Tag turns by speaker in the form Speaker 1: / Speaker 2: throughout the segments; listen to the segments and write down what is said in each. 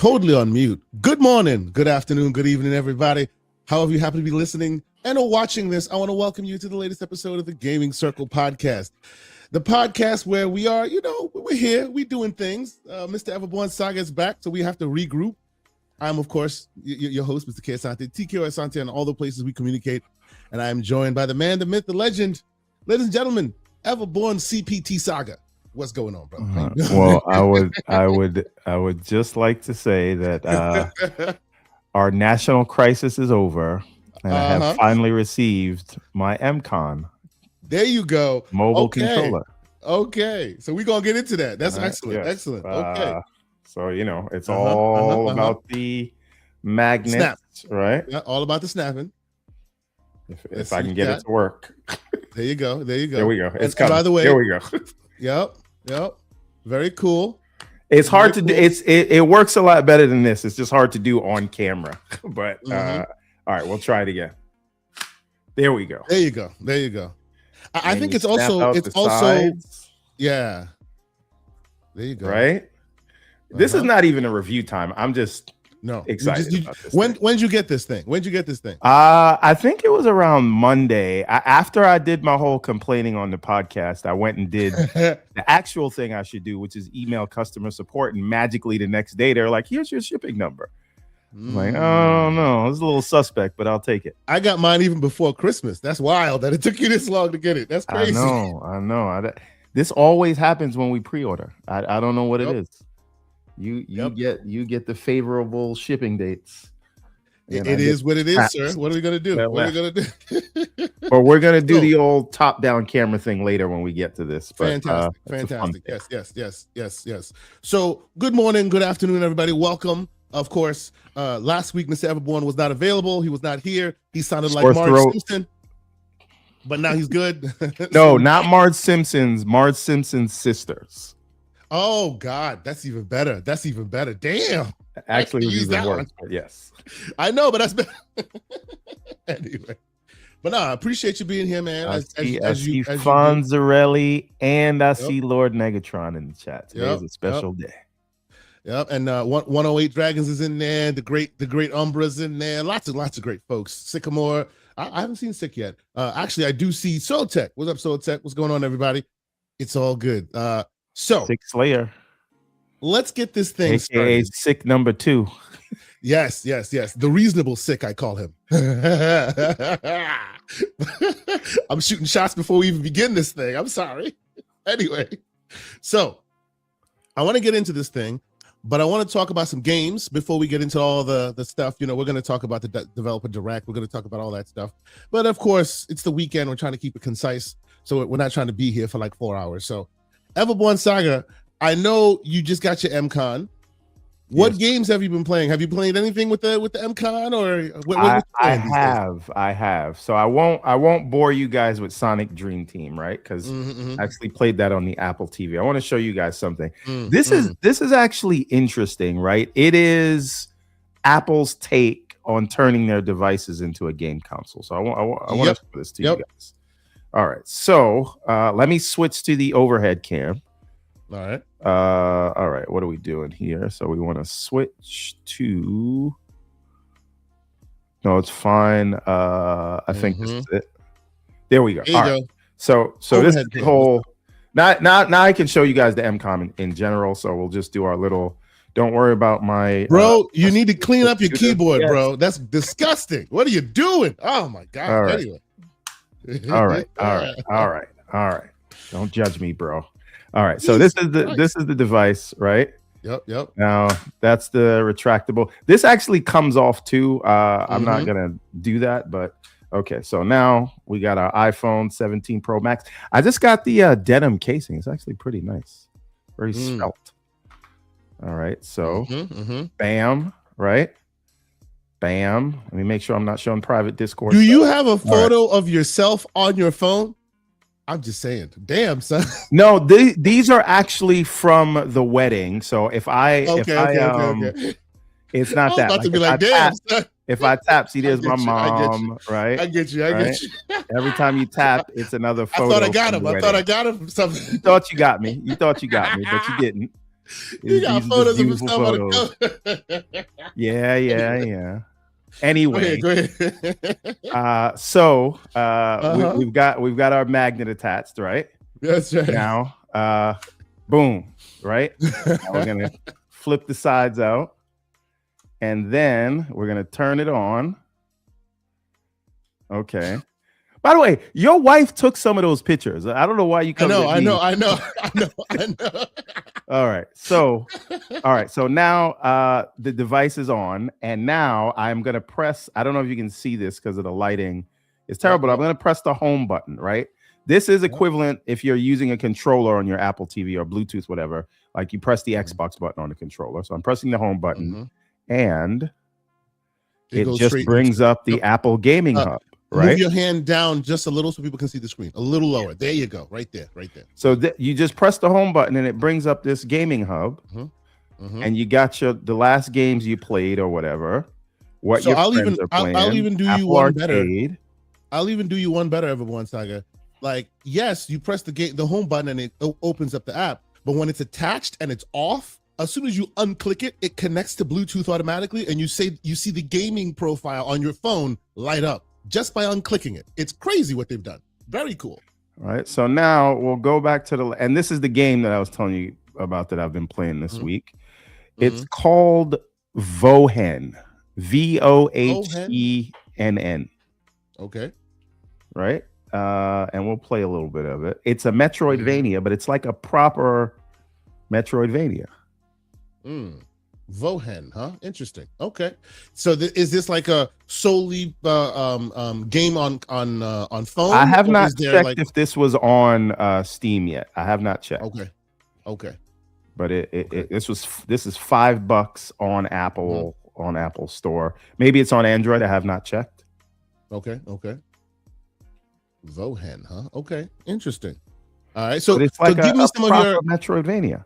Speaker 1: totally on mute. Good morning, good afternoon, good evening, everybody. However you happen to be listening and or watching this, I want to welcome you to the latest episode of the Gaming Circle podcast. The podcast where we are, we're here, we're doing things. Mr. Everborn Saga is back, so we have to regroup. I'm, of course, your host, Mr. K. Asante, TKO Asante, and all the places we communicate. And I am joined by the man, the myth, the legend, ladies and gentlemen, Everborn CPT Saga. What's going on, brother?
Speaker 2: Well, I would just like to say that our national crisis is over, and I have finally received my MCON.
Speaker 1: There you go.
Speaker 2: Mobile controller.
Speaker 1: Okay, so we're gonna get into that. That's excellent. Yes. Excellent. Okay.
Speaker 2: So it's all about the magnets,
Speaker 1: Snap.
Speaker 2: Right?
Speaker 1: Yeah, all about the snapping.
Speaker 2: If I can get it to work.
Speaker 1: There you go. There we go.
Speaker 2: It's coming.
Speaker 1: By the way,
Speaker 2: here we go.
Speaker 1: Yep. Very cool.
Speaker 2: It's hard to do. It works a lot better than this. It's just hard to do on camera. But all right, we'll try it again. There we go.
Speaker 1: There you go. I think it's also
Speaker 2: sides.
Speaker 1: Yeah. There you go.
Speaker 2: Right. This is not even a review time. I'm just excited. About this
Speaker 1: when did you get this thing?
Speaker 2: I think it was around Monday. After I did my whole complaining on the podcast, I went and did the actual thing I should do, which is email customer support, and magically the next day they're like, "Here's your shipping number." I'm like, oh no, it's a little suspect, but I'll take it.
Speaker 1: I got mine even before Christmas. That's wild that it took you this long to get it. That's crazy.
Speaker 2: I know. This always happens when we pre-order. I don't know what it is. You get the favorable shipping dates.
Speaker 1: It is what it is, sir. What are we gonna do?
Speaker 2: Or we're gonna do the old top-down camera thing later when we get to this. But,
Speaker 1: fantastic. Yes. So, good morning, good afternoon, everybody. Welcome. Of course, last week Mr. Everborn was not available. He was not here. He sounded like Marge Simpson, but now he's good.
Speaker 2: No, not Marge Simpson's. Marge Simpson's sisters.
Speaker 1: Oh God, that's even better. Damn.
Speaker 2: Actually, even worse. Yes,
Speaker 1: I know, but that's better. Anyway, but I appreciate you being here, man.
Speaker 2: I see Fonzarelli and I see Lord Negatron in the chat. Today's a special day.
Speaker 1: Yep, and 108 Dragons is in there. The great Umbra's in there. Lots of great folks. Sycamore. I haven't seen Sick yet. Actually, I do see Soul Tech. What's up, Soul Tech? What's going on, everybody? It's all good. So
Speaker 2: Sick Slayer.
Speaker 1: Let's get this thing
Speaker 2: AKA
Speaker 1: started.
Speaker 2: Sick number 2.
Speaker 1: Yes. The reasonable Sick, I call him. I'm shooting shots before we even begin this thing. I'm sorry. Anyway, so I want to get into this thing, but I want to talk about some games before we get into all the stuff. We're going to talk about the developer direct. We're going to talk about all that stuff. But of course, it's the weekend. We're trying to keep it concise. So we're not trying to be here for like 4 hours. So Everborn Saga, I know you just got your MCON. What games have you been playing? Have you played anything with the MCON or
Speaker 2: I have. So I won't bore you guys with Sonic Dream Team, right? Because I actually played that on the Apple TV. I want to show you guys something. This is actually interesting, right? It is Apple's take on turning their devices into a game console. So I want to show this to you guys. All right. So let me switch to the overhead cam.
Speaker 1: All right.
Speaker 2: All right. What are we doing here? So we want to switch to. No, it's fine. I think this is it. There we go.
Speaker 1: There you go.
Speaker 2: Right. So this is the whole. Now I can show you guys the MCOM in general. So we'll just do our little. Don't worry about my.
Speaker 1: Bro, you need to clean up your keyboard, bro. That's disgusting. What are you doing? Oh my God.
Speaker 2: All right.
Speaker 1: Anyway.
Speaker 2: All right. Don't judge me, bro. All right, so this is the device, right?
Speaker 1: Yep.
Speaker 2: Now that's the retractable. This actually comes off too. I'm not gonna do that, but okay. So now we got our iPhone 17 Pro Max. I just got the denim casing. It's actually pretty nice, very svelte. All right, so bam, right? Bam. Let me make sure I'm not showing private Discord.
Speaker 1: Do you have a photo of yourself on your phone? I'm just saying, damn, son.
Speaker 2: No, these are actually from the wedding. So if I it's not that.
Speaker 1: About to be like, damn.
Speaker 2: If I tap, see, there's my mom, right?
Speaker 1: I get you.
Speaker 2: Every time you tap, it's another photo.
Speaker 1: I thought I got him. Something.
Speaker 2: You thought you got me, but you didn't.
Speaker 1: You got
Speaker 2: These are the
Speaker 1: photos of
Speaker 2: beautiful
Speaker 1: himself on
Speaker 2: photos.
Speaker 1: the cover.
Speaker 2: Yeah. Anyway,
Speaker 1: go ahead.
Speaker 2: We've got our magnet attached, right?
Speaker 1: That's right.
Speaker 2: Now, boom, right? Now we're gonna flip the sides out, and then we're gonna turn it on. Okay. By the way, your wife took some of those pictures. I don't know why you come.
Speaker 1: I know.
Speaker 2: All right. So now the device is on, and now I'm gonna press. I don't know if you can see this because of the lighting. It's terrible. I'm gonna press the home button, right? This is equivalent if you're using a controller on your Apple TV or Bluetooth, whatever. Like you press the Xbox button on the controller. So I'm pressing the home button, and it just brings up the Apple Gaming Hub. Right?
Speaker 1: Move your hand down just a little so people can see the screen. A little lower. There you go. Right there.
Speaker 2: So you just press the home button and it brings up this gaming hub. And you got the last games you played or whatever. What your friends are playing.
Speaker 1: I'll even do
Speaker 2: Apple
Speaker 1: you one
Speaker 2: Arcade.
Speaker 1: better. I'll even do you one better, Everborn Saga. Like, yes, you press the home button and it opens up the app. But when it's attached and it's off, as soon as you unclick it, it connects to Bluetooth automatically, and you see the gaming profile on your phone light up just by unclicking it. It's crazy what they've done. Very cool.
Speaker 2: All right. So now we'll go back to and this is the game that I was telling you about that I've been playing this week. It's called Vohen. VOHENN.
Speaker 1: Okay.
Speaker 2: Right. And we'll play a little bit of it. It's a Metroidvania, but it's like a proper Metroidvania.
Speaker 1: Vohen, huh? Interesting. Okay, so is this like a solely game on phone?
Speaker 2: I have not checked if this was on Steam yet. I have not checked.
Speaker 1: Okay.
Speaker 2: But this is $5 on Apple on Apple Store. Maybe it's on Android. I have not checked.
Speaker 1: Okay. Vohen, huh? Okay, interesting. All right, so
Speaker 2: it's like
Speaker 1: give me some of your
Speaker 2: Metroidvania.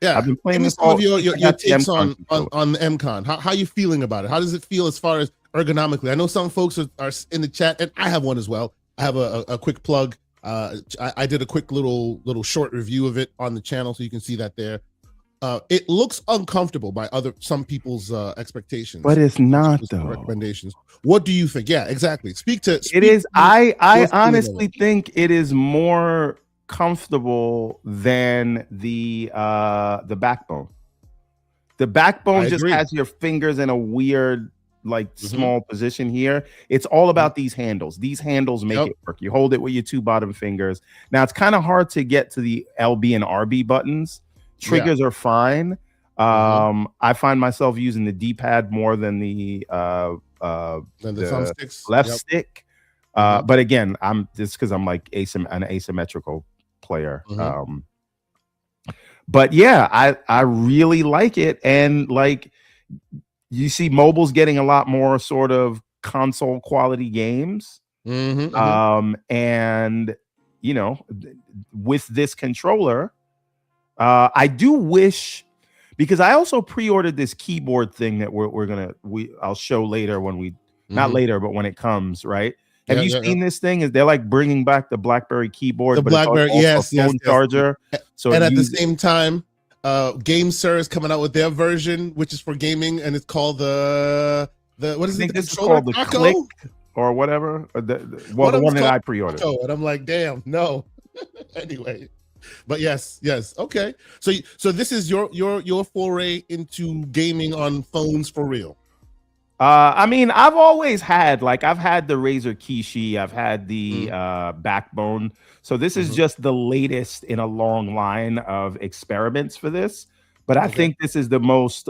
Speaker 1: Yeah,
Speaker 2: I've been playing this
Speaker 1: some of your takes on the MCon. How you feeling about it? How does it feel as far as ergonomically? I know some folks are in the chat, and I have one as well. I have a quick plug. I did a quick little short review of it on the channel, so you can see that there. It looks uncomfortable by some people's expectations,
Speaker 2: but it's not though.
Speaker 1: Recommendations. What do you think? Yeah, exactly. It
Speaker 2: is. I honestly think it is more comfortable than the Backbone. The Backbone just has your fingers in a weird small position here. It's all about these handles. These handles make it work. You hold it with your two bottom fingers. Now it's kind of hard to get to the LB and RB buttons. Triggers are fine. I find myself using the D-pad more than the
Speaker 1: thumbsticks.
Speaker 2: Left stick. But again, I'm just because I'm like an asymmetrical player. But yeah, I really like it, and you see mobile's getting a lot more sort of console quality games. And with this controller, I do wish, because I also pre-ordered this keyboard thing that I'll show later when we not later, but when it comes, right? Have you seen this thing? Is they're like bringing back the BlackBerry keyboard,
Speaker 1: the BlackBerry,
Speaker 2: phone charger. So
Speaker 1: and at the same time, GameSir is coming out with their version, which is for gaming, and it's called the what is it?
Speaker 2: This is called the Click or whatever. The one that I pre-ordered.
Speaker 1: And I'm like, damn, no. Anyway, but yes, okay. So this is your foray into gaming on phones for real.
Speaker 2: I mean, I've always had I've had the Razer Kishi, I've had the Backbone. So this is just the latest in a long line of experiments for this. But I think this is the most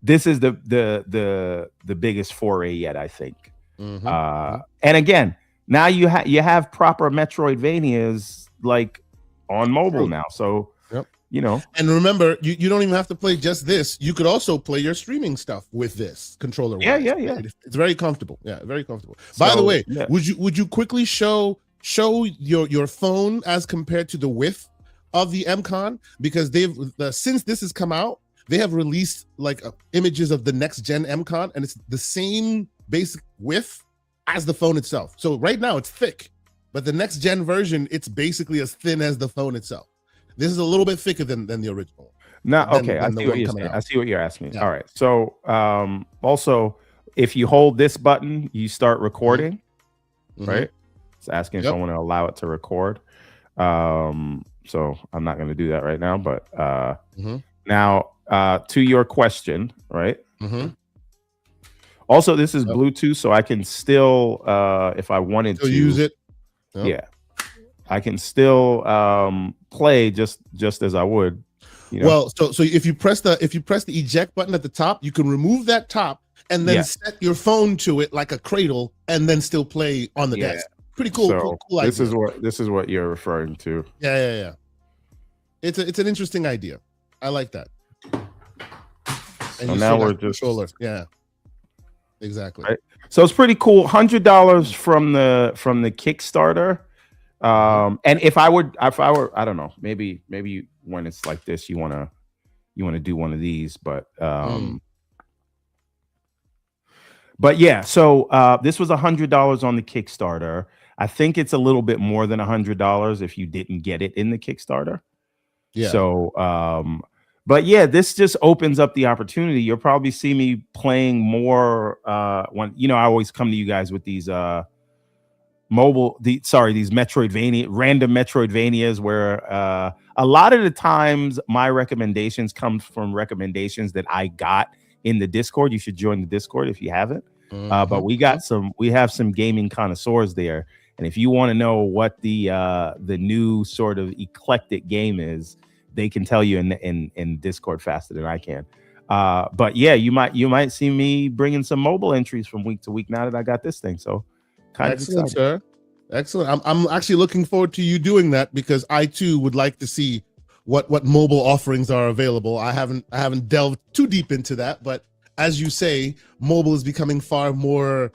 Speaker 2: this is the biggest foray yet, I think. And again, now you have proper Metroidvanias on mobile now. So
Speaker 1: and remember, you don't even have to play just this. You could also play your streaming stuff with this controller.
Speaker 2: Yeah.
Speaker 1: It's very comfortable. Yeah, very comfortable. By the way, would you quickly show your phone as compared to the width of the MCon? Because they've since this has come out, they have released images of the next gen MCon, and it's the same basic width as the phone itself. So right now it's thick, but the next gen version, it's basically as thin as the phone itself. This is a little bit thicker than the original.
Speaker 2: No, okay, I see what you're saying. I see what you're asking me.
Speaker 1: Yeah.
Speaker 2: All right. So also, if you hold this button, you start recording, right? It's asking if I want to allow it to record. So I'm not going to do that right now, but now to your question, right? Also, this is Bluetooth, so I can still, if I wanted to
Speaker 1: use it.
Speaker 2: Yeah, I can still play just as I would. You know?
Speaker 1: Well, so if you press the eject button at the top, you can remove that top and then set your phone to it like a cradle, and then still play on the desk. Pretty cool.
Speaker 2: So
Speaker 1: cool
Speaker 2: this
Speaker 1: idea.
Speaker 2: This is what you're referring to.
Speaker 1: Yeah. It's an interesting idea. I like that. And
Speaker 2: so now we're just
Speaker 1: controller. Yeah. Exactly.
Speaker 2: Right? So it's pretty cool. $100 from the Kickstarter. And if I were, I don't know, maybe when it's like this, you want to do one of these, but yeah. So this was $100 on the Kickstarter. I think it's a little bit more than $100 if you didn't get it in the Kickstarter. Yeah. So, but yeah, this just opens up the opportunity. You'll probably see me playing more when, I always come to you guys with these these Metroidvania, random Metroidvanias where a lot of the times my recommendations come from recommendations that I got in the Discord. You should join the Discord if you haven't. But we have some gaming connoisseurs there. And if you want to know what the new sort of eclectic game is, they can tell you in Discord faster than I can. But yeah, you might see me bringing some mobile entries from week to week now that I got this thing. So
Speaker 1: excellent, sir. Excellent. I'm actually looking forward to you doing that, because I too would like to see what mobile offerings are available. I haven't delved too deep into that, but as you say, mobile is becoming far more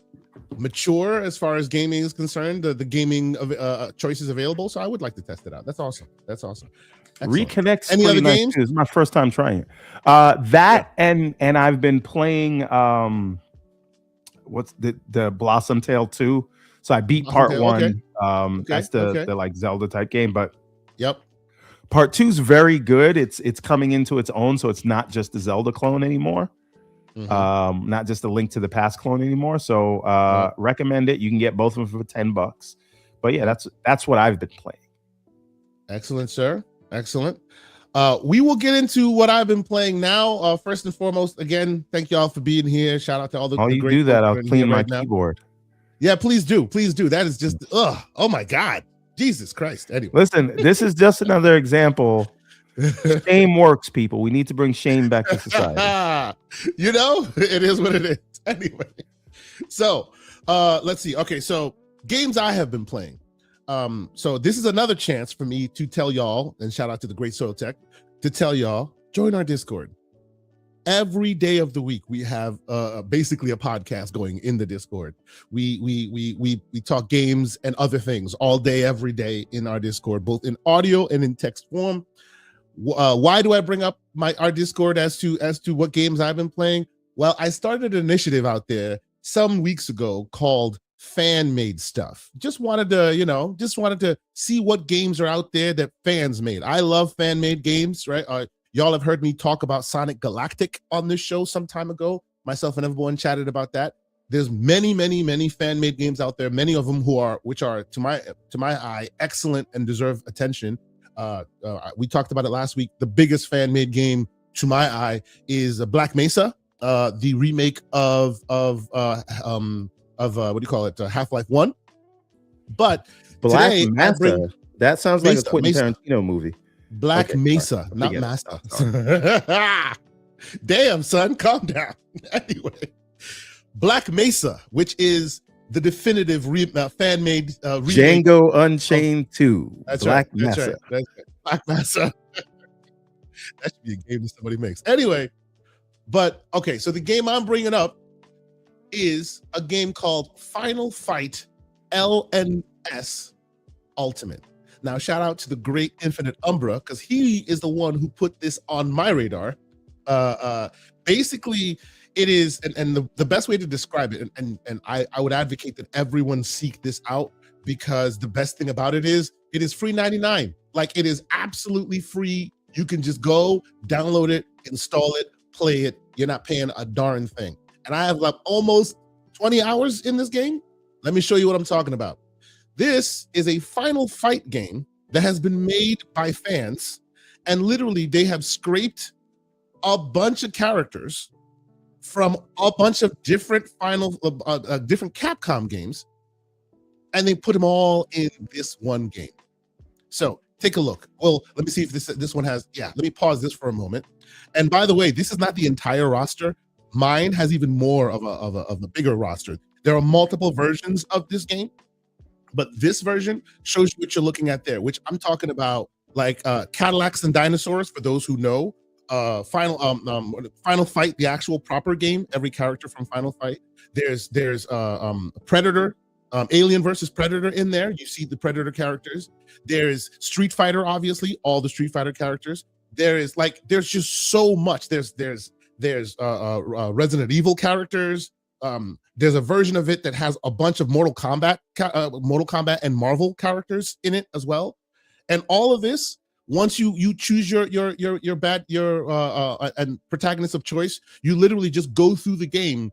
Speaker 1: mature as far as gaming is concerned. The gaming choices available, so I would like to test it out. That's awesome. Excellent.
Speaker 2: Reconnect's
Speaker 1: any other games?
Speaker 2: This is my first time trying it. And I've been playing what's the Blossom Tale 2. So I beat part 1. That's the like Zelda type game, but part 2 is very good. It's coming into its own, so it's not just the Zelda clone anymore. Not just a Link to the Past clone anymore. So recommend it. You can get both of them for $10. But yeah, that's what I've been playing.
Speaker 1: Excellent, sir. Excellent. We will get into what I've been playing now. First and foremost, again, thank y'all for being here. Shout out to all the
Speaker 2: you
Speaker 1: great
Speaker 2: do that. I'll clean my keyboard.
Speaker 1: Yeah, please do. That is just oh my God. Jesus Christ. Anyway.
Speaker 2: Listen, this is just another example. Shame works, people. We need to bring shame back to society.
Speaker 1: It is what it is. Anyway. So let's see. Okay, so games I have been playing. So this is another chance for me to tell y'all, and shout out to the great Soil Tech, to tell y'all, join our Discord. Every day of the week, we have basically a podcast going in the Discord. We talk games and other things all day, every day in our Discord, both in audio and in text form. Why do I bring up our Discord as to what games I've been playing? Well, I started an initiative out there some weeks ago called Fan Made Stuff. Just wanted to see what games are out there that fans made. I love fan made games, right? Y'all have heard me talk about Sonic Galactic on this show some time ago. Myself and Everborn chatted about that. There's many fan made games out there, many of them which are to my eye excellent and deserve attention. We talked about it last week. The biggest fan made game to my eye is Black Mesa, the remake of what do you call it? Half-Life 1. But
Speaker 2: Black Mesa, that sounds like a Quentin Tarantino movie.
Speaker 1: Black Mesa, not Massa. Damn, son, calm down. Anyway, Black Mesa, which is the definitive fan-made remake.
Speaker 2: Django Unchained 2.
Speaker 1: That's
Speaker 2: Black
Speaker 1: right.
Speaker 2: Mesa.
Speaker 1: That's right. Black Mesa. That should be a game that somebody makes. Anyway, but okay, so the game I'm bringing up is a game called Final Fight LNS Ultimate. Now, shout out to the great Infinite Umbra, because he is the one who put this on my radar. Basically, it is, and the best way to describe it, and I would advocate that everyone seek this out, because the best thing about it is free 99. Like, it is absolutely free. You can just go download it, install it, play it. You're not paying a darn thing. And I have like almost 20 hours in this game. Let me show you what I'm talking about. This is a Final Fight game that has been made by fans, and literally they have scraped a bunch of characters from a bunch of different different Capcom games, and they put them all in this one game. So take a look. Well, let me see if this one has. Yeah, let me pause this for a moment. And by the way, this is not the entire roster. Mine has even more of a bigger roster. There are multiple versions of this game, but this version shows you what you're looking at there, which I'm talking about, like Cadillacs and Dinosaurs, for those who know. Final Fight, the actual proper game, every character from Final Fight. There's Predator, Alien versus Predator in there. You see the Predator characters. There's Street Fighter, obviously, all the Street Fighter characters. There's just so much. There's Resident Evil characters. There's a version of it that has a bunch of Mortal Kombat and Marvel characters in it as well. And all of this, once you choose your and protagonist of choice, you literally just go through the game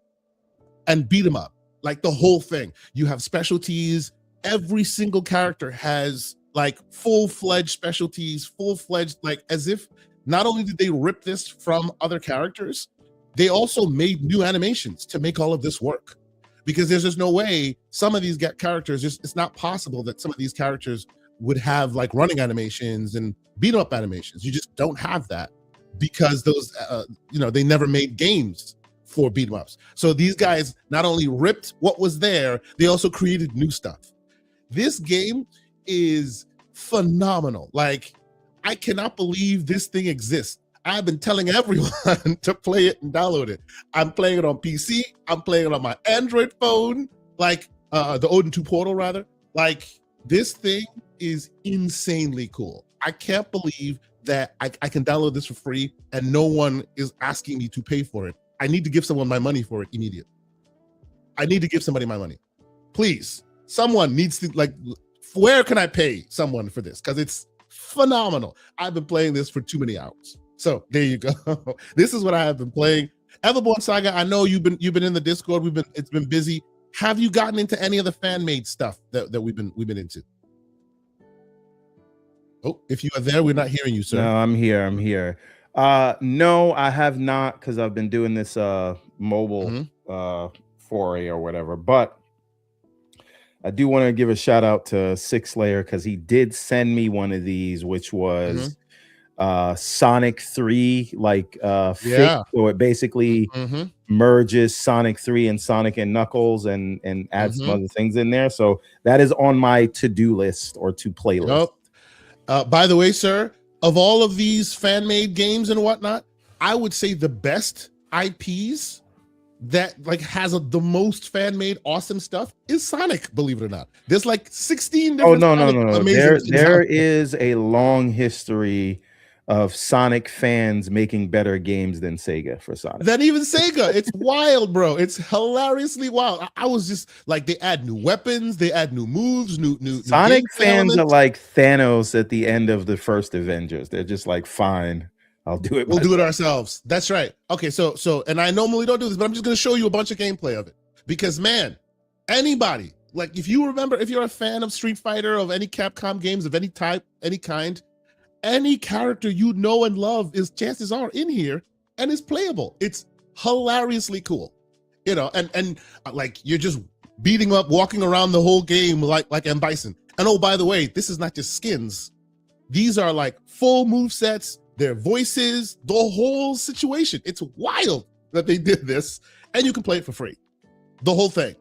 Speaker 1: and beat them up, like the whole thing. You have specialties. Every single character has like full-fledged specialties, full-fledged, like, as if not only did they rip this from other characters, they also made new animations to make all of this work. Because there's just no way some of these characters, it's not possible that some of these characters would have like running animations and beat 'em up animations. You just don't have that, because those, they never made games for beat 'em ups. So these guys not only ripped what was there, they also created new stuff. This game is phenomenal. Like, I cannot believe this thing exists. I've been telling everyone to play it and download it. I'm playing it on PC. I'm playing it on my Android phone, like the Odin 2 Portal, rather. Like, this thing is insanely cool. I can't believe that I can download this for free and no one is asking me to pay for it. I need to give someone my money for it immediately. I need to give somebody my money. Please, someone needs to, like, where can I pay someone for this? Because it's phenomenal. I've been playing this for too many hours. So there you go. This is what I have been playing. Everborn Saga, I know you've been in the Discord. It's been busy. Have you gotten into any of the fan-made stuff that we've been into? Oh, if you are there, we're not hearing you, sir.
Speaker 2: No, I'm here. No, I have not, because I've been doing this mobile foray or whatever. But I do want to give a shout out to Six Layer, because he did send me one of these, which was Sonic 3, like fake. So it basically merges Sonic 3 and Sonic and Knuckles and adds some other things in there. So that is on my to-do list or to playlist.
Speaker 1: By the way, sir, of all of these fan-made games and whatnot, I would say the best IPs that like has the most fan-made awesome stuff is Sonic, believe it or not. There's like 16 different
Speaker 2: no. There is a long history of Sonic fans making better games than Sega for Sonic.
Speaker 1: Than even Sega. It's wild, bro. It's hilariously wild. I was just like, they add new weapons, they add new moves, new
Speaker 2: Sonic fans are like Thanos at the end of the first Avengers. They're just like, fine, I'll do it.
Speaker 1: We'll do it ourselves. That's right. Okay, so and I normally don't do this, but I'm just gonna show you a bunch of gameplay of it. Because man, anybody, like, if you remember, if you're a fan of Street Fighter, of any Capcom games of any type, any kind, any character you know and love is, chances are, in here and is playable. It's hilariously cool, and like, you're just beating up, walking around the whole game like M. Bison. And oh, by the way, this is not just skins. These are like full move sets, their voices, the whole situation. It's wild that they did this, and you can play it for free, the whole thing,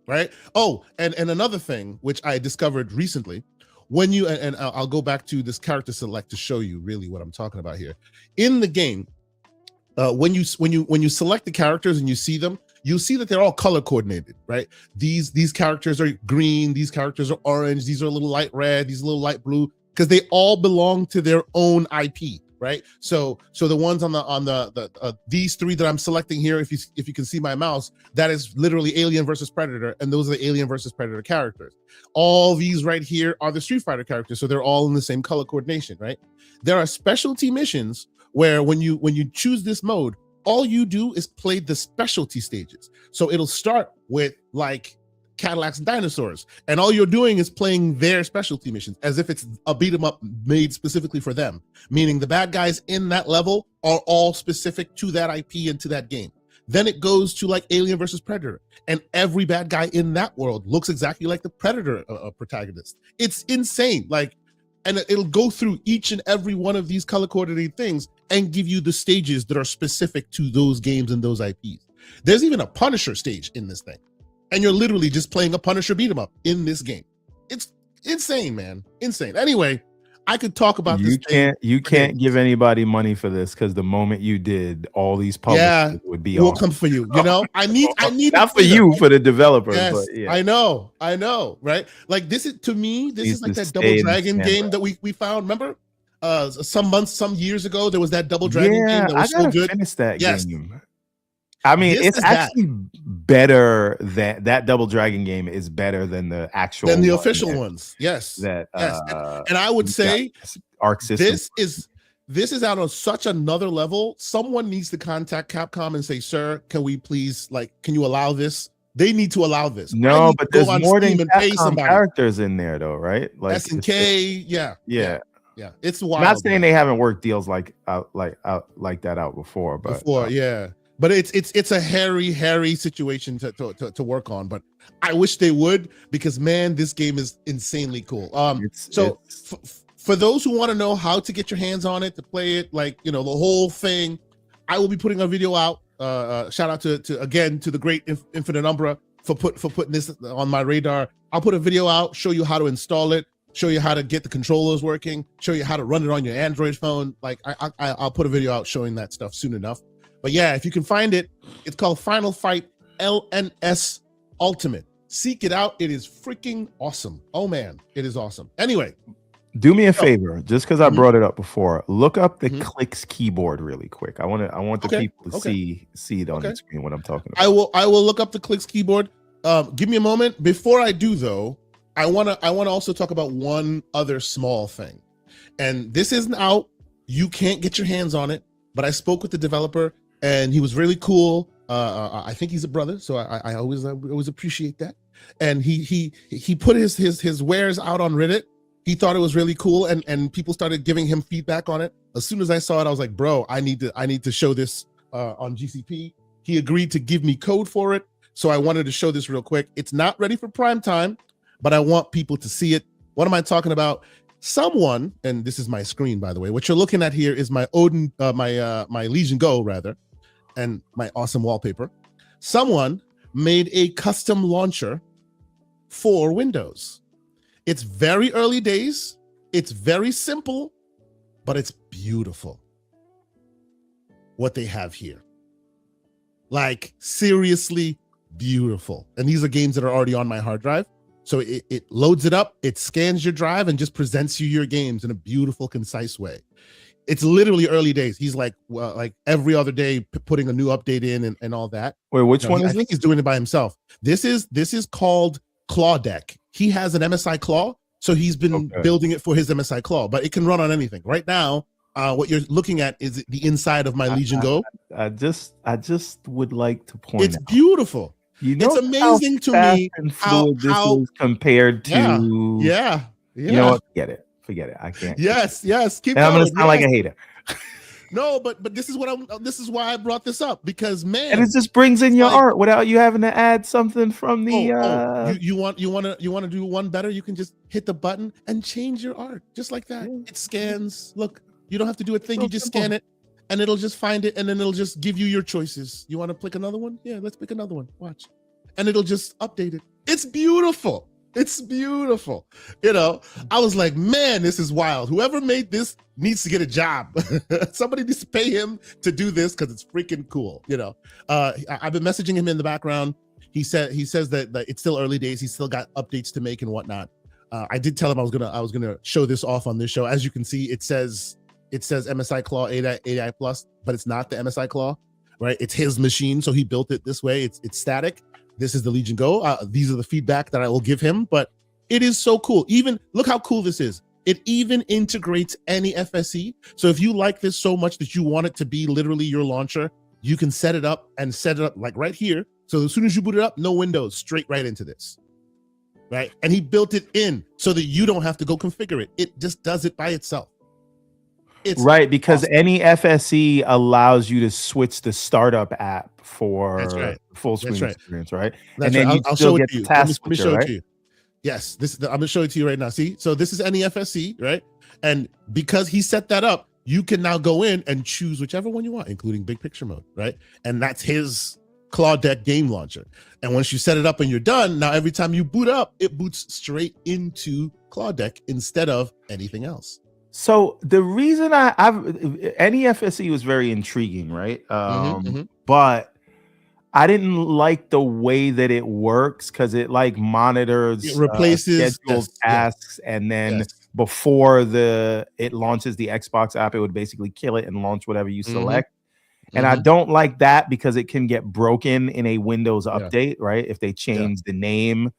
Speaker 1: right? Oh, and another thing which I discovered recently. When you, and I'll go back to this character select to show you really what I'm talking about here. In the game, when you select the characters and you see them, you'll see that they're all color coordinated, right? These characters are green, these characters are orange, these are a little light red, these are a little light blue, because they all belong to their own IP. right? So the ones on the these three that I'm selecting here, if you can see my mouse, that is literally Alien versus Predator, and those are the Alien versus Predator characters. All these right here are the Street Fighter characters, so they're all in the same color coordination, right? There are specialty missions where when you choose this mode, all you do is play the specialty stages. So it'll start with like Cadillacs and dinosaurs, and all you're doing is playing their specialty missions as if it's a beat 'em up made specifically for them, meaning the bad guys in that level are all specific to that IP and to that game. Then it goes to like Alien versus Predator, and every bad guy in that world looks exactly like the Predator protagonist. It's insane. Like, and it'll go through each and every one of these color coordinated things and give you the stages that are specific to those games and those IPs. There's even a Punisher stage in this thing, and you're literally just playing a Punisher beat 'em up in this game. It's insane, man. Insane. Anyway, I could talk about this.
Speaker 2: You can't give anybody money for this, because the moment you did, all these publishers would be
Speaker 1: will come for you. You know, I need
Speaker 2: not for you, for the developers.
Speaker 1: Yes,
Speaker 2: but yeah.
Speaker 1: I know, right? Like this is, to me, this is like that Double Dragon game that we found. Remember, some years ago, there was that Double Dragon game that was so good.
Speaker 2: Finish that game. I mean, it's actually better than that Double Dragon game is better than the actual
Speaker 1: official ones. Yes. And I would say
Speaker 2: Arc System.
Speaker 1: This is out on such another level. Someone needs to contact Capcom and say, "Sir, can we please, like, can you allow this?" They need to allow this.
Speaker 2: No, but there's more than Capcom characters in there, though, right? Like
Speaker 1: SNK, yeah. It's wild.
Speaker 2: I'm not saying they haven't worked deals like that out before, but
Speaker 1: But it's a hairy situation to work on. But I wish they would, because man, this game is insanely cool. For those who want to know how to get your hands on it, to play it, like, you know, the whole thing, I will be putting a video out. Shout out to the great Infinite Umbra for putting this on my radar. I'll put a video out, show you how to install it, show you how to get the controllers working, show you how to run it on your Android phone. Like I'll put a video out showing that stuff soon enough. But yeah, if you can find it, it's called Final Fight LNS Ultimate. Seek it out. It is freaking awesome. Oh man, it is awesome. Anyway,
Speaker 2: do me a favor, just because I brought it up before. Look up the Clicks keyboard really quick. I want the people to see it on the screen when I'm talking about.
Speaker 1: I will look up the Clicks keyboard. Give me a moment. Before I do, though, I wanna also talk about one other small thing. And this isn't out. You can't get your hands on it. But I spoke with the developer, and he was really cool. I think he's a brother, so I always appreciate that. And he put his wares out on Reddit. He thought it was really cool, and people started giving him feedback on it. As soon as I saw it, I was like, bro, I need to show this on GCP. He agreed to give me code for it, so I wanted to show this real quick. It's not ready for prime time, but I want people to see it. What am I talking about? Someone, and this is my screen, by the way. What you're looking at here is my Odin, my Legion Go rather, and my awesome wallpaper. Someone made a custom launcher for Windows. It's very early days. It's very simple, but it's beautiful. What they have here, like seriously beautiful. And these are games that are already on my hard drive. So it loads it up, it scans your drive, and just presents you your games in a beautiful, concise way. It's literally early days. He's like every other day putting a new update in and all that.
Speaker 2: Wait, which one is
Speaker 1: I think he's doing it by himself. This is called Claw Deck. He has an MSI Claw, so he's been building it for his MSI Claw, but it can run on anything. Right now, what you're looking at is the inside of my Legion Go.
Speaker 2: I just would like to point out.
Speaker 1: It's beautiful.
Speaker 2: You know,
Speaker 1: it's amazing to me
Speaker 2: how this is compared to.
Speaker 1: Yeah.
Speaker 2: You know what? Forget it. I can't.
Speaker 1: Yes. Keep
Speaker 2: going. I'm gonna sound
Speaker 1: like
Speaker 2: a hater.
Speaker 1: No, but this is this is why I brought this up, because man,
Speaker 2: and it just brings in your art without you having to add something from the.
Speaker 1: You want to do one better? You can just hit the button and change your art just like that. Yeah. It scans. Look, you don't have to do a thing. You just scan it, and it'll just find it, and then it'll just give you your choices. You want to pick another one? Yeah, let's pick another one. Watch, and it'll just update it. It's beautiful. It's beautiful. You know, I was like, man, this is wild. Whoever made this needs to get a job. Somebody needs to pay him to do this, because it's freaking cool. You know, I've been messaging him in the background. He says that it's still early days. He's still got updates to make and whatnot. I did tell him I was gonna show this off on this show. As you can see, it says it says MSI Claw 8i Plus, but it's not the MSI Claw, right? It's his machine, so he built it this way. It's static. This is the Legion Go. These are the feedback that I will give him, but it is so cool. Even look how cool this is. It even integrates any FSE. So if you like this so much that you want it to be literally your launcher, you can set it up like right here. So as soon as you boot it up, no Windows, straight right into this, right? And he built it in so that you don't have to go configure it. It just does it by itself. It's
Speaker 2: right, because
Speaker 1: awesome.
Speaker 2: any FSE allows you to switch the startup app for full screen experience, right?
Speaker 1: That's
Speaker 2: and then
Speaker 1: right.
Speaker 2: you
Speaker 1: I'll
Speaker 2: still
Speaker 1: show
Speaker 2: get
Speaker 1: it to you.
Speaker 2: the task
Speaker 1: Let me show
Speaker 2: right?
Speaker 1: it to you. Yes, I'm gonna show it to you right now. See, so this is any FSE, right? And because he set that up, you can now go in and choose whichever one you want, including big picture mode, right? And that's his Claw Deck game launcher. And once you set it up and you're done, now every time you boot up, it boots straight into Claw Deck instead of anything else.
Speaker 2: So the reason any FSE was very intriguing, right? But I didn't like the way that it works because it like monitors,
Speaker 1: it replaces
Speaker 2: scheduled tasks, and then before it launches the Xbox app, it would basically kill it and launch whatever you select. And I don't like that because it can get broken in a Windows update, right? If they change the name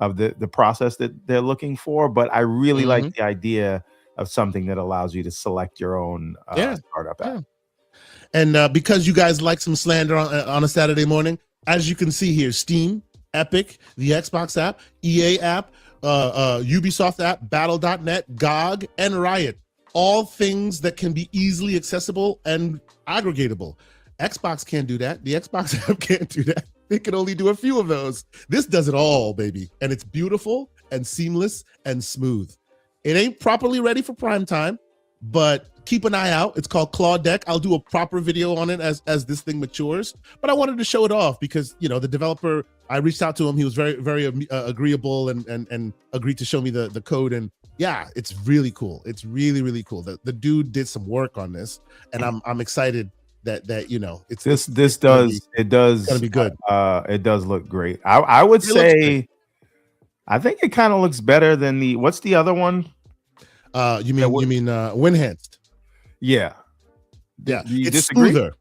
Speaker 2: of the process that they're looking for. But I really like the idea of something that allows you to select your own startup app.
Speaker 1: And because you guys like some slander on a Saturday morning, as you can see here, Steam, Epic, the Xbox app, EA app, Ubisoft app, Battle.net, GOG, and Riot, all things that can be easily accessible and aggregatable. Xbox can't do that. The Xbox app can't do that. They can only do a few of those. This does it all, baby. And it's beautiful and seamless and smooth. It ain't properly ready for prime time, but keep an eye out. It's called Claw Deck. I'll do a proper video on it as this thing matures. But I wanted to show it off because, you know, the developer, I reached out to him. He was very, very agreeable and agreed to show me the code. And yeah, it's really cool. It's really, really cool. The dude did some work on this, and I'm excited that you know it's
Speaker 2: this does gonna be good. It does look great. I would say I think it kind of looks better than what's the other one?
Speaker 1: You mean Winhanced?
Speaker 2: Yeah.
Speaker 1: It's
Speaker 2: disagree?
Speaker 1: smoother.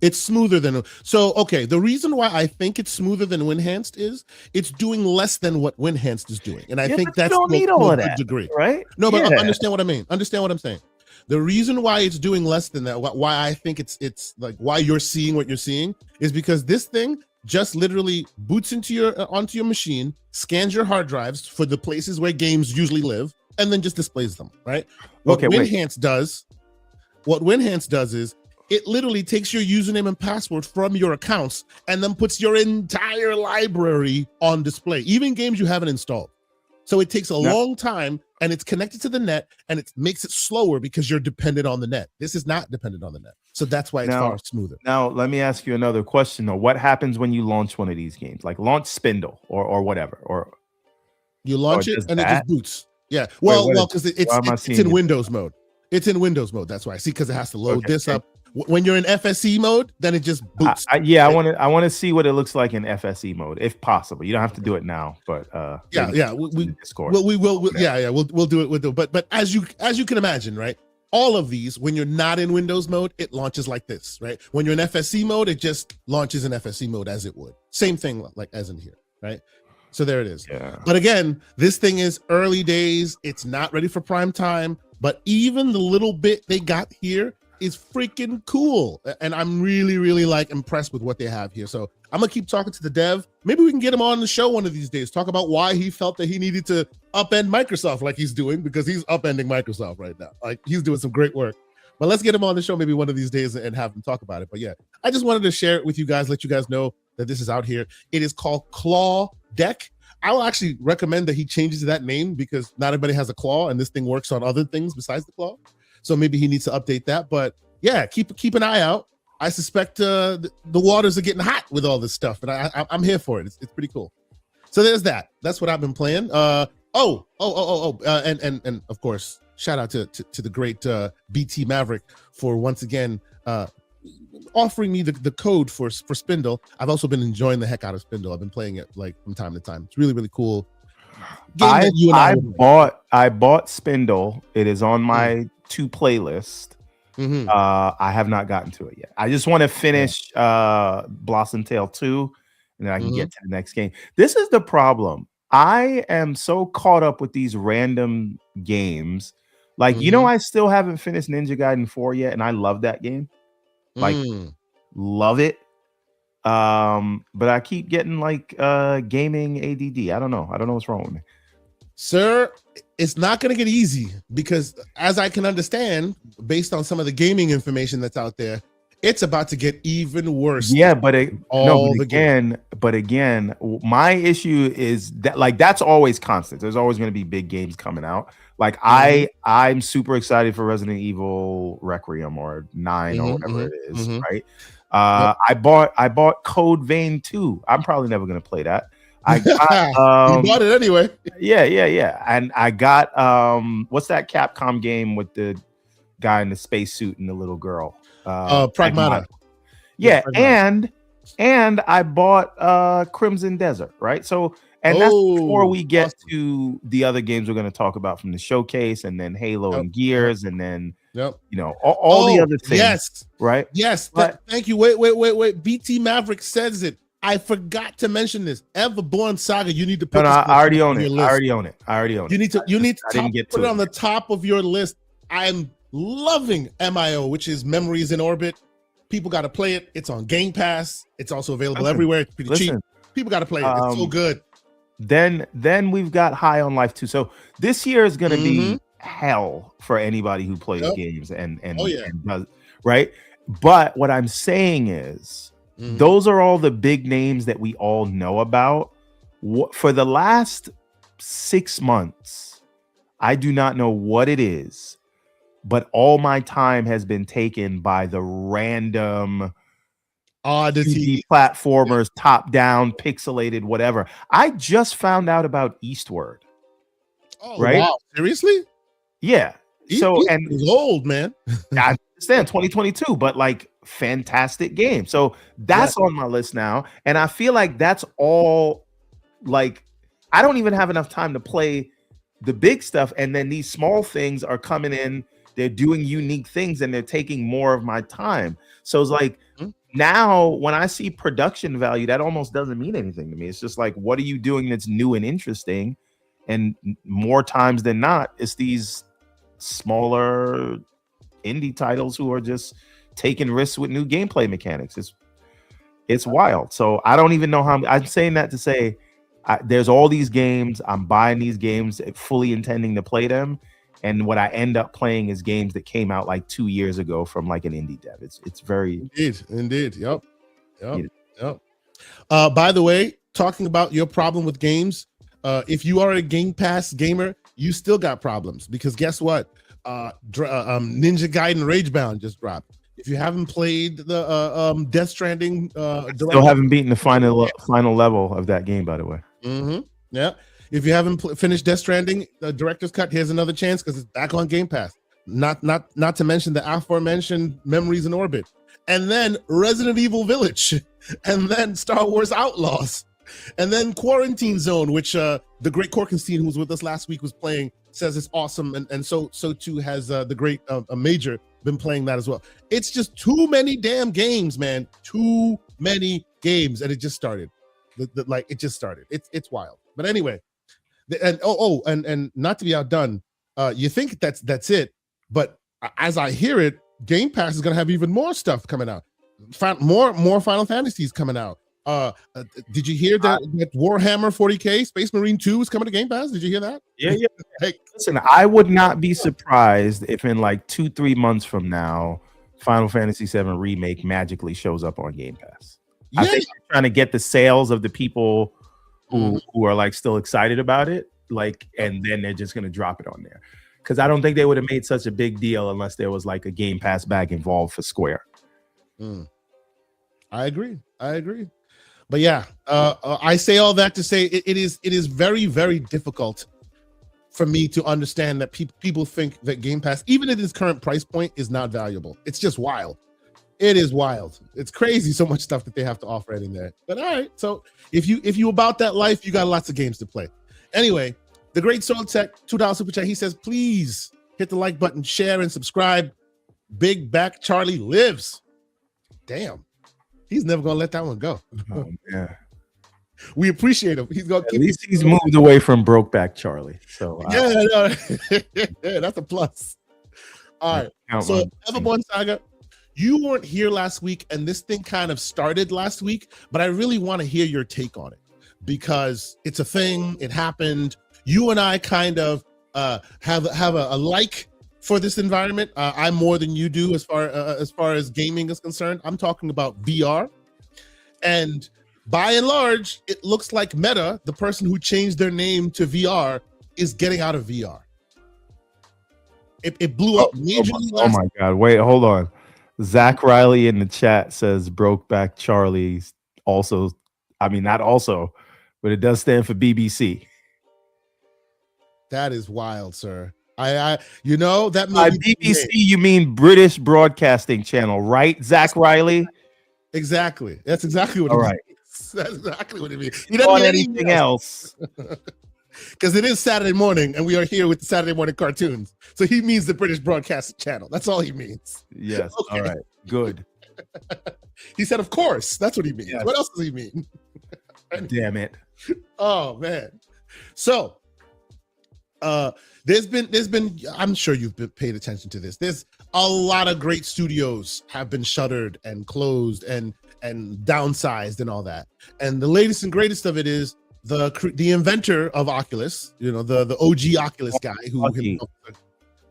Speaker 1: It's smoother than okay. The reason why I think it's smoother than Winhanced is it's doing less than what Winhanced is doing, and I think that's
Speaker 2: you don't need all of that,
Speaker 1: degree,
Speaker 2: right?
Speaker 1: No, but understand what I mean. Understand what I'm saying. The reason why it's doing less than that, why I think it's like why you're seeing what you're seeing, is because this thing just literally boots onto your machine, scans your hard drives for the places where games usually live, and then just displays them. Right? What Winhanced does is it literally takes your username and password from your accounts and then puts your entire library on display, even games you haven't installed. So it takes a long time, and it's connected to the net, and it makes it slower because you're dependent on the net. This is not dependent on the net. So that's why it's far smoother.
Speaker 2: Now, let me ask you another question, though. What happens when you launch one of these games? Like launch Spindle or whatever. Or
Speaker 1: you launch it, and it just boots. Yeah. Well, because it's in Windows mode. It's in Windows mode. That's why. See, because it has to load this up. When you're in FSE mode, then it just boots.
Speaker 2: I want to see what it looks like in FSE mode, if possible. You don't have to do it now, but
Speaker 1: we will do it. But as you can imagine, right? All of these, when you're not in Windows mode, it launches like this, right? When you're in FSE mode, it just launches in FSE mode as it would. Same thing like as in here, right? So there it is.
Speaker 2: Yeah.
Speaker 1: But again, this thing is early days. It's not ready for prime time. But even the little bit they got here is freaking cool, and I'm really, really like impressed with what they have here. So I'm gonna keep talking to the dev. Maybe we can get him on the show one of these days, talk about why he felt that he needed to upend Microsoft like he's doing, because he's upending Microsoft right now. Like, he's doing some great work. But let's get him on the show maybe one of these days and have him talk about it. But yeah, I just wanted to share it with you guys, let you guys know that this is out here. It is called Claw Deck. I will actually recommend that he changes that name, because not everybody has a claw, and this thing works on other things besides the claw. So maybe he needs to update that. But yeah, keep an eye out. I suspect the waters are getting hot with all this stuff, and I'm here for it. It's pretty cool. So there's that. That's what I've been playing. And of course, shout out to the great BT Maverick for once again offering me the code for Spindle. I've also been enjoying the heck out of Spindle. I've been playing it like from time to time. It's really, really cool.
Speaker 2: I bought Spindle. It is on my to playlist. I have not gotten to it yet. I just want to finish Blossom Tale 2, and then I can get to the next game. This is the problem. I am so caught up with these random games. Like, I still haven't finished Ninja Gaiden 4 yet, and I love that game. Like, love it. But I keep getting like gaming ADD. I don't know what's wrong with me.
Speaker 1: Sir, it's not going to get easy because, as I can understand, based on some of the gaming information that's out there, it's about to get even worse.
Speaker 2: Yeah, but again, my issue is that like that's always constant. There's always going to be big games coming out. Like I'm super excited for Resident Evil Requiem or 9 or whatever it is, right? I bought Code Vein 2. I'm probably never going to play that. I got
Speaker 1: you bought it anyway.
Speaker 2: Yeah. And I got what's that Capcom game with the guy in the spacesuit and the little girl?
Speaker 1: Pragmata.
Speaker 2: Yeah, Pragmata. and I bought Crimson Desert, right? So that's before we get to the other games we're going to talk about from the showcase, and then Halo and Gears, and then all the other things.
Speaker 1: Yes,
Speaker 2: right?
Speaker 1: Yes. Thank you. Wait. BT Maverick says it. I forgot to mention this. Everborn Saga. You need to put.
Speaker 2: I already own it. I already own it. You need to.
Speaker 1: Put it on the top of your list. I'm loving MIO, which is Memories in Orbit. People got to play it. It's on Game Pass. It's also available everywhere. It's pretty cheap. People got to play it. It's so good.
Speaker 2: Then we've got High on Life 2. So this year is going to be hell for anybody who plays games and does, right. But what I'm saying is. Those are all the big names that we all know about. For the last 6 months, I do not know what it is, but all my time has been taken by the random
Speaker 1: oddity
Speaker 2: platformers, top-down, pixelated, whatever. I just found out about Eastward.
Speaker 1: Oh, right? Wow. Seriously?
Speaker 2: Yeah.
Speaker 1: And it's old, man.
Speaker 2: I understand 2022, but like fantastic game. So that's on my list now. And I feel like that's all like I don't even have enough time to play the big stuff. And then these small things are coming in, they're doing unique things and they're taking more of my time. So it's like now when I see production value, that almost doesn't mean anything to me. It's just like, what are you doing that's new and interesting? And more times than not, it's these smaller indie titles who are just taking risks with new gameplay mechanics. It's wild. So I don't even know how I'm saying that to say there's all these games. I'm buying these games fully intending to play them. And what I end up playing is games that came out like 2 years ago from like an indie dev. It's very
Speaker 1: indeed. Yep. By the way, talking about your problem with games, if you are a Game Pass gamer, you still got problems because guess what? Ninja Gaiden Ragebound just dropped. If you haven't played the Death Stranding,
Speaker 2: still haven't beaten the final level of that game, by the way.
Speaker 1: Yeah. If you haven't finished Death Stranding, the director's cut, here's another chance because it's back on Game Pass. Not to mention the aforementioned Memories in Orbit, and then Resident Evil Village, and then Star Wars Outlaws, and then Quarantine Zone, which the great Korkenstein, who was with us last week, was playing. Says it's awesome, and so too has the great Major been playing that as well. It's just too many damn games, man. Too many games, and it just started. It just started. It's wild. But anyway, and not to be outdone, you think that's it, but as I hear it, Game Pass is gonna have even more stuff coming out. More Final Fantasies coming out. Did you hear that Warhammer 40K Space Marine 2 is coming to Game Pass? Did you hear that?
Speaker 2: Yeah. Hey, listen, I would not be surprised if in like 2-3 months from now, Final Fantasy 7 Remake magically shows up on Game Pass. Yeah. I think they're trying to get the sales of the people who are like still excited about it, like, and then they're just gonna drop it on there. Because I don't think they would have made such a big deal unless there was like a Game Pass bag involved for Square.
Speaker 1: I agree. But yeah, I say all that to say it is very, very difficult for me to understand that people think that Game Pass, even at its current price point, is not valuable. It's just wild. It is wild. It's crazy so much stuff that they have to offer in there. But all right, so if you about that life, you got lots of games to play. Anyway, the great Soul Tech $2 super chat. He says, please hit the like button, share, and subscribe. Big Back Charlie lives. Damn. He's never going to let that one go.
Speaker 2: Oh, yeah.
Speaker 1: We appreciate him. He's going to keep.
Speaker 2: At least he's moved away from Brokeback Charlie. So
Speaker 1: yeah, that's a plus. All right. So Everborn Saga, you weren't here last week, and this thing kind of started last week, but I really want to hear your take on it because it's a thing. It happened. You and I kind of have a like for this environment. I'm more than you do as far as gaming is concerned. I'm talking about VR, and by and large, it looks like Meta, the person who changed their name to VR, is getting out of VR. It blew up majorly.
Speaker 2: Oh my God! Wait, hold on. Zach Riley in the chat says Brokeback Charlie also. I mean, not also, but it does stand for BBC.
Speaker 1: That is wild, sir. That
Speaker 2: by BBC you mean British Broadcasting Channel, right, Zach Riley?
Speaker 1: Exactly. That's exactly what.
Speaker 2: All right.
Speaker 1: Means. That's exactly what it means.
Speaker 2: You don't want anything else.
Speaker 1: Because it is Saturday morning, and we are here with the Saturday morning cartoons. So he means the British Broadcasting Channel. That's all he means.
Speaker 2: Yes. Okay. All right. Good.
Speaker 1: He said, "Of course." That's what he means. Yes. What else does he mean?
Speaker 2: Damn it.
Speaker 1: Oh man. So, there's been. I'm sure you've paid attention to this. There's a lot of great studios have been shuttered and closed and downsized and all that. And the latest and greatest of it is the inventor of Oculus, the OG Oculus guy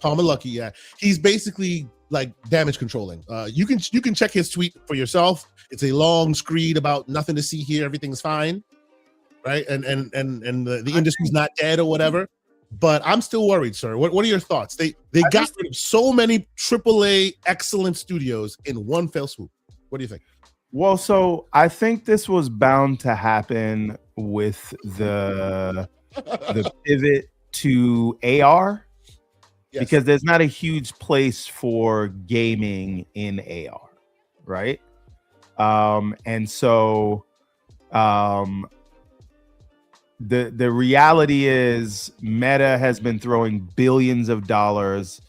Speaker 1: Palmer Luckey, yeah. He's basically like damage controlling. You can check his tweet for yourself. It's a long screed about nothing to see here, everything's fine, right? And the industry's not dead or whatever. But I'm still worried, sir. What are your thoughts? They got rid of so many AAA excellent studios in one fell swoop. What do you think?
Speaker 2: Well, so I think this was bound to happen with the pivot to AR, yes, because there's not a huge place for gaming in AR, right? And so the reality is Meta has been throwing billions of dollars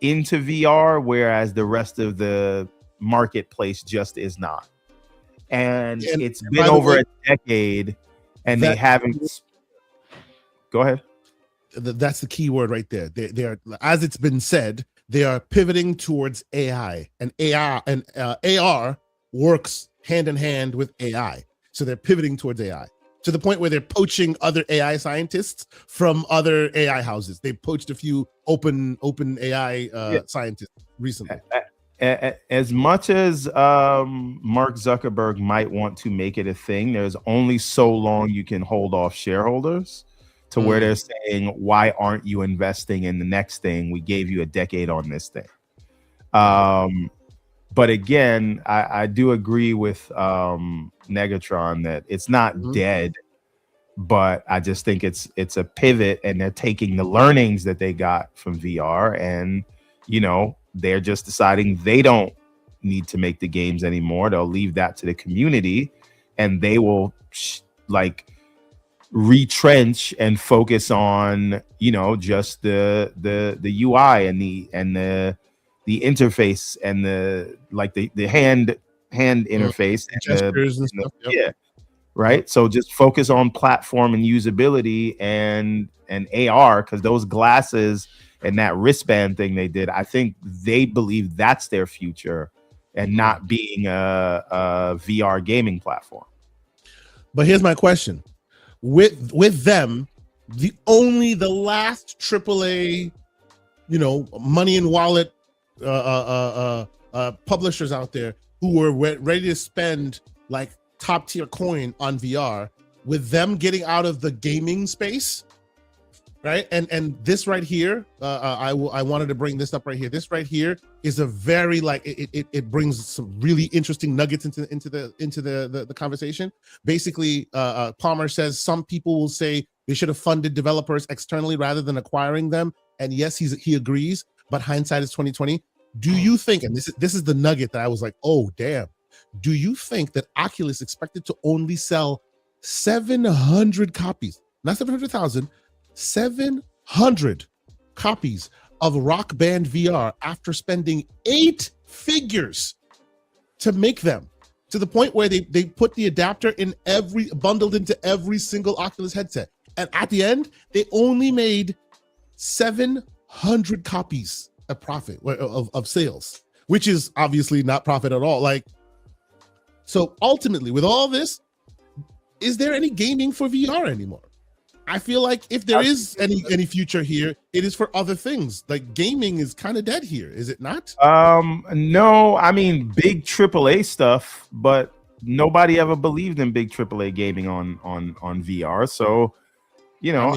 Speaker 2: into VR, whereas the rest of the marketplace just is not. And it's been over a decade, and they haven't. Go ahead.
Speaker 1: That's the key word right there. They are, as it's been said, they are pivoting towards AI, and AR works hand in hand with AI. So they're pivoting towards AI to the point where they're poaching other AI scientists from other AI houses. They poached a few open AI scientists recently.
Speaker 2: As much as Mark Zuckerberg might want to make it a thing, there's only so long you can hold off shareholders to where they're saying, why aren't you investing in the next thing? We gave you a decade on this thing. But again, I do agree with Negatron that it's not dead, but I just think it's a pivot, and they're taking the learnings that they got from VR, and they're just deciding they don't need to make the games anymore. They'll leave that to the community, and they will retrench and focus on just the UI and the interface and the hand interface and
Speaker 1: gestures and stuff. Yep.
Speaker 2: Yeah, right. So just focus on platform and usability and AR, because those glasses and that wristband thing they did, I think they believe that's their future, and not being a VR gaming platform.
Speaker 1: But here's my question: with them, the last AAA, money and wallet publishers out there who were ready to spend like top tier coin on VR, with them getting out of the gaming space. Right, and this right here, I wanted to bring this up right here. This right here is a very it brings some really interesting nuggets into the conversation. Basically, Palmer says some people will say they should have funded developers externally rather than acquiring them, and yes, he agrees. But hindsight is 2020. Do you think, and this is the nugget that I was like, oh damn, do you think that Oculus expected to only sell 700 copies, not 700,000? 700 copies of Rock Band VR after spending 8 figures to make them, to the point where they put the adapter in bundled into every single Oculus headset. And at the end, they only made 700 copies of profit of sales, which is obviously not profit at all. Like, so ultimately, with all this, is there any gaming for VR anymore? I feel like if there is any future here, it is for other things. Like gaming is kind of dead here, is it not?
Speaker 2: No, I mean big AAA stuff, but nobody ever believed in big AAA gaming on VR. So, you know,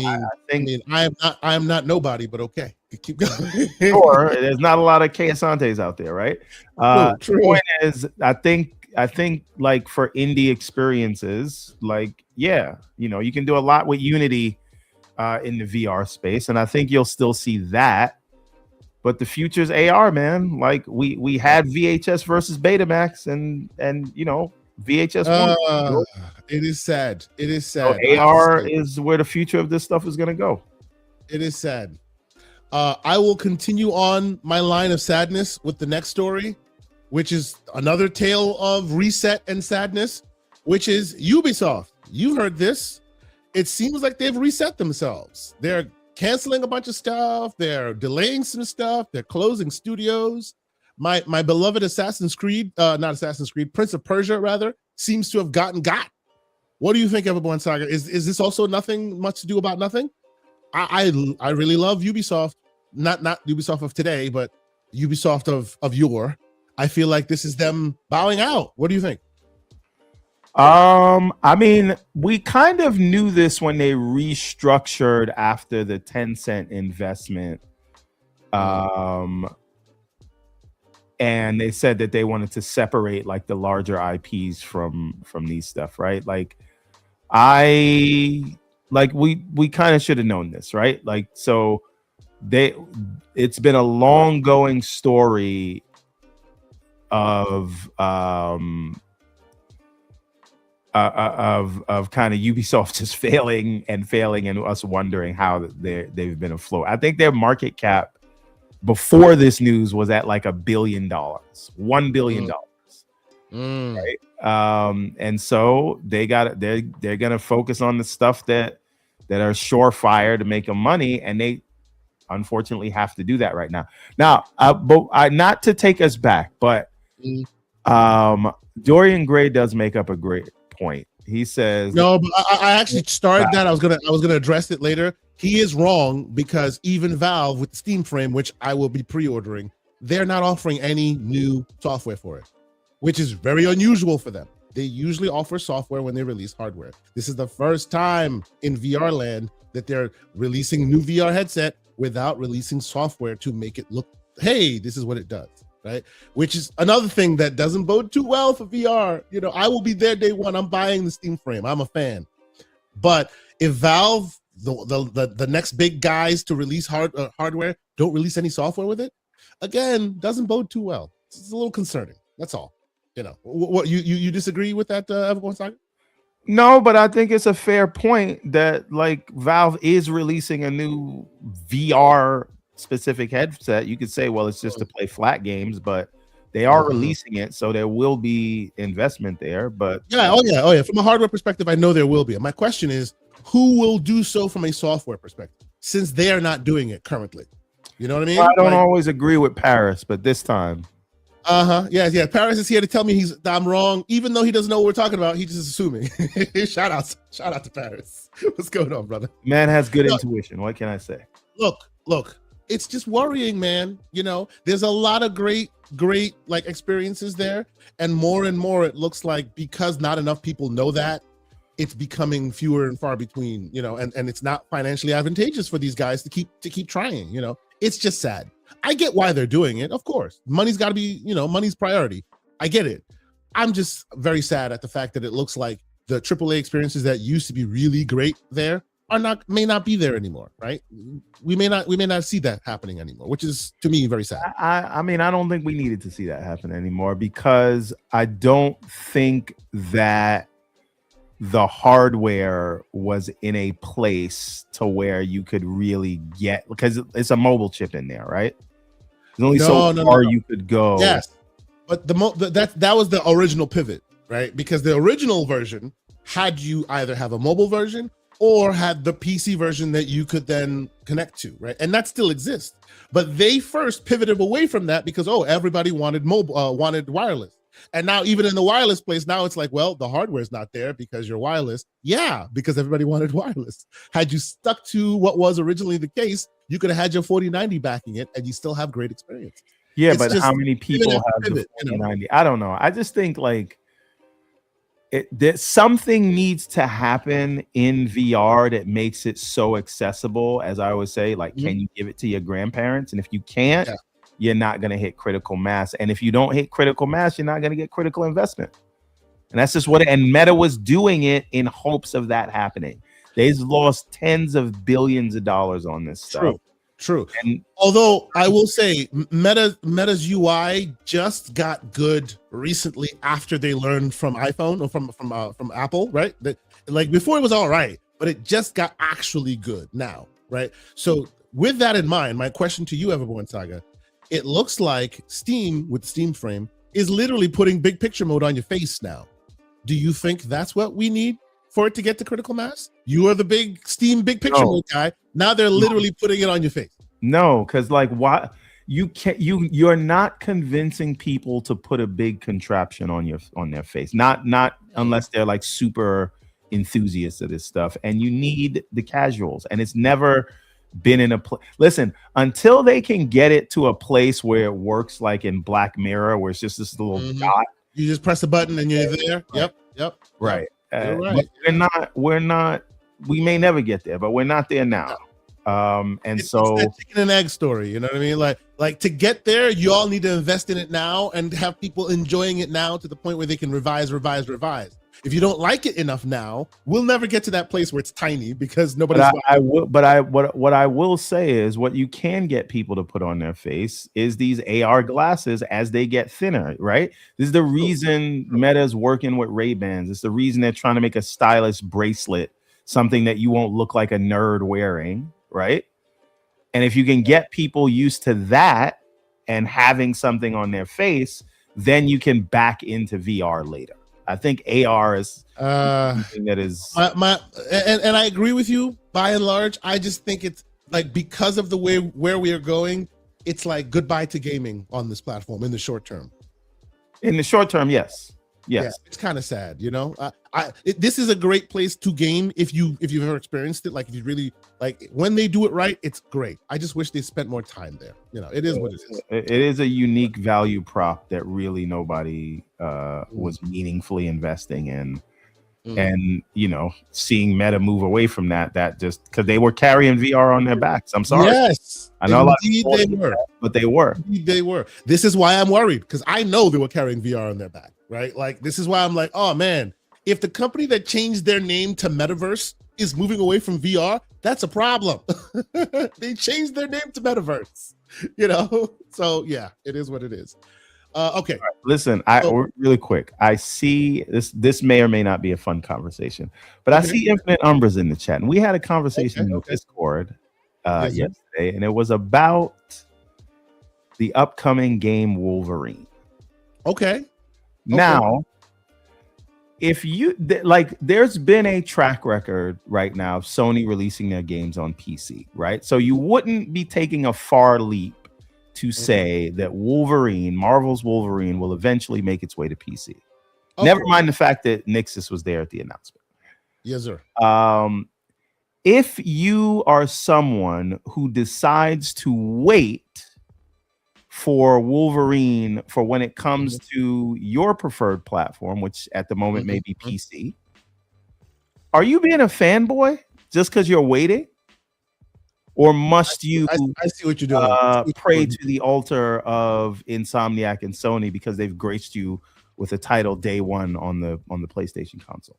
Speaker 1: I am not nobody, but okay, keep going.
Speaker 2: Sure, there's not a lot of Kesantes out there, right?
Speaker 1: True.
Speaker 2: The point is, I think like for indie experiences, like, yeah, you know, you can do a lot with Unity in the VR space, and I think you'll still see that. But the future's AR, man. Like we had VHS versus Betamax, and you know, VHS won.
Speaker 1: It is sad. It is sad.
Speaker 2: So AR is where the future of this stuff is going to go.
Speaker 1: It is sad. I will continue on my line of sadness with the next story, which is another tale of reset and sadness, which is Ubisoft. You've heard this. It seems like they've reset themselves. They're canceling a bunch of stuff. They're delaying some stuff. They're closing studios. My beloved Assassin's Creed, not Assassin's Creed, Prince of Persia, rather, seems to have got. What do you think, Everborn Saga? Is this also nothing much to do about nothing? I really love Ubisoft. Not Ubisoft of today, but Ubisoft of yore. I feel like this is them bowing out. What do you think?
Speaker 2: I mean, we kind of knew this when they restructured after the Tencent investment. And they said that they wanted to separate like the larger IPs from these stuff, right? Like we kind of should have known this, right? Like, so it's been a long going story of kind of Ubisoft just failing and us wondering how they've been afloat. I think their market cap before this news was at like $1 billion, $1 billion. Right. And so they're gonna focus on the stuff that are surefire to make them money, and they unfortunately have to do that right now. But not to take us back, but Dorian Gray does make up a great point. He says
Speaker 1: no, but I actually started that. I was gonna address it later. He is wrong, because even Valve with Steam Frame, which I will be pre-ordering, they're not offering any new software for it, which is very unusual for them. They usually offer software when they release hardware. This is the first time in VR land that they're releasing new VR headset without releasing software to make it look, hey, this is what it does, right? Which is another thing that doesn't bode too well for VR. You know, I will be there day one. I'm buying the Steam Frame. I'm a fan. But if Valve, the next big guys to release hardware, don't release any software with it, again, doesn't bode too well. It's a little concerning. That's all. You know, what you disagree with that, Everborn Saga?
Speaker 2: No, but I think it's a fair point that like Valve is releasing a new VR specific headset. You could say, well, it's just to play flat games, but they are releasing it, so there will be investment there. But
Speaker 1: oh yeah. From a hardware perspective, I know there will be. My question is, who will do so from a software perspective, since they are not doing it currently? You know what I mean?
Speaker 2: Well, I don't always agree with Paris, but this time.
Speaker 1: Yeah. Paris is here to tell me I'm wrong, even though he doesn't know what we're talking about. He's just assuming. Shout out to Paris. What's going on, brother?
Speaker 2: Man has good intuition. What can I say?
Speaker 1: Look. It's just worrying, man. You know, there's a lot of great like experiences there, and more it looks like, because not enough people know that, it's becoming fewer and far between, you know, and it's not financially advantageous for these guys to keep trying, you know. It's just sad. I get why they're doing it, of course. Money's got to be, you know, money's priority. I get it. I'm just very sad at the fact that it looks like the AAA experiences that used to be really great there may not be there anymore, right? We may not see that happening anymore, which is, to me, very sad.
Speaker 2: I mean, I don't think we needed to see that happen anymore, because I don't think that the hardware was in a place to where you could really get, because it's a mobile chip in there, right? There's only so far you could go.
Speaker 1: Yes, but that was the original pivot, right? Because the original version had you either have a mobile version or had the PC version that you could then connect to, right? And that still exists. But they first pivoted away from that because everybody wanted wanted wireless. And now even in the wireless place, now it's like, well, the hardware is not there because you're wireless. Yeah, because everybody wanted wireless. Had you stuck to what was originally the case, you could have had your 4090 backing it and you still have great experience.
Speaker 2: Yeah, it's but how many people have the 4090? I don't know. I just think like that something needs to happen in VR that makes it so accessible. As I always say, like, can you give it to your grandparents? And if you can't, you're not going to hit critical mass. And if you don't hit critical mass, you're not going to get critical investment. And that's just and Meta was doing it in hopes of that happening. They've lost tens of billions of dollars on this stuff.
Speaker 1: True. And although I will say Meta's UI just got good recently after they learned from iPhone or from Apple, right? That, like, before it was all right, but it just got actually good now, right? So with that in mind, my question to you, Everborn Saga, it looks like Steam with Steam Frame is literally putting big picture mode on your face now. Do you think that's what we need for it to get to critical mass? You are the big Steam big picture mode guy. Now they're literally putting it on your face. No,
Speaker 2: because like, why you're not convincing people to put a big contraption on their face. Not unless they're like super enthusiasts of this stuff. And you need the casuals. And it's never been in a place. Listen, until they can get it to a place where it works like in Black Mirror, where it's just this little dot.
Speaker 1: You just press a button and you're there. Yep.
Speaker 2: Right.
Speaker 1: Right.
Speaker 2: We're not. We may never get there, but we're not there now. It's that
Speaker 1: chicken and egg story. You know what I mean? Like to get there, you all need to invest in it now and have people enjoying it now to the point where they can revise. If you don't like it enough now, we'll never get to that place where it's tiny because nobody's.
Speaker 2: What I will say is, what you can get people to put on their face is these AR glasses as they get thinner, right? This is the reason Meta's working with Ray-Bans. It's the reason they're trying to make a stylish bracelet, something that you won't look like a nerd wearing, right? And if you can get people used to that and having something on their face, then you can back into VR later. I think AR is something that is
Speaker 1: and I agree with you by and large. I just think it's like, because of the way where we are going, it's like goodbye to gaming on this platform in the short term.
Speaker 2: In the short term, yes.
Speaker 1: Yeah, it's kind of sad, you know. This is a great place to game if you've ever experienced it. Like, if you really like, when they do it right, it's great. I just wish they spent more time there. You know, it is what it is.
Speaker 2: It is a unique value prop that really nobody was meaningfully investing in. And, you know, seeing Meta move away from that just because they were carrying VR on their backs. I'm sorry.
Speaker 1: Yes,
Speaker 2: I know
Speaker 1: they were,
Speaker 2: but they were.
Speaker 1: They were. This is why I'm worried, because I know they were carrying VR on their back, right? Like, this is why I'm like, oh man, if the company that changed their name to Metaverse is moving away from VR, that's a problem. They changed their name to Metaverse, you know? So yeah, it is what it is. Okay.
Speaker 2: Right, listen, really quick. I see this may or may not be a fun conversation, but I see Infinite Umbras in the chat, and we had a conversation in Discord yesterday, and it was about the upcoming game Wolverine. Now, if you like, there's been a track record right now of Sony releasing their games on PC, right? So you wouldn't be taking a far leap to say that Marvel's Wolverine will eventually make its way to PC. Never mind the fact that Nixus was there at the announcement.
Speaker 1: Yes, sir.
Speaker 2: If you are someone who decides to wait for Wolverine for when it comes to your preferred platform, which at the moment may be PC, are you being a fanboy just because you're waiting? Or must you
Speaker 1: I see what you're doing.
Speaker 2: Pray to the altar of Insomniac and Sony because they've graced you with a title day one on the PlayStation console?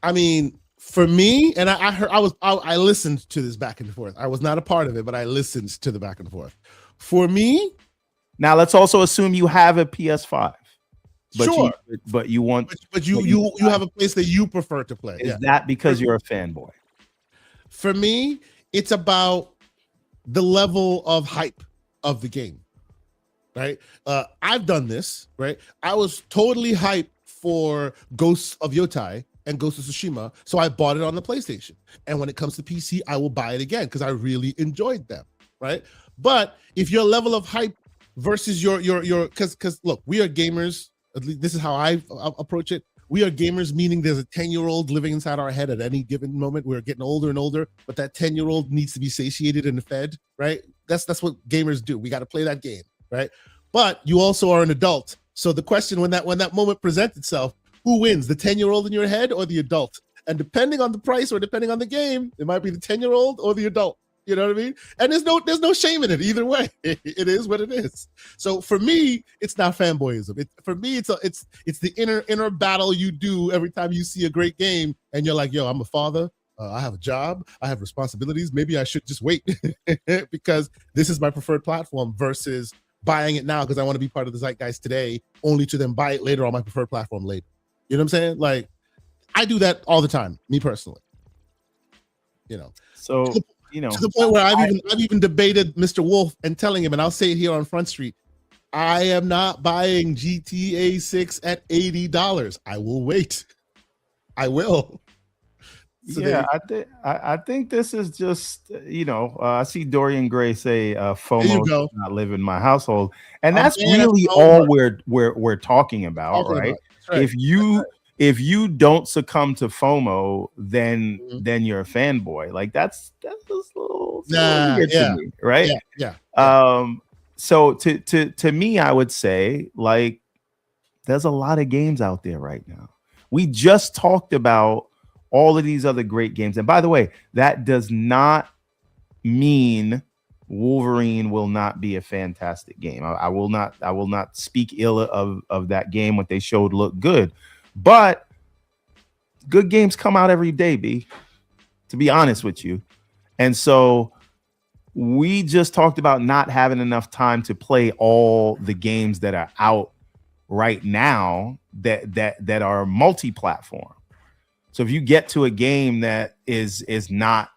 Speaker 1: I mean, for me, and I listened to this back and forth. I was not a part of it, but I listened to the back and forth. For me,
Speaker 2: now let's also assume you have a PS5. but
Speaker 1: sure.
Speaker 2: you want,
Speaker 1: but you have a place that you prefer to play.
Speaker 2: Is that because you're a fanboy?
Speaker 1: For me, it's about the level of hype of the game, right? I've done this, right? I was totally hyped for Ghosts of Yotai and Ghost of Tsushima, so I bought it on the PlayStation. And when it comes to PC, I will buy it again because I really enjoyed them, right? But if your level of hype versus your because look, we are gamers. At least this is how I approach it. We are gamers, meaning there's a 10-year-old living inside our head at any given moment. We're getting older and older, but that 10-year-old needs to be satiated and fed, right? That's what gamers do. We got to play that game, right? But you also are an adult. So the question when that moment presents itself, who wins, the 10-year-old in your head or the adult? And depending on the price or depending on the game, it might be the 10-year-old or the adult. You know what I mean? And there's no shame in it either way. It is what it is. So for me, it's not fanboyism. For me, it's the inner battle you do every time you see a great game, and you're like, yo, I'm a father. I have a job. I have responsibilities. Maybe I should just wait because this is my preferred platform versus buying it now because I want to be part of the zeitgeist today, only to then buy it later on my preferred platform later. You know what I'm saying? Like, I do that all the time, me personally. You know.
Speaker 2: So.
Speaker 1: To the point where I've even debated Mr. Wolf and telling him, and I'll say it here on Front Street, I am not buying GTA 6 at $80. I will wait. I will.
Speaker 2: So yeah, I think this is just I see Dorian Gray say FOMO does not live in my household, and that's really all we're talking about, right? Right? If you don't succumb to FOMO, then you're a fanboy. Like that's just a little weird to me, right? Yeah. So to me, I would say like there's a lot of games out there right now. We just talked about all of these other great games, and by the way, that does not mean Wolverine will not be a fantastic game. I will not speak ill of that game. What they showed looked good. But good games come out every day, B, to be honest with you. And so we just talked about not having enough time to play all the games that are out right now that are multi-platform. So if you get to a game that is not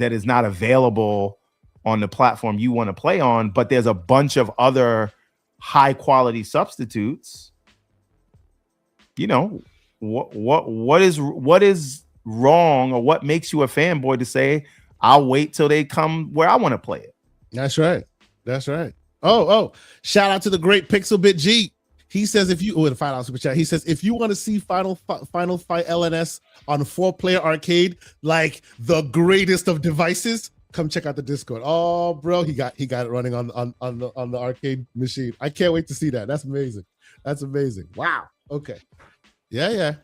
Speaker 2: available on the platform you want to play on, but there's a bunch of other high quality substitutes, what is wrong, or what makes you a fanboy to say I'll wait till they come where I want to play it?
Speaker 1: That's right. Oh, shout out to the great Pixelbit G. He says the $5 super chat. He says if you want to see Final Fight LNS on 4-player arcade, like the greatest of devices, come check out the Discord. Oh, bro, he got it running on the arcade machine. I can't wait to see that. That's amazing. Wow. Okay. Yeah.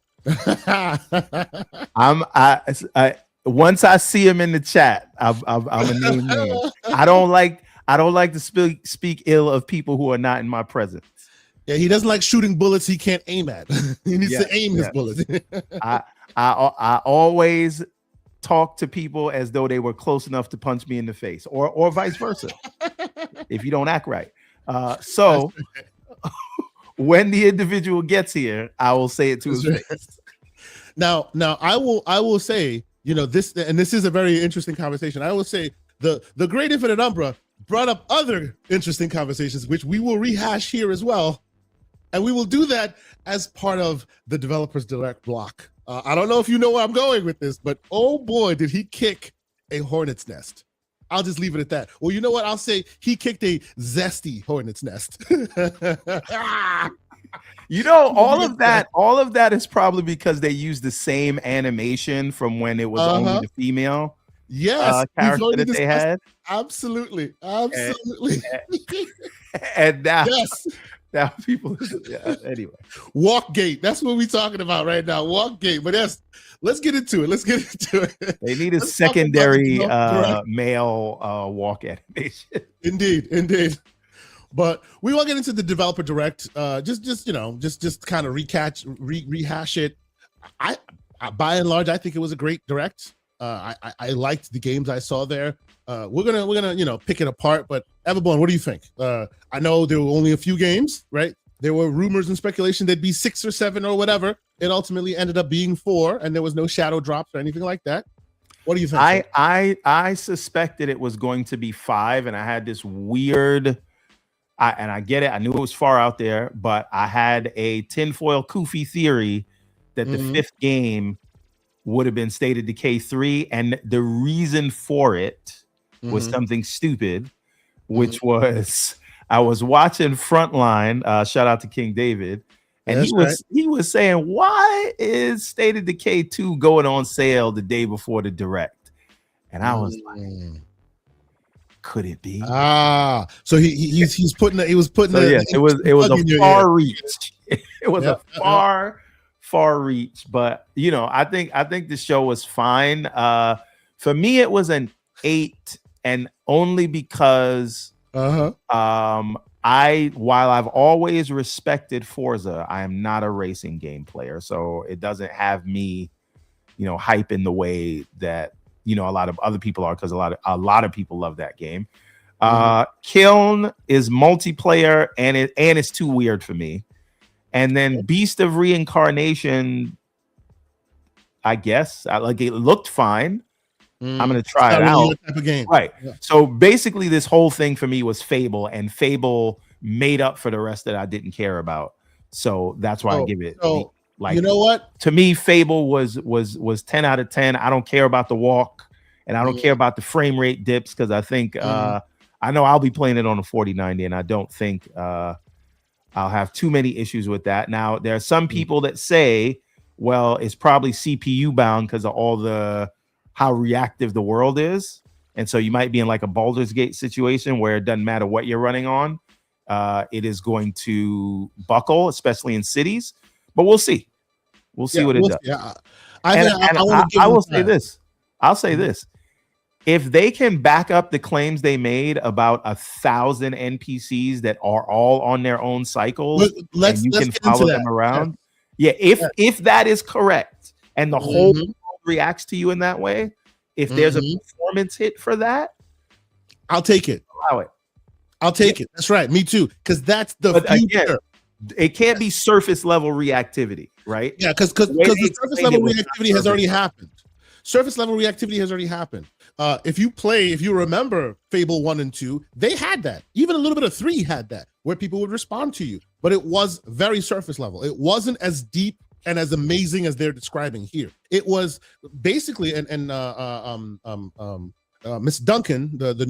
Speaker 2: Once I see him in the chat, I'm a name man. I don't like to speak ill of people who are not in my presence.
Speaker 1: Yeah, he doesn't like shooting bullets he can't aim at. He needs to aim his bullets.
Speaker 2: I always talk to people as though they were close enough to punch me in the face, or vice versa, if you don't act right. So when the individual gets here, I will say it to his face.
Speaker 1: Now I will say, this, and this is a very interesting conversation. I will say the Great Infinite Umbra brought up other interesting conversations, which we will rehash here as well. And we will do that as part of the Developers Direct block. I don't know if you know where I'm going with this, but oh boy, did he kick a hornet's nest. I'll just leave it at that. Well, you know what? I'll say he kicked a zesty hornet's nest.
Speaker 2: All of that is probably because they used the same animation from when it was only the female character that they had.
Speaker 1: Absolutely.
Speaker 2: And now,
Speaker 1: yes.
Speaker 2: Now people, anyway.
Speaker 1: Walkgate. That's what we're talking about right now. Walkgate. But yes, let's get into it.
Speaker 2: They need a secondary male walk animation.
Speaker 1: Indeed. But we will get into the Developer Direct. Just kind of rehash it. I by and large, I think it was a great direct. I liked the games I saw there. We're gonna pick it apart. But Everborn, what do you think? I know there were only a few games, right? There were rumors and speculation there'd be 6 or 7 or whatever. It ultimately ended up being 4, and there was no shadow drops or anything like that. What do you think?
Speaker 2: I suspected it was going to be 5, and I had this weird. I get it. I knew it was far out there, but I had a tinfoil kufi theory that the 5th game would have been State of Decay 3, and the reason for it was something stupid, which was I was watching Frontline. Shout out to King David, and he was saying, "Why is State of Decay 2 going on sale the day before the direct?" And I was like, could it be?
Speaker 1: So he was putting it was
Speaker 2: a far reach. It was a far reach, but I think the show was fine. For me, it was an 8, and only because while I've always respected Forza, I am not a racing game player, so it doesn't have me, hype in the way that a lot of other people are, because a lot of people love that game. Kiln is multiplayer, and it's too weird for me. And then Beast of Reincarnation, I guess, it looked fine. I'm gonna try it out.
Speaker 1: Type of game.
Speaker 2: Right. Yeah. So basically, this whole thing for me was Fable, and Fable made up for the rest that I didn't care about. So that's why I give it.
Speaker 1: You know what?
Speaker 2: To me, Fable was 10 out of 10. I don't care about the walk, and I don't care about the frame rate dips, because I think I know I'll be playing it on a 4090, and I don't think I'll have too many issues with that. Now, there are some people that say, well, it's probably CPU bound because of how reactive the world is. And so you might be in like a Baldur's Gate situation where it doesn't matter what you're running on. It is going to buckle, especially in cities. But we'll see. We'll see what it does.
Speaker 1: Yeah.
Speaker 2: I will say this. I'll say this. If they can back up the claims they made about 1,000 NPCs that are all on their own cycles, and you can follow them around. Yeah. If that is correct, and the whole world reacts to you in that way, if there's a performance hit for that,
Speaker 1: I'll take it.
Speaker 2: Allow it.
Speaker 1: I'll take it. That's right. Me too. Because that's the future.
Speaker 2: Again, it can't be surface level reactivity, right?
Speaker 1: Yeah, because the surface level reactivity has already happened. Surface level reactivity has already happened. If you remember Fable 1 and 2, they had that. Even a little bit of 3 had that, where people would respond to you. But it was very surface level. It wasn't as deep and as amazing as they're describing here. It was basically, Miss Duncan, the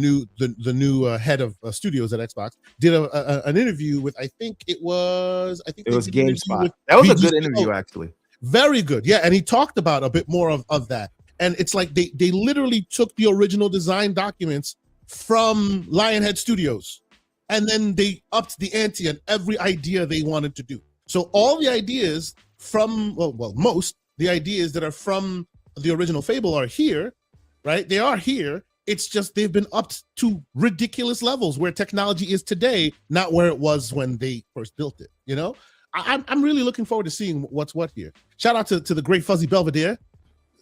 Speaker 1: new head of studios at Xbox, did an interview with I think it was
Speaker 2: GameSpot. That was a good interview, actually.
Speaker 1: Very good, yeah. And he talked about a bit more of that. And it's like they literally took the original design documents from Lionhead Studios, and then they upped the ante on every idea they wanted to do. So all the ideas from most the ideas that are from the original Fable are here, right? They are here. It's just they've been upped to ridiculous levels where technology is today, not where it was when they first built it. I'm really looking forward to seeing what's what here. Shout out to the great Fuzzy Belvedere,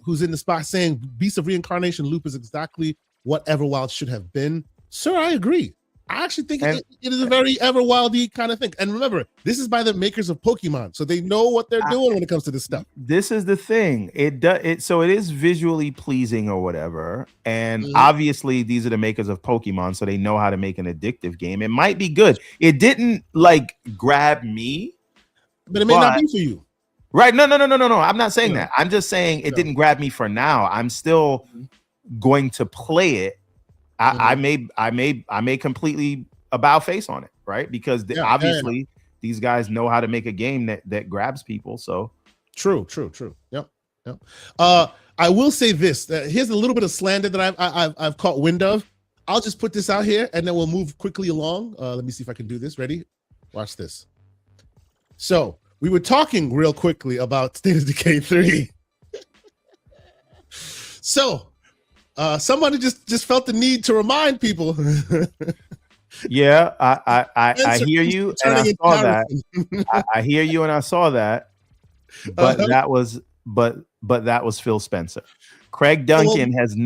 Speaker 1: who's in the spot saying Beast of Reincarnation loop is exactly what Everwild should have been. Sir, I agree. I actually think it is a very Everwildy kind of thing. And remember, this is by the makers of Pokemon, so they know what they're doing when it comes to this stuff.
Speaker 2: This is the thing. So it is visually pleasing or whatever. And obviously, these are the makers of Pokemon, so they know how to make an addictive game. It might be good. It didn't grab me,
Speaker 1: but it may not be for you.
Speaker 2: Right? No. I'm not saying that. I'm just saying it didn't grab me for now. I'm still going to play it. I may completely about face on it, right? Because obviously these guys know how to make a game that grabs people. So
Speaker 1: true. Yep. I will say this. Here's a little bit of slander that I've caught wind of. I'll just put this out here, and then we'll move quickly along. Let me see if I can do this. Ready? Watch this. So we were talking real quickly about State of Decay 3. So somebody just felt the need to remind people.
Speaker 2: Yeah, I hear you, and I saw that. I hear you, and I saw that. But that was Phil Spencer. Craig Duncan has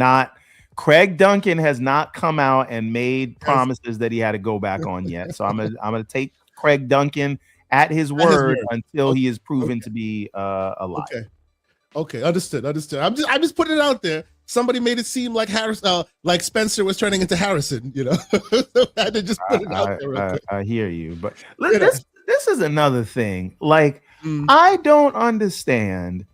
Speaker 2: not come out and made promises that he had to go back on yet. So I'm gonna take Craig Duncan at his word until he is proven to be a liar.
Speaker 1: Okay, understood. I'm just putting it out there. Somebody made it seem like like Spencer was turning into Harrison. You know, I had to just put it out there.
Speaker 2: I hear you, but this is another thing. Like, I don't understand.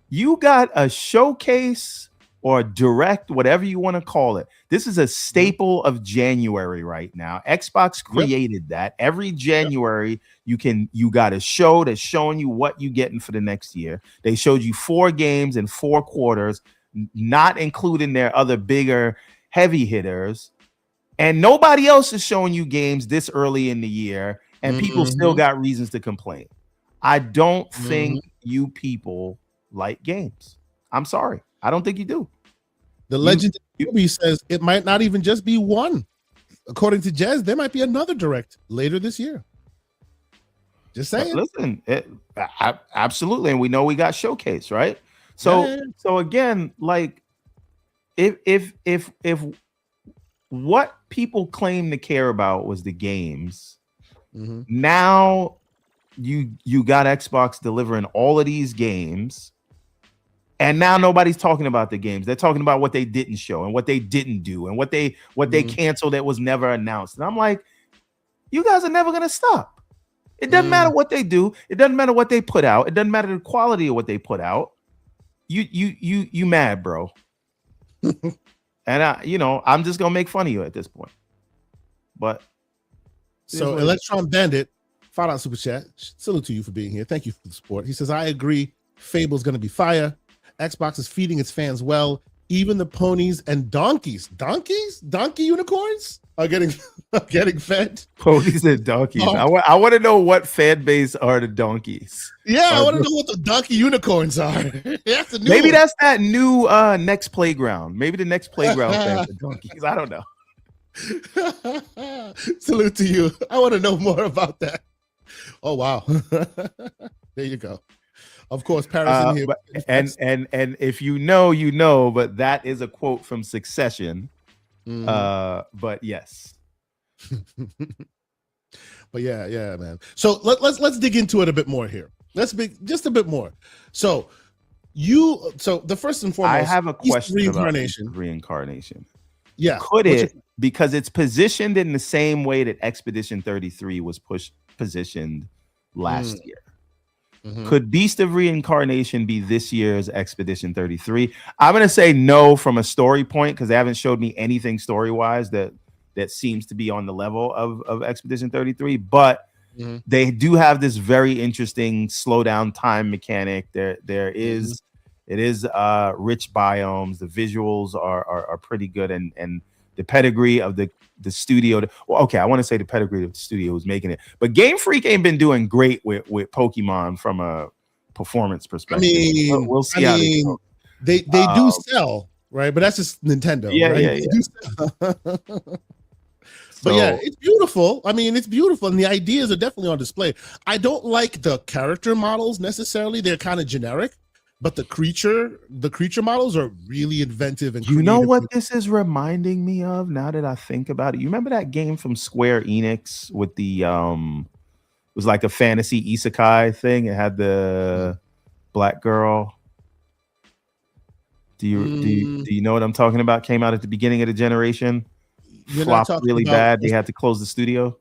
Speaker 2: You got a showcase or direct, whatever you want to call it. This is a staple of January right now. Xbox created that. Every January, you got a show that's showing you what you're getting for the next year. They showed you 4 games in 4 quarters, not including their other bigger heavy hitters. And nobody else is showing you games this early in the year, and people still got reasons to complain. I don't think you people like games. I'm sorry. I don't think you do.
Speaker 1: The legend says it might not even just be one. According to Jez, there might be another direct later this year. Just saying.
Speaker 2: Listen, absolutely, and we know we got showcase, right? So again, like, if what people claim to care about was the games, now you got Xbox delivering all of these games. And now nobody's talking about the games. They're talking about what they didn't show and what they didn't do and what they canceled that was never announced. And I'm like, you guys are never gonna stop. It doesn't matter what they do. It doesn't matter what they put out. It doesn't matter the quality of what they put out. You mad, bro. And I'm just gonna make fun of you at this point. But
Speaker 1: so Electron Bandit, $5 super chat. Salute to you for being here. Thank you for the support. He says, I agree. Fable's gonna be fire. Xbox is feeding its fans well. Even the ponies and donkeys, donkey unicorns are getting fed.
Speaker 2: Ponies and donkeys. I want to know what fan base are the donkeys.
Speaker 1: Yeah, I want to know what the donkey unicorns are.
Speaker 2: Maybe that's that new next playground. Maybe the next playground fan for donkeys. I don't
Speaker 1: know. Salute to you. I want to know more about that. Oh wow. There you go. Of course, Paris in here.
Speaker 2: And if you know, but that is a quote from Succession. But yes.
Speaker 1: But yeah, man. So let's dig into it a bit more here. Let's be just a bit more. So the first and foremost,
Speaker 2: I have a question about reincarnation.
Speaker 1: Yeah.
Speaker 2: Could it, because it's positioned in the same way that Expedition 33 was positioned last year. Could Beast of Reincarnation be this year's Expedition 33? I'm going to say no from a story point, because they haven't showed me anything story-wise that seems to be on the level of Expedition 33. But they do have this very interesting slow down time mechanic. It is rich biomes. The visuals are pretty good, and the pedigree of the studio. I want to say the pedigree of the studio who's making it, but Game Freak ain't been doing great with Pokemon from a performance perspective.
Speaker 1: I mean,
Speaker 2: we'll see how
Speaker 1: they do sell, right? But that's just Nintendo. But yeah, it's beautiful. I mean, it's beautiful, and the ideas are definitely on display. I don't like the character models necessarily; they're kind of generic. But the creature models are really inventive and creative.
Speaker 2: You know what this is reminding me of now that I think about it? You remember that game from Square Enix with the it was like a fantasy isekai thing. It had the black girl. Do you know what I'm talking about? Came out at the beginning of the generation. Flopped really bad. They had to close the studio.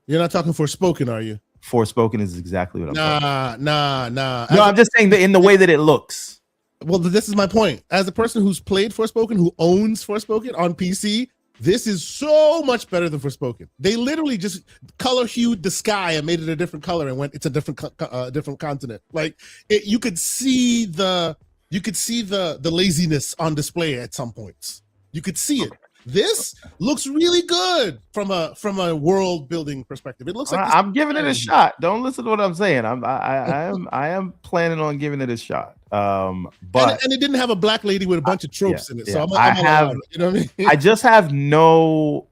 Speaker 1: You're not talking Forspoken, are you?
Speaker 2: Forspoken is exactly what I'm talking
Speaker 1: about.
Speaker 2: Nah. No, I'm just saying that in the way that it looks.
Speaker 1: Well, this is my point. As a person who's played Forspoken, who owns Forspoken on PC, this is so much better than Forspoken. They literally just color hued the sky and made it a different color and went, it's a different continent. Like you could see the laziness on display at some points. You could see it. This looks really good from a world building perspective. It looks like
Speaker 2: I'm giving it a shot. Don't listen to what I'm saying. I am planning on giving it a shot. But
Speaker 1: and it didn't have a black lady with a bunch of tropes in it. So
Speaker 2: I have, you know what I mean? I just have no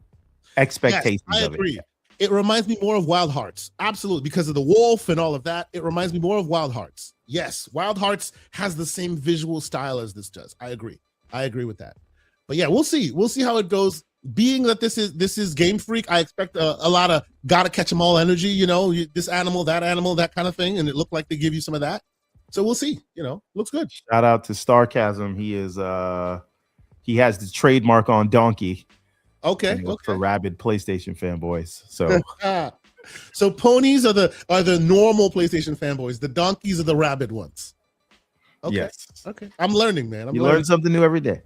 Speaker 2: expectations.
Speaker 1: Yes, I agree. It reminds me more of Wild Hearts. Absolutely, because of the wolf and all of that. It reminds me more of Wild Hearts. Yes, Wild Hearts has the same visual style as this does. I agree with that. But yeah, we'll see how it goes. Being that this is Game Freak, I expect a lot of gotta catch 'em all energy. This animal, that kind of thing, and it looked like they give you some of that. So we'll see. Looks good.
Speaker 2: Shout out to Starcasm. He has the trademark on Donkey.
Speaker 1: Okay.
Speaker 2: For rabid PlayStation fanboys. So
Speaker 1: so ponies are the normal PlayStation fanboys. The donkeys are the rabid ones. Okay. Yes. Okay. I'm learning, man.
Speaker 2: You learn something new every day.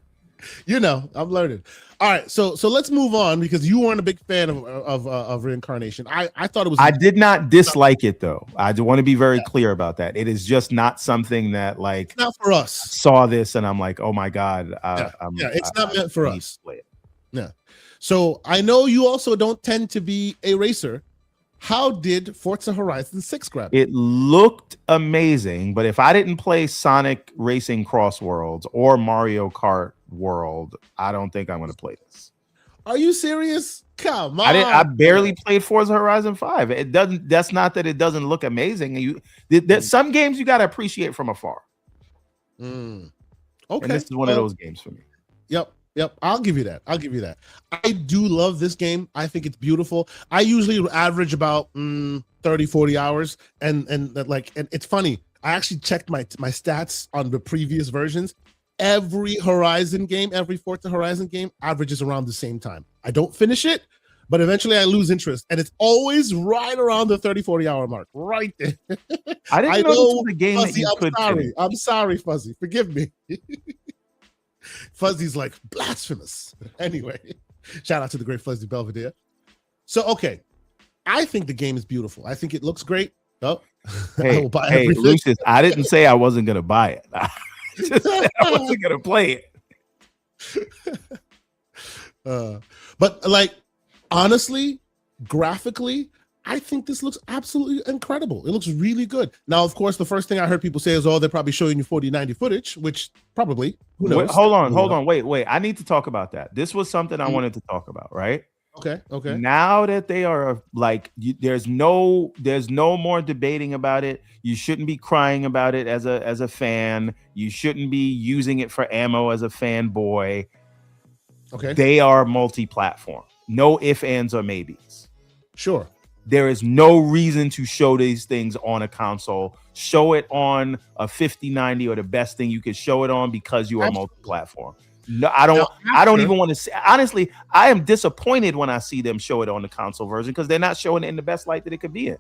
Speaker 1: I'm learning. All right, so let's move on because you weren't a big fan of Reincarnation. I thought it was.
Speaker 2: I did not dislike it though. I do want to be very clear about that. It is just not something that it's
Speaker 1: not for us.
Speaker 2: Saw this and I'm like, oh my god.
Speaker 1: It's not meant for us. Yeah. So I know you also don't tend to be a racer. How did Forza Horizon 6 grab you?
Speaker 2: It looked amazing, but if I didn't play Sonic Racing Cross Worlds or Mario Kart World, I don't think I'm going to play this.
Speaker 1: Are you serious? Come on.
Speaker 2: I barely played Forza Horizon 5. It doesn't. That's not that it doesn't look amazing. Some games you got to appreciate from afar.
Speaker 1: Okay.
Speaker 2: And this is one of those games for me.
Speaker 1: Yep. I'll give you that. I do love this game. I think it's beautiful. I usually average about 30, 40 hours. And it's funny. I actually checked my stats on the previous versions. Every Forza Horizon game averages around the same time. I don't finish it, but eventually I lose interest. And it's always right around the 30, 40 hour mark. Right there.
Speaker 2: I didn't know this was a game
Speaker 1: Fuzzy,
Speaker 2: that you could finish.
Speaker 1: I'm sorry, Fuzzy. Forgive me. Fuzzy's like blasphemous. Anyway, shout out to the great Fuzzy Belvedere. So, okay. I think the game is beautiful. I think it looks great. Oh,
Speaker 2: hey, Lucius, I didn't say I wasn't going to buy it. I just said I wasn't going to play
Speaker 1: it. But honestly, graphically, I think this looks absolutely incredible. It looks really good. Now, of course, the first thing I heard people say is, they're probably showing you 4090 footage, which probably, who knows?
Speaker 2: Wait, hold on. Wait. I need to talk about that. This was something I wanted to talk about, right?
Speaker 1: Okay.
Speaker 2: Now that they are there's no more debating about it. You shouldn't be crying about it as a fan. You shouldn't be using it for ammo as a fanboy.
Speaker 1: Okay.
Speaker 2: They are multi-platform. No ifs, ands, or maybes.
Speaker 1: Sure.
Speaker 2: There is no reason to show these things on a console. Show it on a 5090 or the best thing you could show it on because you are multi-platform. No, I don't even want to say. Honestly, I am disappointed when I see them show it on the console version because they're not showing it in the best light that it could be in.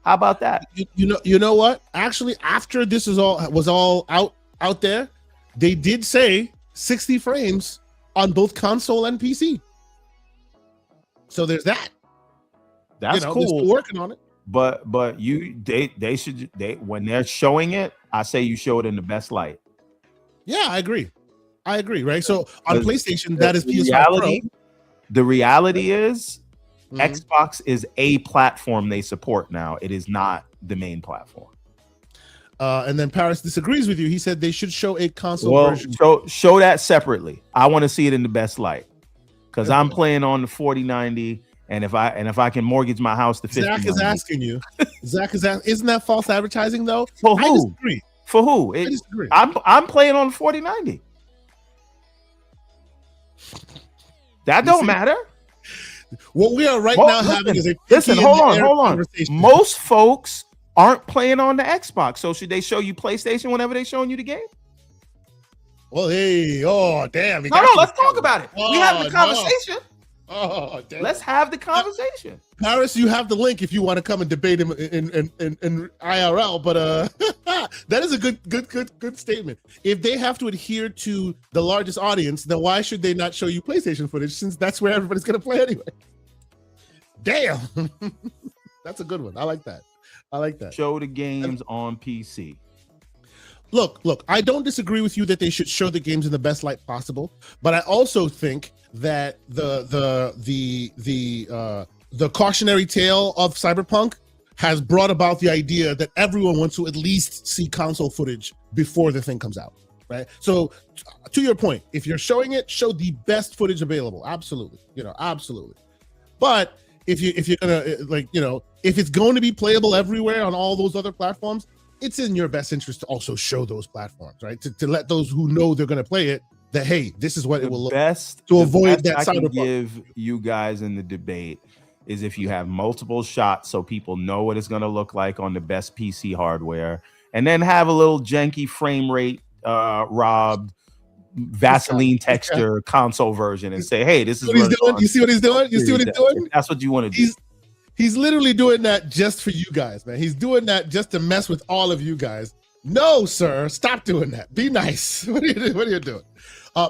Speaker 2: How about that?
Speaker 1: You know what? Actually, after this was all out there, they did say 60 frames on both console and PC. So there's that.
Speaker 2: That's cool.
Speaker 1: They're still working on it.
Speaker 2: But they should when they're showing it, I say you show it in the best light.
Speaker 1: Yeah, I agree. Right? So on PlayStation, that is PS5 Pro.
Speaker 2: The reality is Xbox is a platform they support now. It is not the main platform.
Speaker 1: And then Paris disagrees with you. He said they should show a console version.
Speaker 2: Show that separately. I want to see it in the best light because I'm playing on the 4090. And if I can mortgage my house to 50,
Speaker 1: Zach is asking you. Isn't that false advertising though?
Speaker 2: For who?
Speaker 1: I disagree.
Speaker 2: For who?
Speaker 1: I disagree.
Speaker 2: I'm playing on 4090. That don't matter.
Speaker 1: What we are now having is a
Speaker 2: hold on. Most folks aren't playing on the Xbox, so should they show you PlayStation whenever they're showing you the game?
Speaker 1: Well, damn.
Speaker 2: No, let's talk about it. We have the conversation.
Speaker 1: Oh, damn.
Speaker 2: Let's have the conversation.
Speaker 1: Paris, you have the link if you want to come and debate him in IRL. But that is a good statement. If they have to adhere to the largest audience, then why should they not show you PlayStation footage since that's where everybody's going to play anyway? Damn, that's a good one. I like that.
Speaker 2: Show the games on PC.
Speaker 1: Look, I don't disagree with you that they should show the games in the best light possible, but I also think that the cautionary tale of Cyberpunk has brought about the idea that everyone wants to at least see console footage before the thing comes out, right? So to your point, if you're showing it, show the best footage available. Absolutely. Absolutely. But if you're gonna if it's going to be playable everywhere on all those other platforms, it's in your best interest to also show those platforms, right? To let those who know they're going to play it that, hey, this is what it will look
Speaker 2: best
Speaker 1: to avoid that
Speaker 2: I can
Speaker 1: cyberpunk.
Speaker 2: give you guys in the debate is if you have multiple shots so people know what it's going to look like on the best PC hardware, and then have a little janky frame rate robbed Vaseline texture console version and say, hey, this is
Speaker 1: what he's doing. You see what he's doing? You see what he's doing?
Speaker 2: If that's what you want to do.
Speaker 1: He's literally doing that just for you guys, man. He's doing that just to mess with all of you guys. No, sir, stop doing that. Be nice. What are you doing?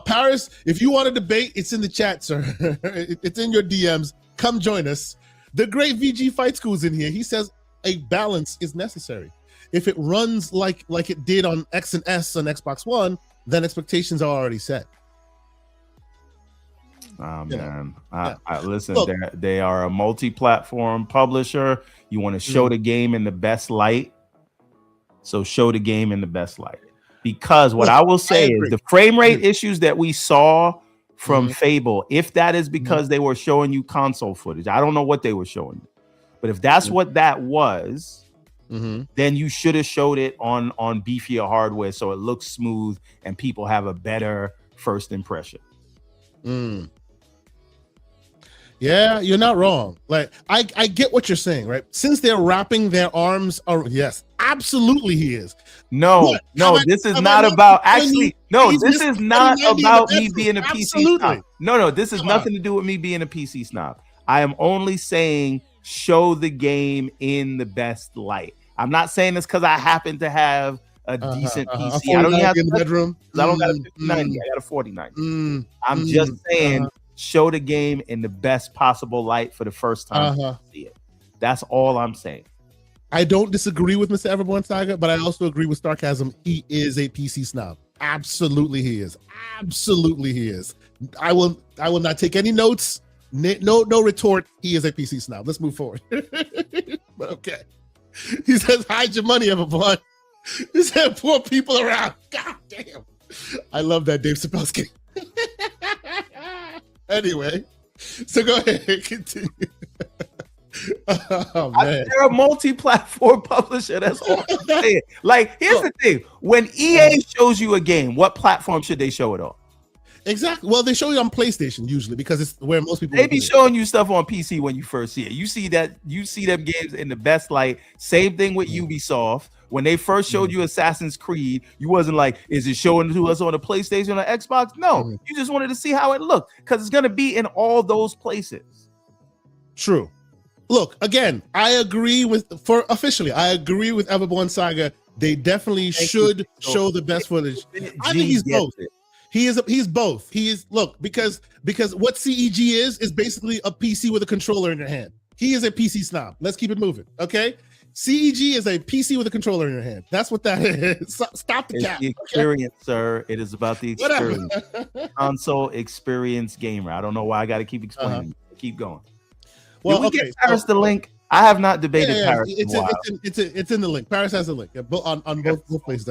Speaker 1: Paris, if you want to debate, it's in the chat, sir. It's in your DMs. Come join us. The great VG Fight School's in here. He says a balance is necessary. If it runs like it did on X and S on Xbox One, then expectations are already set.
Speaker 2: Oh, man. Listen, they are a multi-platform publisher. You want to show the game in the best light. So show the game in the best light. Because what I will say is the frame rate issues that we saw from Fable, if that is because they were showing you console footage, I don't know what they were showing you. But if that's what that was, then you should have showed it on beefier hardware so it looks smooth and people have a better first impression.
Speaker 1: Yeah, you're not wrong. Like I get what you're saying, right? Since they're wrapping their arms around, yes, absolutely he is.
Speaker 2: This is not about this is not about me being a PC snob. No, this is nothing to do with me being a PC snob. I am only saying show the game in the best light. I'm not saying this because I happen to have a decent PC. I don't have in the bedroom. I don't got a 5090. I got a 4090. I'm just saying show the game in the best possible light for the first time you see it. That's all I'm saying.
Speaker 1: I don't disagree with Mr. Everborn Saga, but I also agree with Starchasm. He is a PC snob. Absolutely he is. Absolutely he is. I will not take any notes. No retort. He is a PC snob. Let's move forward. But okay. He says, hide your money, Everborn. He said, poor people around. God damn. I love that, Dave Sapelski. Anyway, so go ahead, continue. Oh, man.
Speaker 2: They're a multi-platform publisher. That's all I'm saying. Like, here's the thing: when EA shows you a game, what platform should they show it on?
Speaker 1: Exactly. Well, they show you on PlayStation usually because it's where most people.
Speaker 2: They be showing you stuff on PC when you first see it. You see them games in the best light. Same thing with Ubisoft. When they first showed you Assassin's Creed, you wasn't like, is it showing to us on a PlayStation or Xbox? No, you just wanted to see how it looked because it's going to be in all those places.
Speaker 1: True. Look, again, I agree with Everborn Saga. They definitely should show the best footage. I think he's both. He's both. He is because what CEG is basically a PC with a controller in your hand. He is a PC snob. Let's keep it moving. Okay. CEG is a PC with a controller in your hand. That's what that is. Stop the cap.
Speaker 2: The experience, sir. It is about the experience. Console experience gamer. I don't know why I got to keep explaining. Keep going.
Speaker 1: Well,
Speaker 2: we get Paris the link. I have not debated Paris.
Speaker 1: It's in the link. Paris has a link on both places.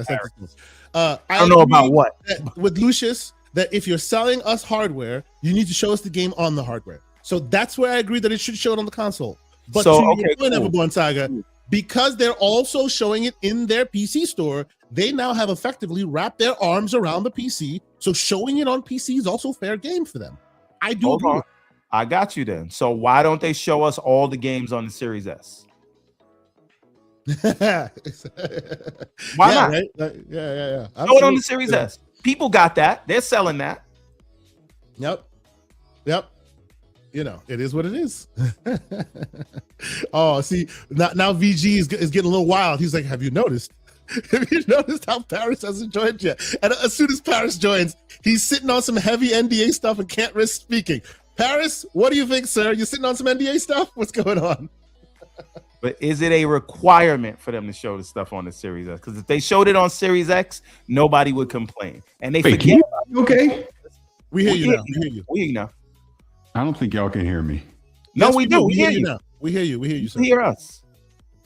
Speaker 1: I
Speaker 2: don't know about what
Speaker 1: with Lucius that if you're selling us hardware, you need to show us the game on the hardware. So that's where I agree that it should show it on the console. But to your point, Everborn Saga, because they're also showing it in their PC store, they now have effectively wrapped their arms around the PC. So showing it on PC is also fair game for them. I do agree.
Speaker 2: I got you then. So why don't they show us all the games on the Series S? Why not?
Speaker 1: Right? Yeah.
Speaker 2: Show it on the Series S. People got that. They're selling that.
Speaker 1: Yep. You know, it is what it is. Oh, see, now VG is getting a little wild. He's like, have you noticed? Have you noticed how Paris hasn't joined yet? And as soon as Paris joins, he's sitting on some heavy NDA stuff and can't risk speaking. Paris, what do you think, sir? You sitting on some NDA stuff? What's going on?
Speaker 2: But is it a requirement for them to show the stuff on the Series S? Because if they showed it on Series X, nobody would complain. And they forget.
Speaker 3: Okay.
Speaker 1: We hear you now.
Speaker 2: We hear you now.
Speaker 3: I don't think y'all can hear me.
Speaker 2: No, we do. We hear you
Speaker 1: now. We hear you. Sir.
Speaker 2: You hear us.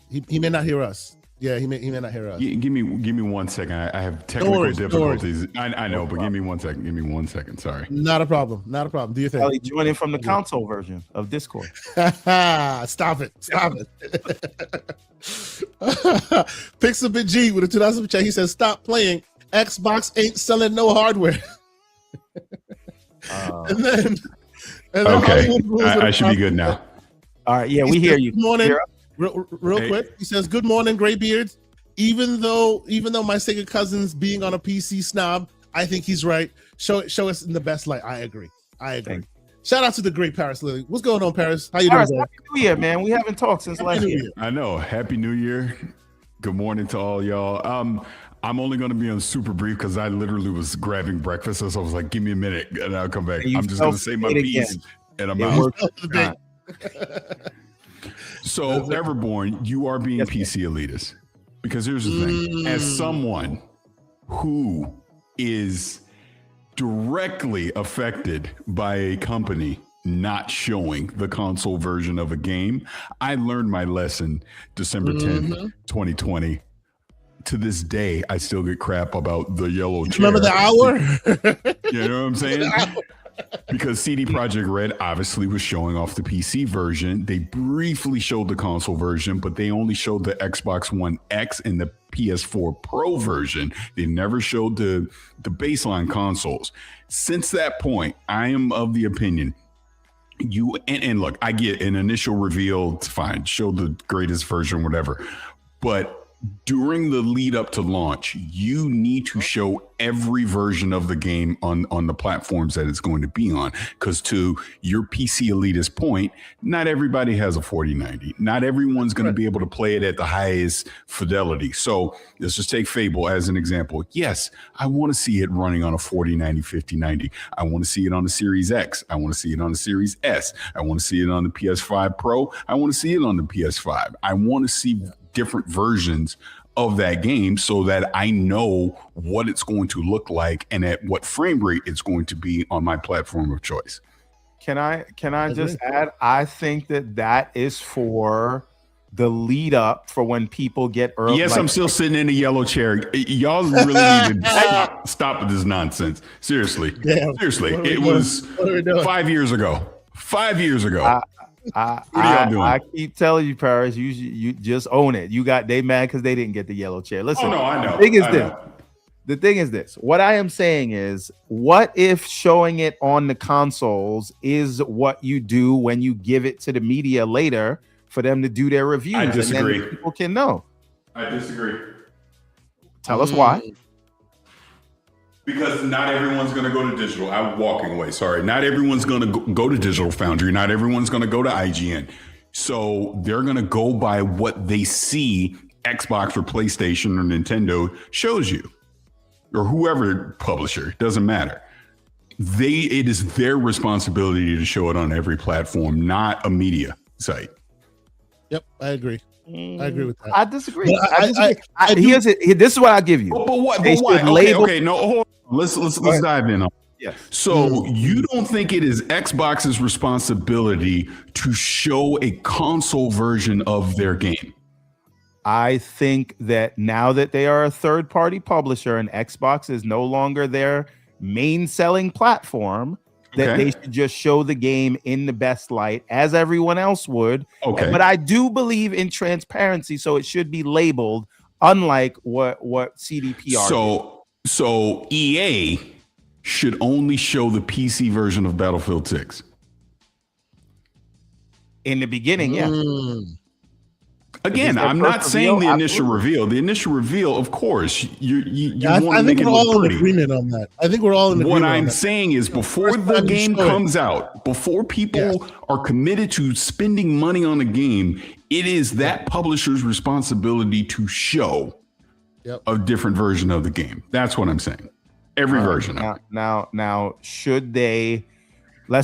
Speaker 1: He may not hear us. Yeah, he may not hear us.
Speaker 3: Give me 1 second. I have technical difficulties. I know, but give me 1 second. Give me 1 second. Sorry.
Speaker 1: Not a problem. Do you think?
Speaker 2: Probably joining from the console version of Discord.
Speaker 1: Stop it. Pixabit G with a 2000 check. He says, "Stop playing. Xbox ain't selling no hardware." And then
Speaker 3: okay, I should be good now.
Speaker 2: All right, yeah, we hear you.
Speaker 1: Good morning. Real quick, he says, "Good morning, Graybeards. Even though my Sega cousin's being on a PC snob, I think he's right. Show us in the best light." I agree. Thanks. Shout out to the great Paris Lily. What's going on, Paris? How you doing?
Speaker 2: Happy New Year, man. We haven't talked since last year.
Speaker 3: I know. Happy New Year. Good morning to all y'all. I'm only going to be on super brief because I literally was grabbing breakfast. So I was like, give me a minute and I'll come back. I'm just going to say my piece and I'm out. So, Everborn, you are being PC elitist. Because here's the thing. As someone who is directly affected by a company not showing the console version of a game, I learned my lesson December 10th, 2020. To this day, I still get crap about the yellow chair.
Speaker 1: Remember the hour?
Speaker 3: You know what I'm saying? Because CD Projekt Red obviously was showing off the PC version. They briefly showed the console version, but they only showed the Xbox One X and the PS4 Pro version. They never showed the baseline consoles. Since that point, I am of the opinion and look, I get an initial reveal, it's fine, show the greatest version, whatever. But during the lead up to launch, you need to show every version of the game on the platforms that it's going to be on. Because to your PC elitist point, not everybody has a 4090. Not everyone's going to be able to play it at the highest fidelity. So let's just take Fable as an example. Yes, I want to see it running on a 4090, 5090. I want to see it on the Series X. I want to see it on the Series S. I want to see it on the PS5 Pro. I want to see it on the PS5. I want to see different versions of that game so that I know what it's going to look like and at what frame rate it's going to be on my platform of choice.
Speaker 2: Can I just add? I think that is for the lead up for when people get early.
Speaker 3: Yes, I'm still sitting in a yellow chair. Y'all really need to stop with this nonsense. Seriously. Seriously. It was 5 years ago. 5 years ago.
Speaker 2: I keep telling you, Paris, you just own it. They mad because they didn't get the yellow chair. Listen,
Speaker 3: I know.
Speaker 2: The thing is this. What I am saying is, what if showing it on the consoles is what you do when you give it to the media later for them to do their reviews?
Speaker 3: I disagree.
Speaker 2: And then people can know.
Speaker 3: I disagree.
Speaker 2: Tell us why.
Speaker 3: Because not everyone's going to go to digital. I'm walking away. Sorry. Not everyone's going to go to Digital Foundry. Not everyone's going to go to IGN. So they're going to go by what they see Xbox or PlayStation or Nintendo shows you, or whoever publisher. Doesn't matter. It is their responsibility to show it on every platform, not a media site.
Speaker 1: Yep, I agree. I agree with that.
Speaker 2: I disagree. This is what I'll give you.
Speaker 3: But what? Okay. No, hold on. Let's dive in on.
Speaker 2: Yes.
Speaker 3: So you don't think it is Xbox's responsibility to show a console version of their game?
Speaker 2: I think that now that they are a third-party publisher and Xbox is no longer their main selling platform, that they should just show the game in the best light as everyone else would. Okay. But I do believe in transparency, so it should be labeled, unlike what CDP are.
Speaker 3: So EA should only show the PC version of Battlefield 6.
Speaker 2: In the beginning, yeah.
Speaker 3: Again, I'm not saying the initial reveal. The initial reveal, of course, you want to make it look pretty.
Speaker 1: I think we're all in agreement on that. I think we're all in agreement.
Speaker 3: What I'm saying is, before the game comes out, before people are committed to spending money on a game, it is that publisher's responsibility to show a different version of the game. That's what I'm saying. Every version of it.
Speaker 2: Now, should they?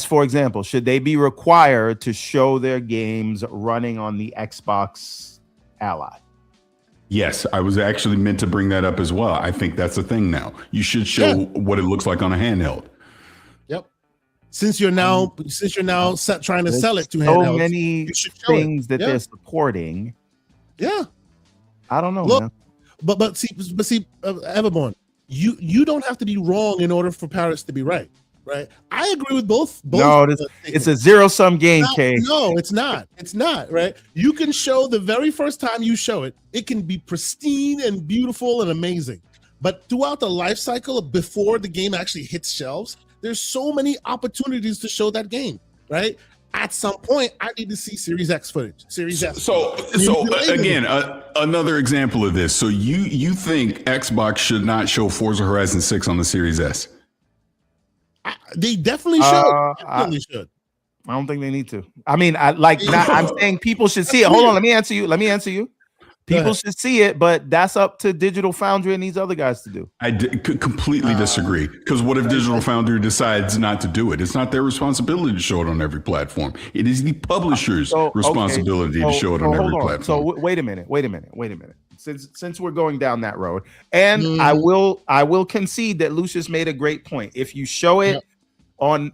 Speaker 2: For example, should they be required to show their games running on the Xbox Ally?
Speaker 3: Yes, I was actually meant to bring that up as well. I think that's a thing now. You should show what it looks like on a handheld.
Speaker 1: Yep. Since you're now trying to sell it to handhelds,
Speaker 2: so many things that they're supporting.
Speaker 1: Yeah.
Speaker 2: I don't know.
Speaker 1: Look,
Speaker 2: man.
Speaker 1: But see, Everborn, you don't have to be wrong in order for Paris to be right. right? I agree with both.
Speaker 2: No, it's a zero-sum game, Kay.
Speaker 1: No, it's not. It's not, right? You can show the very first time you show it, it can be pristine and beautiful and amazing. But throughout the life cycle of before the game actually hits shelves, there's so many opportunities to show that game, right? At some point, I need to see Series X footage, Series S.
Speaker 3: So again, another example of this. So you think Xbox should not show Forza Horizon 6 on the Series S?
Speaker 1: They definitely should. Definitely should.
Speaker 2: I don't think they need to. I mean, I'm saying people should see it. Hold on, let me answer you. People should see it, but that's up to Digital Foundry and these other guys to do.
Speaker 3: I completely disagree. Because what if Digital Foundry decides not to do it? It's not their responsibility to show it on every platform. It is the publisher's responsibility to show it on every platform.
Speaker 2: So wait a minute. Since we're going down that road, and I will concede that Lucius made a great point. If you show it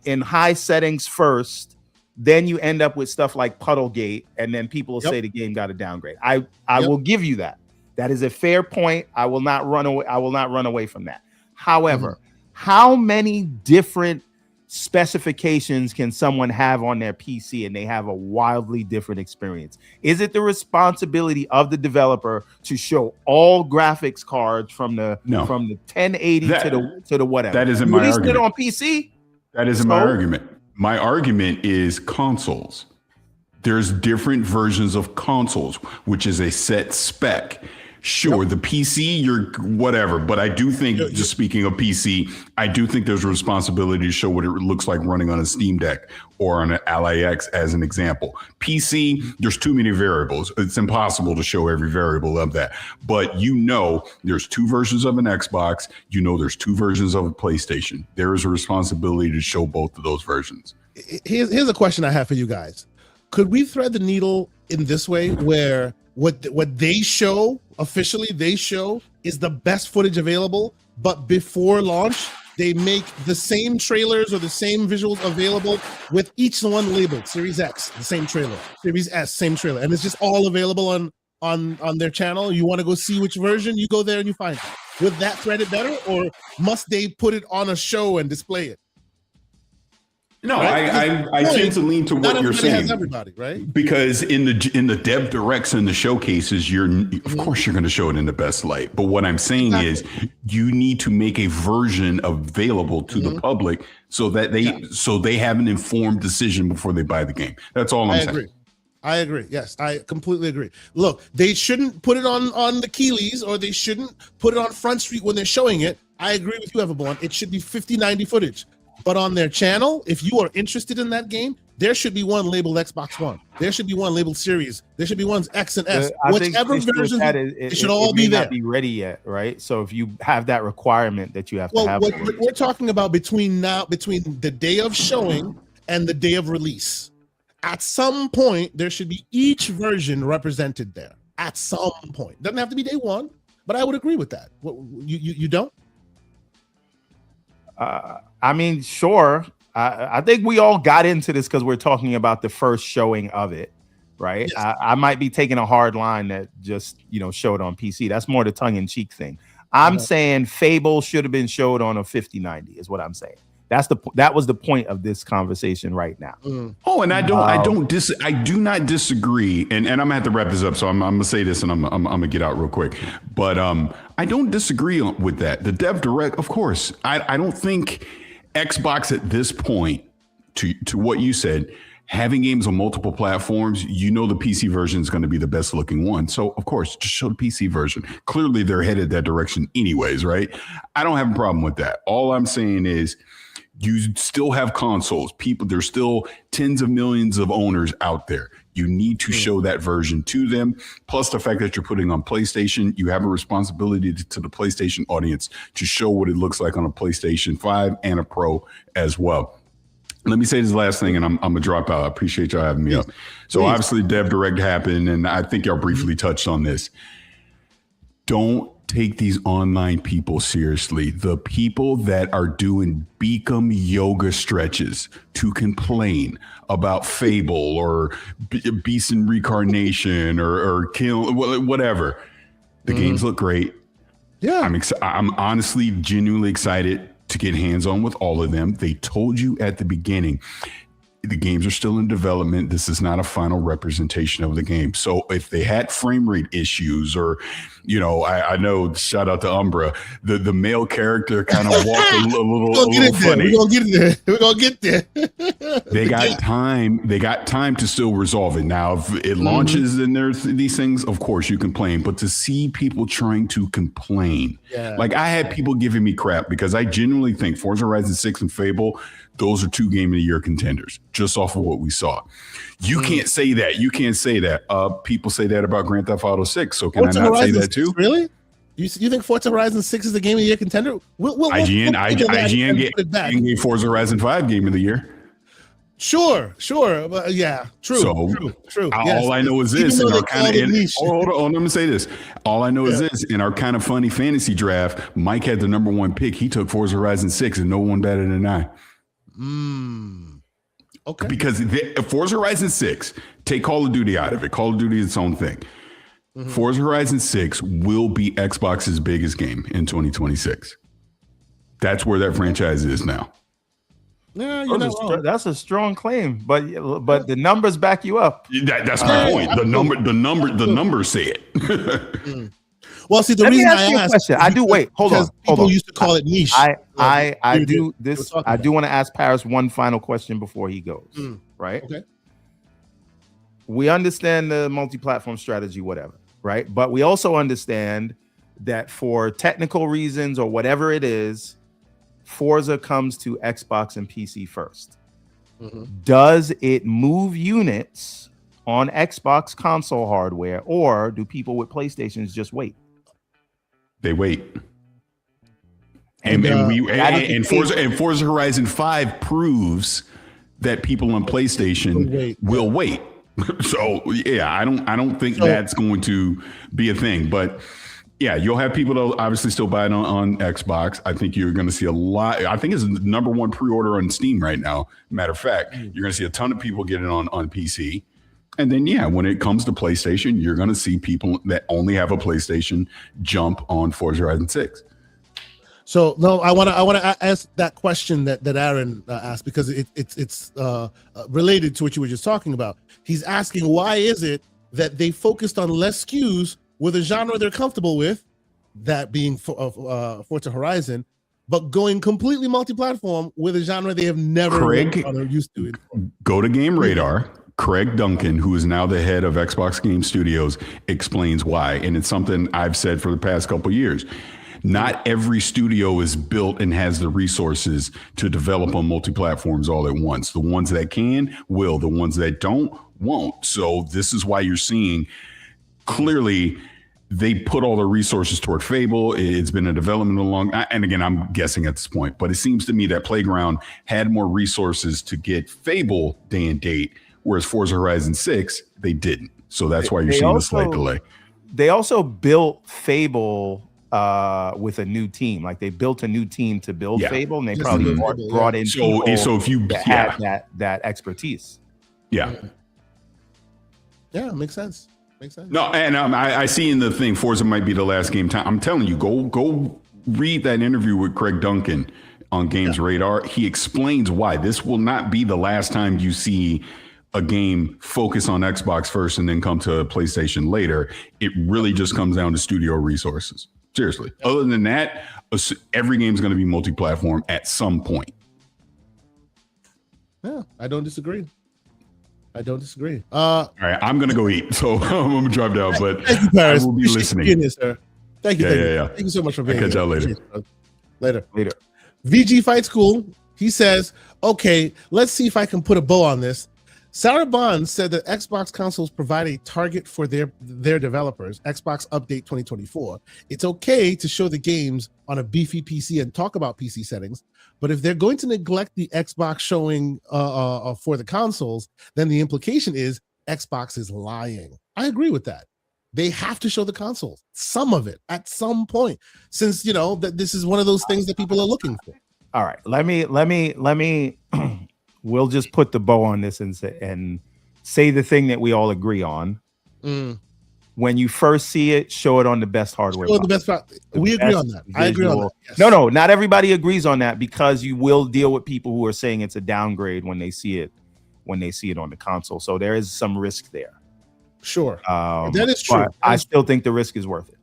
Speaker 2: in high settings first, then you end up with stuff like Puddlegate, and then people will say the game got a downgrade. I will give you that. That is a fair point. I will not run away from that. However, how many different specifications can someone have on their PC and they have a wildly different experience? Is it the responsibility of the developer to show all graphics cards from the 1080 to the whatever?
Speaker 3: That isn't my argument.
Speaker 2: Released it on PC.
Speaker 3: That isn't my argument. My argument is consoles. There's different versions of consoles, which is a set spec. Sure, the PC, you're whatever, but I do think, just speaking of PC, I do think there's a responsibility to show what it looks like running on a Steam Deck or on an Ally X as an example. PC, there's too many variables. It's impossible to show every variable of that. But there's two versions of an Xbox. There's two versions of a PlayStation. There is a responsibility to show both of those versions.
Speaker 1: Here's a question I have for you guys. Could we thread the needle in this way where what they show officially is the best footage available, but before launch they make the same trailers or the same visuals available with each one labeled Series X, the same trailer, Series S, same trailer, and it's just all available on their channel? You want to go see which version, you go there and you find it. Would that thread it better, or must they put it on a show and display it?
Speaker 3: No, right? I tend to lean to what you're saying.
Speaker 1: Has everybody, right?
Speaker 3: Because in the dev directs and the showcases, of course you're going to show it in the best light. But what I'm saying is, you need to make a version available to the public so that they have an informed decision before they buy the game. That's all I'm saying.
Speaker 1: I agree. Yes, I completely agree. Look, they shouldn't put it on the Keeleys, or they shouldn't put it on Front Street when they're showing it. I agree with you, Everborn. It should be 50/90 footage. But on their channel, if you are interested in that game, there should be one labeled Xbox One. There should be one labeled Series. There should be ones X and S. Whichever version, it should all be there.
Speaker 2: Not be ready yet, right? So if you have that requirement that you have to have.
Speaker 1: What we're talking about between the day of showing and the day of release, at some point there should be each version represented there. At some point, doesn't have to be day one, but I would agree with that. You don't?
Speaker 2: I mean, sure. I think we all got into this because we're talking about the first showing of it, right? Yes. I might be taking a hard line that just showed on PC. That's more the tongue-in-cheek thing. I'm saying Fable should have been showed on a 50/90 is what I'm saying. That was the point of this conversation right now.
Speaker 3: Oh, and I do not disagree. And I'm gonna have to wrap this up, so I'm gonna say this, and I'm gonna get out real quick. But I don't disagree with that. The Dev Direct, of course. I don't think Xbox at this point, to what you said, having games on multiple platforms, the PC version is going to be the best looking one. So of course, just show the PC version. Clearly they're headed that direction anyways, right? I don't have a problem with that. All I'm saying is, you still have consoles. There's still tens of millions of owners out there. You need to show that version to them. Plus the fact that you're putting on PlayStation, you have a responsibility to the PlayStation audience to show what it looks like on a PlayStation 5 and a Pro as well. Let me say this last thing, and I'm going to drop out. I appreciate y'all having me up. So obviously Dev Direct happened, and I think y'all briefly touched on this. Don't take these online people seriously. The people that are doing Beacom yoga stretches to complain about Fable or Beast and Reincarnation or Kill, whatever. The games look great.
Speaker 1: Yeah.
Speaker 3: I'm honestly genuinely excited to get hands-on with all of them. They told you at the beginning, the games are still in development. This is not a final representation of the game. So if they had frame rate issues or, I know, shout out to Umbra, the male character kind of walked a little funny.
Speaker 1: We're going to get there.
Speaker 3: They got time. They got time to still resolve it. Now, if it launches and there's these things, of course you complain, but to see people trying to complain, like I had people giving me crap because I genuinely think Forza Horizon 6 and Fable, those are 2 Game of the Year contenders just off of what we saw. You can't say that. You can't say that. People say that about Grand Theft Auto 6. So can Forza I not Horizon say that too?
Speaker 1: 6, really? You think Forza Horizon 6 is the Game of the Year contender?
Speaker 3: IGN gave Forza Horizon 5 Game of the Year.
Speaker 1: Sure. Yeah, true.
Speaker 3: So
Speaker 1: true.
Speaker 3: All I know is this. Hold on, let me say this. All I know is this. In our kind of funny fantasy draft, Mike had the number 1 pick. He took Forza Horizon 6 and no one better than I.
Speaker 1: Okay.
Speaker 3: Because Forza Horizon 6, take Call of Duty out of it. Call of Duty is its own thing. Forza Horizon 6 will be Xbox's biggest game in 2026. That's where that franchise is now.
Speaker 1: Yeah, you're not wrong.
Speaker 2: That's a strong claim, but the numbers back you up.
Speaker 3: That's my point. The numbers say it.
Speaker 1: Well, see, the reason I asked,
Speaker 2: I do. Wait, hold on.
Speaker 1: People used to call it niche.
Speaker 2: I do want to ask Paris one final question before he goes. Right?
Speaker 1: Okay.
Speaker 2: We understand the multi-platform strategy, whatever. Right? But we also understand that for technical reasons or whatever it is, Forza comes to Xbox and PC first. Does it move units on Xbox console hardware, or do people with PlayStations just wait?
Speaker 3: They wait. And Forza Horizon 5 proves that people on PlayStation will wait. So yeah, I don't think that's going to be a thing. But yeah, you'll have people that obviously still buy it on Xbox. I think you're going to see a lot. I think it's the number 1 pre-order on Steam right now. Matter of fact, you're going to see a ton of people get it on PC. And then, when it comes to PlayStation, you're going to see people that only have a PlayStation jump on Forza Horizon 6.
Speaker 1: So, no, I want to ask that question that Aaron asked, because it's related to what you were just talking about. He's asking, why is it that they focused on less SKUs with a genre they're comfortable with, that being Forza Horizon, but going completely multi-platform with a genre they have never used to.
Speaker 3: Go to Game Radar. Craig Duncan, who is now the head of Xbox Game Studios, explains why. And it's something I've said for the past couple of years. Not every studio is built and has the resources to develop on multi-platforms all at once. The ones that can will. The ones that don't won't. So this is why you're seeing clearly they put all the resources toward Fable. It's been in development and again, I'm guessing at this point, but it seems to me that Playground had more resources to get Fable day and date, whereas Forza Horizon 6, they didn't. So that's why you're seeing a slight delay.
Speaker 2: They also built Fable with a new team. Like they built a new team to build Fable, and they probably brought in people
Speaker 3: if you
Speaker 2: had that expertise.
Speaker 1: Yeah, makes sense.
Speaker 3: No, and I see in the thing, Forza might be the last game time. I'm telling you, go read that interview with Craig Duncan on Games Radar. He explains why this will not be the last time you see a game focus on Xbox first and then come to PlayStation later. It really just comes down to studio resources. Seriously. Other than that, every game is going to be multi-platform at some point.
Speaker 1: Yeah, I don't disagree.
Speaker 3: All right, I'm going to go eat, so I'm going to drive down, but
Speaker 1: thank you, Paris.
Speaker 3: I will be listening.
Speaker 1: Here, sir. Thank you. Thank you so much for being here.
Speaker 3: Catch y'all later.
Speaker 1: Later. VG Fight School, he says, okay, let's see if I can put a bow on this. Sarah Bond said that Xbox consoles provide a target for their developers. Xbox Update 2024. It's okay to show the games on a beefy PC and talk about PC settings, but if they're going to neglect the Xbox showing for the consoles, then the implication is Xbox is lying. I agree with that. They have to show the consoles, some of it at some point, since that this is one of those things that people are looking for.
Speaker 2: All right, let me. We'll just put the bow on this and say the thing that we all agree on. when you first see it, show it on the best hardware.
Speaker 1: Show the best. We agree on that. I agree on that. Yes.
Speaker 2: No, not everybody agrees on that, because you will deal with people who are saying it's a downgrade when they see it on the console. So there is some risk there.
Speaker 1: Sure, that is true.
Speaker 2: I still think the risk is worth it.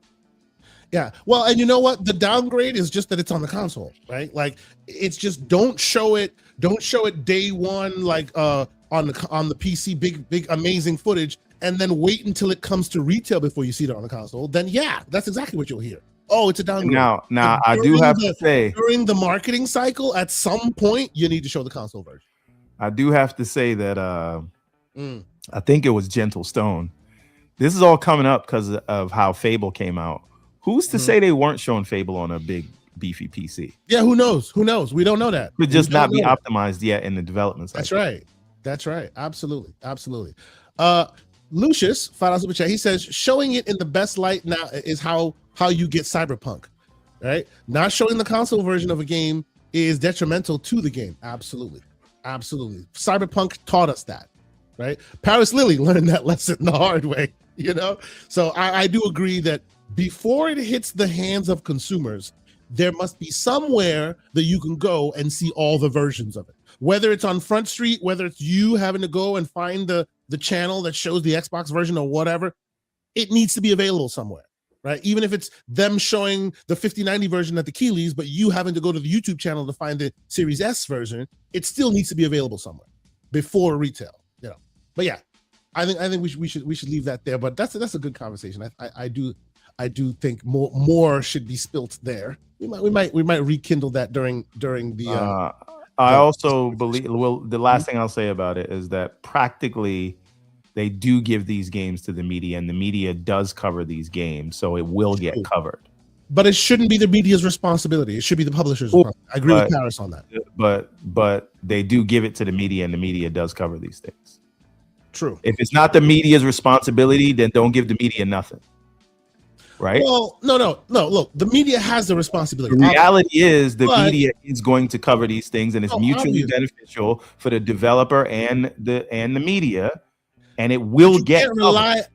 Speaker 1: Yeah. Well, and you know what? The downgrade is just that it's on the console, right? Like, it's just don't show it day one, like on the PC, big amazing footage, and then wait until it comes to retail before you see it on the console. Then yeah, that's exactly what you'll hear. Oh, it's a downgrade.
Speaker 2: Now I do have to say,
Speaker 1: during the marketing cycle, at some point you need to show the console version.
Speaker 2: I do have to say that I think it was Gentle Stone. This is all coming up because of how Fable came out. Who's to say they weren't showing Fable on a big beefy PC?
Speaker 1: Yeah, who knows? Who knows? We don't know that.
Speaker 2: Could just not be optimized yet in the development cycle.
Speaker 1: That's right. Absolutely. Lucius, $5 super chat. He says showing it in the best light now is how you get Cyberpunk, right? Not showing the console version of a game is detrimental to the game. Absolutely. Cyberpunk taught us that, right? Paris Lily learned that lesson the hard way, So I do agree that before it hits the hands of consumers, there must be somewhere that you can go and see all the versions of it. Whether it's on Front Street, whether it's you having to go and find the channel that shows the Xbox version or whatever, it needs to be available somewhere, right? Even if it's them showing the 5090 version at the Keeleys, but you having to go to the YouTube channel to find the Series S version, it still needs to be available somewhere before retail, But yeah, I think we should leave that there. But that's a good conversation. I do think more should be spilt there. We might rekindle that during the.
Speaker 2: I also believe. Well, the last thing I'll say about it is that practically, they do give these games to the media, and the media does cover these games, so it will get covered.
Speaker 1: But it shouldn't be the media's responsibility. It should be the publisher's responsibility. I agree with Paris on that.
Speaker 2: But they do give it to the media, and the media does cover these things.
Speaker 1: True.
Speaker 2: If it's not the media's responsibility, then don't give the media nothing. Right?
Speaker 1: Well, no. Look, the media has the responsibility.
Speaker 2: The reality is the media is going to cover these things, and it's mutually beneficial for the developer and the media, and it will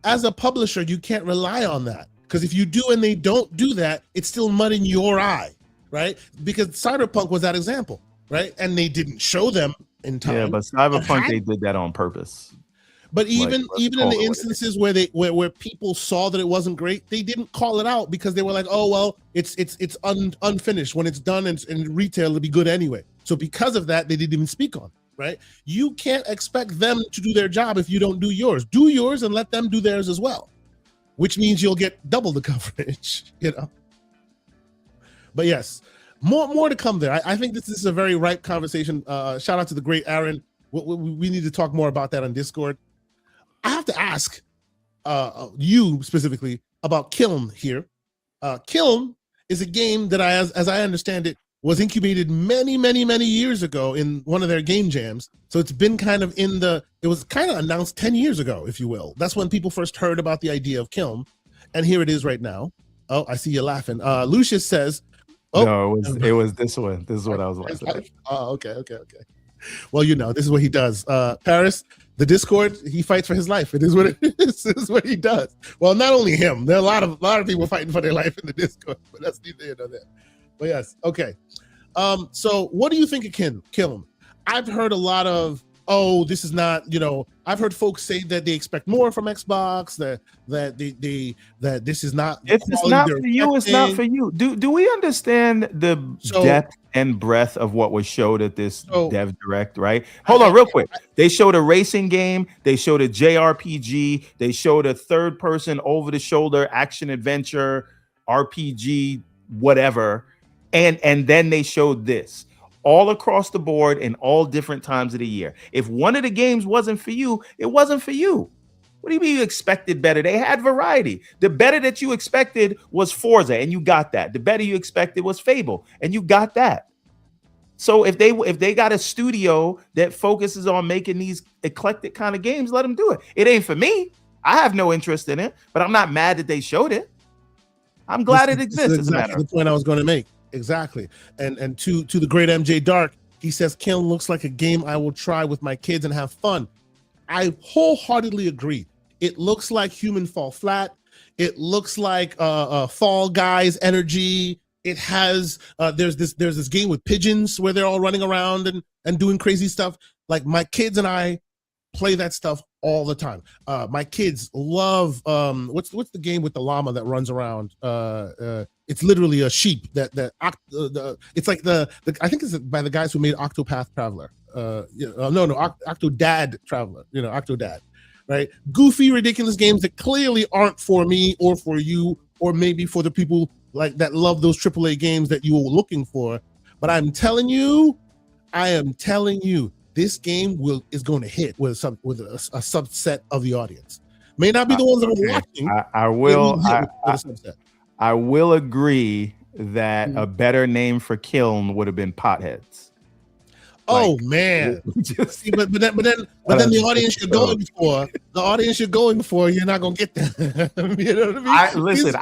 Speaker 1: as a publisher, you can't rely on that, because if you do and they don't do that, it's still mud in your eye, right? Because Cyberpunk was that example, right? And they didn't show them in time.
Speaker 2: Yeah, but Cyberpunk, they did that on purpose.
Speaker 1: But even in the instances where people saw that it wasn't great, they didn't call it out because they were like, oh well, it's unfinished. When it's done in retail, it'll be good anyway. So because of that, they didn't even speak on it, right? You can't expect them to do their job if you don't do yours. Do yours and let them do theirs as well, which means you'll get double the coverage, But yes, more to come there. I think this is a very ripe conversation. Shout out to the great Aaron. We need to talk more about that on Discord. I have to ask you specifically about Kiln here. Kiln is a game that as I understand it, was incubated many, many, many years ago in one of their game jams. So it's been it was kind of announced 10 years ago, if you will. That's when people first heard about the idea of Kiln. And here it is right now. Oh, I see you laughing. Lucius says,
Speaker 2: no, it was this one. This is what I was laughing.
Speaker 1: Oh, okay. Well, this is what he does. Paris, the Discord, he fights for his life. It is what it is. This is what he does. Well, not only him. There are a lot of people fighting for their life in the Discord, but that's neither here nor there. But yes, okay. So what do you think of Kiln? I've heard a lot of, this is not, I've heard folks say that they expect more from Xbox, that this is not.
Speaker 2: It's not for you. It's not for you. Do we understand the depth and breadth of what was showed at this Dev Direct? Right. Hold on, real quick. They showed a racing game. They showed a JRPG. They showed a third-person, over-the-shoulder action adventure RPG, whatever, and then they showed this. All across the board in all different times of the year. If one of the games wasn't for you, it wasn't for you. What do you mean you expected better? They had variety. The better that you expected was Forza, and you got that. The better you expected was Fable, and you got that. So if they got a studio that focuses on making these eclectic kind of games, let them do it. It ain't for me. I have no interest in it, but I'm not mad that they showed it. I'm glad it exists.
Speaker 1: This is exactly the point I was going to make. Exactly. And to the great MJ Dark, he says Kiln looks like a game I will try with my kids and have fun. I wholeheartedly agree. It looks like Human Fall Flat. It looks like Fall Guys energy. It has there's this game with pigeons where they're all running around and doing crazy stuff. Like my kids and I play that stuff all the time. My kids love what's the game with the llama that runs around? It's literally a sheep it's like the I think it's by the guys who made Octopath Traveler. Octodad Traveler. Octodad, right? Goofy, ridiculous games that clearly aren't for me or for you or maybe for the people like that love those AAA games that you were looking for. But I am telling you, this game is going to hit with a subset of the audience. May not be the ones that are watching.
Speaker 2: I will agree that a better name for Kiln would have been Potheads.
Speaker 1: Oh man! but then the audience you're going for, you're not gonna get that. You know what I mean?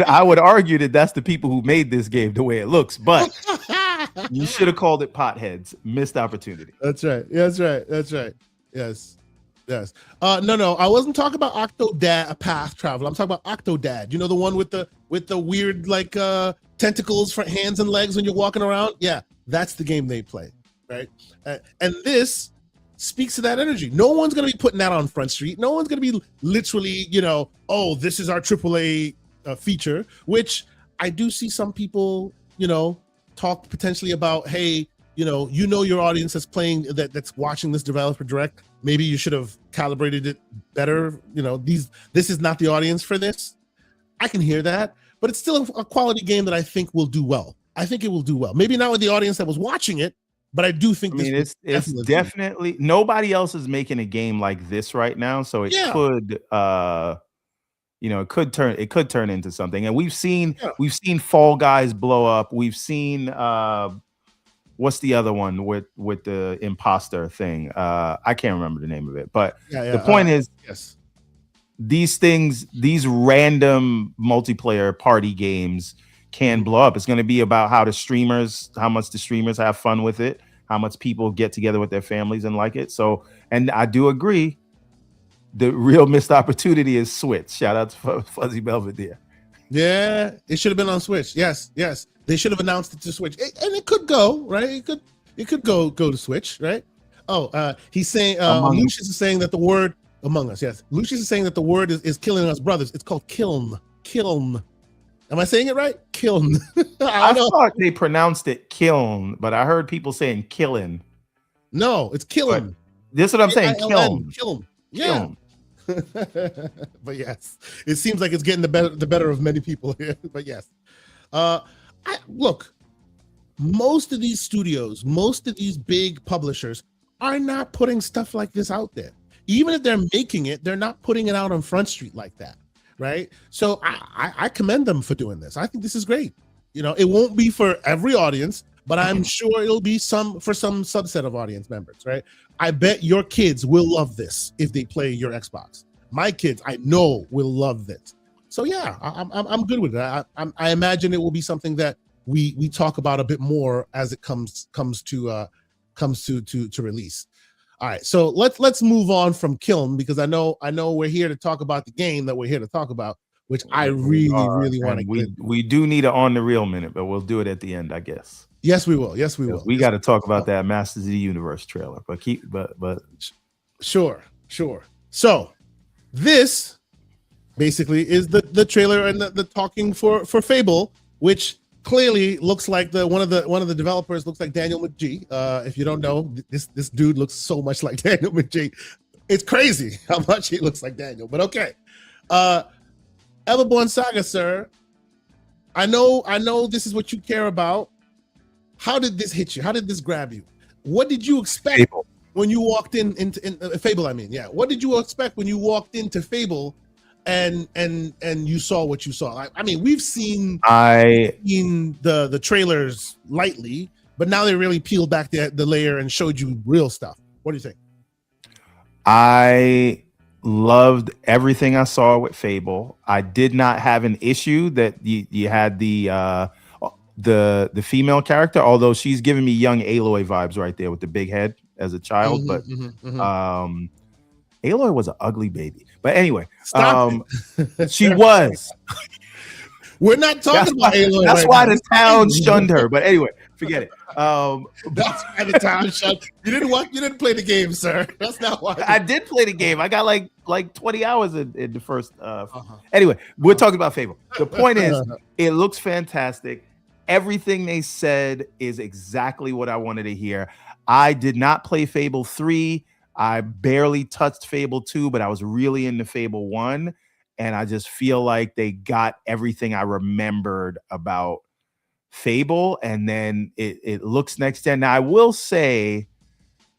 Speaker 2: I would argue that that's the people who made this game the way it looks, but you should have called it Potheads. Missed opportunity.
Speaker 1: That's right. Yes. No. I wasn't talking about Octodad Path Travel. I'm talking about Octodad. You know, the one with the weird like tentacles for hands and legs when you're walking around. Yeah, that's the game they play. Right, and this speaks to that energy. No one's going to be putting that on Front Street. No one's going to be literally, this is our AAA feature. Which I do see some people, talk potentially about. Hey, your audience that's playing that's watching this developer direct. Maybe you should have calibrated it better. This is not the audience for this. I can hear that, but it's still a quality game that I think will do well. I think it will do well. Maybe not with the audience that was watching it. But I do think
Speaker 2: it's definitely nobody else is making a game like this right now, so it could it could turn into something. And we've seen Fall Guys blow up. We've seen what's the other one with the imposter thing? I can't remember the name of it, but the point is, these random multiplayer party games can blow up. It's going to be about how much the streamers have fun with it, how much people get together with their families and like it. So, and I do agree, the real missed opportunity is Switch. Shout out to Fuzzy Belvedere.
Speaker 1: Yeah, it should have been on Switch. Yes. They should have announced it to Switch, and it could go right. It could go to Switch, right? Oh, he's saying Lucius is saying that the word Among Us. Yes, Lucius is saying that the word is killing us, brothers. It's called kiln. Am I saying it right? Kiln.
Speaker 2: I thought they pronounced it kiln, but I heard people saying killin.
Speaker 1: No, it's kiln.
Speaker 2: This is what I'm saying.
Speaker 1: Kiln. Yeah. But yes, it seems like it's getting the better of many people here. But yes, look, most of these studios, most of these big publishers are not putting stuff like this out there. Even if they're making it, they're not putting it out on Front Street like that. Right. So I commend them for doing this. I think this is great. It won't be for every audience, but I'm sure it'll be for some subset of audience members. Right. I bet your kids will love this if they play your Xbox. My kids, I know, will love this. So yeah, I'm good with it. I imagine it will be something that we talk about a bit more as it comes to release. All right, so let's move on from Kiln, because I know we're here to talk about the game that we're here to talk about, which I really want to get.
Speaker 2: We do need an on the real minute, but we'll do it at the end, I guess.
Speaker 1: Yes, we will.
Speaker 2: We got to talk about that Masters of the Universe trailer, but
Speaker 1: sure. So this basically is the trailer and the talking for Fable, which clearly looks like one of the developers looks like Daniel McGee. If you don't know, this dude looks so much like Daniel McGee. It's crazy how much he looks like Daniel. But okay, Everborn Saga, sir. I know this is what you care about. How did this hit you? How did this grab you? What did you expect when you walked into Fable? I mean, yeah. What did you expect when you walked into Fable? And you saw what you saw. I mean, we've seen the trailers lightly, but now they really peeled back the layer and showed you real stuff. What do you think?
Speaker 2: I loved everything I saw with Fable. I did not have an issue that you had the female character, although she's giving me young Aloy vibes right there with the big head as a child. Aloy was an ugly baby. But anyway,
Speaker 1: Stop
Speaker 2: she was.
Speaker 1: We're not talking about Aloy.
Speaker 2: That's
Speaker 1: right
Speaker 2: why
Speaker 1: now.
Speaker 2: the town shunned her. But anyway, forget it.
Speaker 1: That's why the town shunned. You didn't play the game, sir. That's not why.
Speaker 2: I did play the game. I got like 20 hours in the first. Anyway, we're talking about Fable. The point is, it looks fantastic. Everything they said is exactly what I wanted to hear. I did not play Fable 3. I barely touched Fable 2, but I was really into Fable 1. And I just feel like they got everything I remembered about Fable. And then it looks next gen. Now, I will say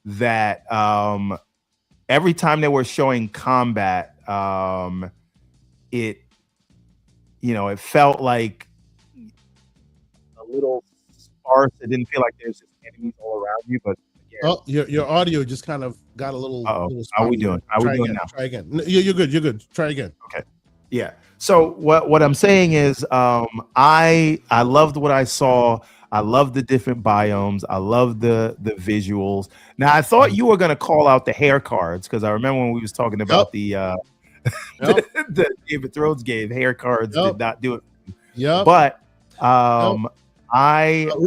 Speaker 2: that every time they were showing combat, it felt like a little sparse. It didn't feel like there's just enemies all around you, but
Speaker 1: oh, your audio just kind of got a little.
Speaker 2: How are we doing? How are we doing now?
Speaker 1: Try again. No, you're good. You're good. Try again.
Speaker 2: Okay. Yeah. So what I'm saying is, I loved what I saw. I love the different biomes. I love the visuals. Now I thought you were gonna call out the hair cards because I remember when we was talking about the Game of Thrones game, hair cards did not do it.
Speaker 1: Yeah.
Speaker 2: But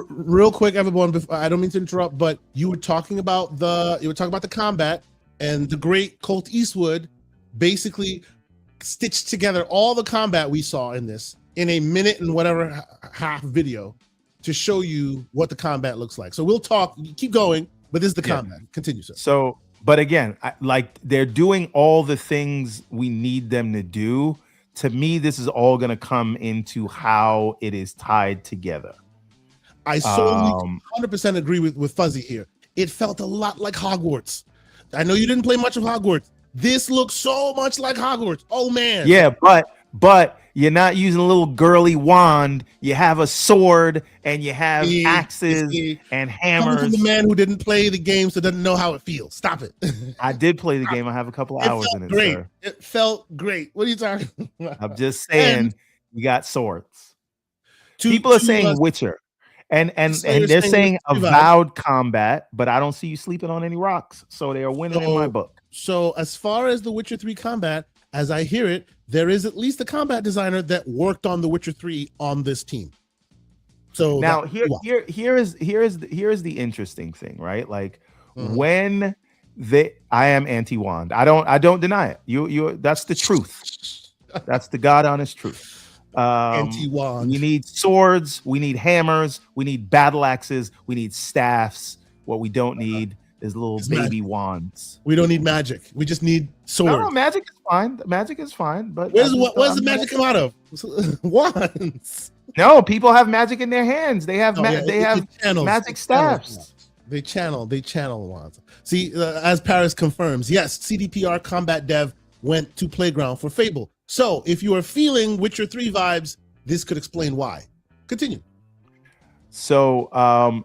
Speaker 1: real quick, everyone. I don't mean to interrupt, but you were talking about the combat, and the great Colt Eastwood basically stitched together all the combat we saw in this in a minute and whatever half video to show you what the combat looks like. So we'll talk. Keep going, but this is the combat. Continue, sir.
Speaker 2: So, but again, they're doing all the things we need them to do. To me, this is all going to come into how it is tied together.
Speaker 1: I solely 100% agree with Fuzzy here. It felt a lot like Hogwarts. I know you didn't play much of Hogwarts. This looks so much like Hogwarts. Oh man.
Speaker 2: Yeah, but you're not using a little girly wand. You have a sword and you have axes and hammers.
Speaker 1: Coming from the man who didn't play the game, so doesn't know how it feels. Stop it.
Speaker 2: I did play the game. I have a couple hours in it.
Speaker 1: Great.
Speaker 2: Sir.
Speaker 1: It felt great. What are you talking about?
Speaker 2: I'm just saying, you got swords. People are saying Witcher. And they're saying avowed combat, but I don't see you sleeping on any rocks. So they are winning in my book.
Speaker 1: So as far as the Witcher 3 combat, as I hear it, there is at least a combat designer that worked on the Witcher 3 on this team. So
Speaker 2: now here is the interesting thing, right? Like when I am anti-wand. I don't deny it. You that's the truth. That's the God honest truth.
Speaker 1: Anti-wand.
Speaker 2: We need swords, we need hammers, we need battle axes, we need staffs. What we don't need is little baby wands.
Speaker 1: We don't need magic. We just need swords.
Speaker 2: No, magic is fine. Magic is fine, but
Speaker 1: where's the magic come out of? Wands.
Speaker 2: No, people have magic in their hands. They have magic staffs.
Speaker 1: They channel wands. See, as Paris confirms, yes, CDPR combat dev went to Playground for Fable. So if you are feeling Witcher 3 vibes, this could explain why. Continue.
Speaker 2: So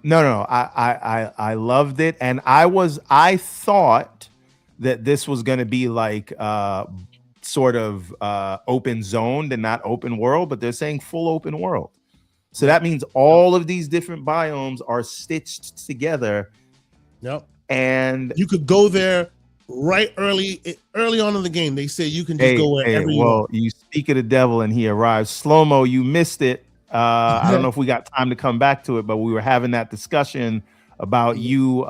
Speaker 2: no, I loved it, and I thought that this was going to be like sort of open zoned and not open world, but they're saying full open world. So that means all of these different biomes are stitched together.
Speaker 1: Yep.
Speaker 2: And
Speaker 1: you could go there right early on in the game. They say you can just go wherever you want.
Speaker 2: You speak of the devil and he arrives. Slow-mo, you missed it. I don't know if we got time to come back to it, but we were having that discussion about you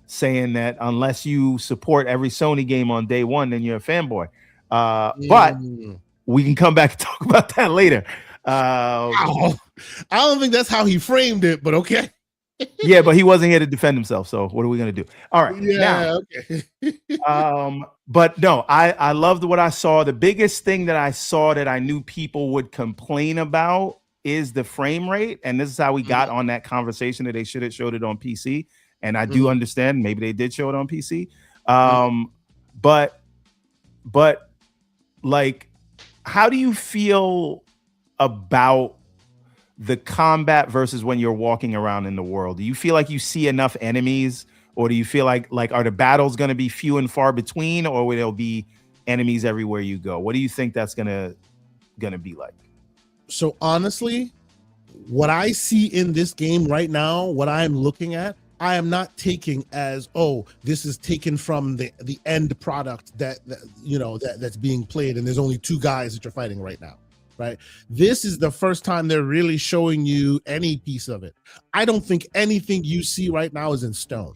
Speaker 2: saying that unless you support every Sony game on day one, then you're a fanboy. But we can come back and talk about that later.
Speaker 1: I don't think that's how he framed it, but okay.
Speaker 2: Yeah, but he wasn't here to defend himself. So what are we going to do? All right.
Speaker 1: Yeah. Okay.
Speaker 2: But no, I loved what I saw. The biggest thing that I saw that I knew people would complain about is the frame rate. And this is how we got on that conversation that they should have showed it on PC. And I do understand maybe they did show it on PC. But like, how do you feel about the combat versus when you're walking around in the world? Do you feel like you see enough enemies, or do you feel like are the battles going to be few and far between, or will there be enemies everywhere you go? What do you think that's gonna be like? So
Speaker 1: honestly, what I see in this game right now, what I'm looking at, I am not taking as, oh, this is taken from the end product that that's being played, and there's only 2 guys that you're fighting right now, right? This is the first time they're really showing you any piece of it. I don't think anything you see right now is in stone,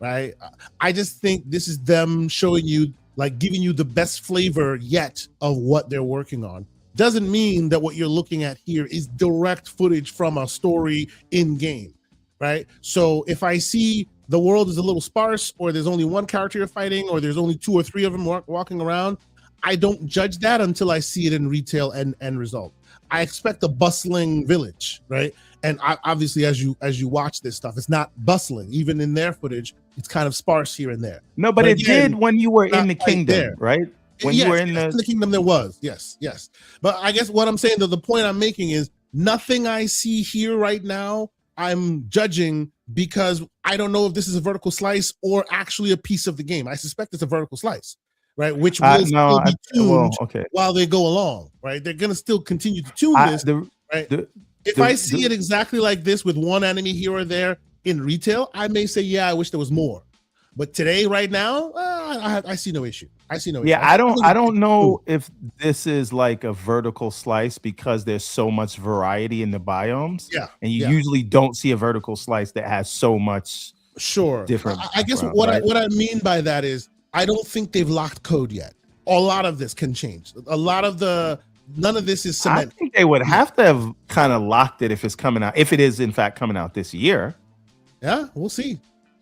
Speaker 1: right? I just think this is them showing you, like, giving you the best flavor yet of what they're working on. Doesn't mean that what you're looking at here is direct footage from a story in game, right? So if I see the world is a little sparse, or there's only 1 character you're fighting, or there's only 2 or 3 of them walking around, I don't judge that until I see it in retail and end result. I expect a bustling village, right? And obviously, as you watch this stuff, it's not bustling. Even in their footage, it's kind of sparse here and there.
Speaker 2: No, but it did when you were in the kingdom, right? When you were in
Speaker 1: the kingdom, there was, yes. But I guess what I'm saying, though, the point I'm making is nothing I see here right now I'm judging, because I don't know if this is a vertical slice or actually a piece of the game. I suspect it's a vertical slice, right? Which will still be tuned while they go along, right? They're going to still continue to tune this, right? If I see it exactly like this with 1 enemy here or there in retail, I may say, yeah, I wish there was more. But today, right now, I see no issue.
Speaker 2: Yeah, I don't know if this is like a vertical slice, because there's so much variety in the biomes.
Speaker 1: Yeah,
Speaker 2: and you usually don't see a vertical slice that has so much. Different.
Speaker 1: I guess what I mean by that is, I don't think they've locked code yet. A lot of this can change. None of this is cement.
Speaker 2: I think they would have to have kind of locked it if it's coming out. If it is in fact coming out this year.
Speaker 1: Yeah, we'll see.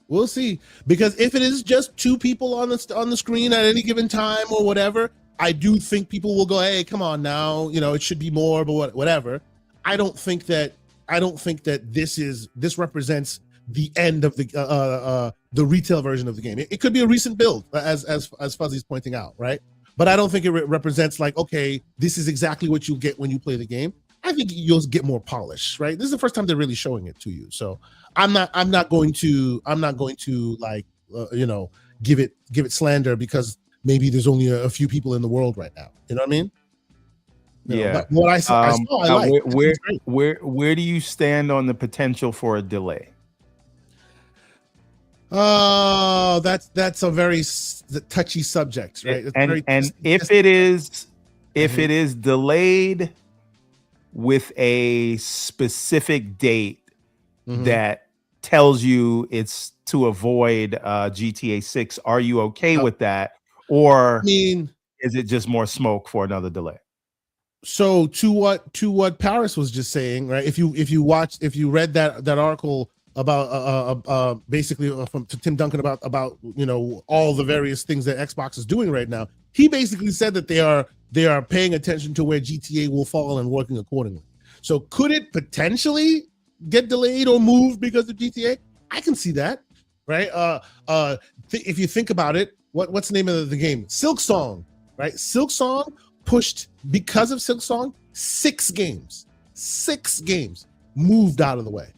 Speaker 1: We'll see, because if it is just 2 people on the screen at any given time or whatever, I do think people will go, hey, come on now, it should be more, but whatever. I don't think that this represents the end of the retail version of the game. It could be a recent build, as Fuzzy's pointing out, right? But I don't think it represents, like, okay, this is exactly what you get when you play the game. I think you'll get more polish, right? This is the first time they're really showing it to you. So I'm not going to like give it slander because maybe there's only a few people in the world right now. You know what I mean?
Speaker 2: But
Speaker 1: what I saw, I like.
Speaker 2: Where do you stand on the potential for a delay?
Speaker 1: That's a very touchy subject, right?
Speaker 2: If it is delayed with a specific date that tells you it's to avoid GTA 6, are you okay with that? Or is it just more smoke for another delay?
Speaker 1: So to what Paris was just saying, right? If you read that article about basically from Tim Duncan about all the various things that Xbox is doing right now, he basically said that they are paying attention to where GTA will fall and working accordingly. So could it potentially get delayed or moved because of GTA? I can see that, right? If you think about it, what's the name of the game? Silk Song, right? Silk Song pushed, because of Silk Song, 6 games moved out of the way.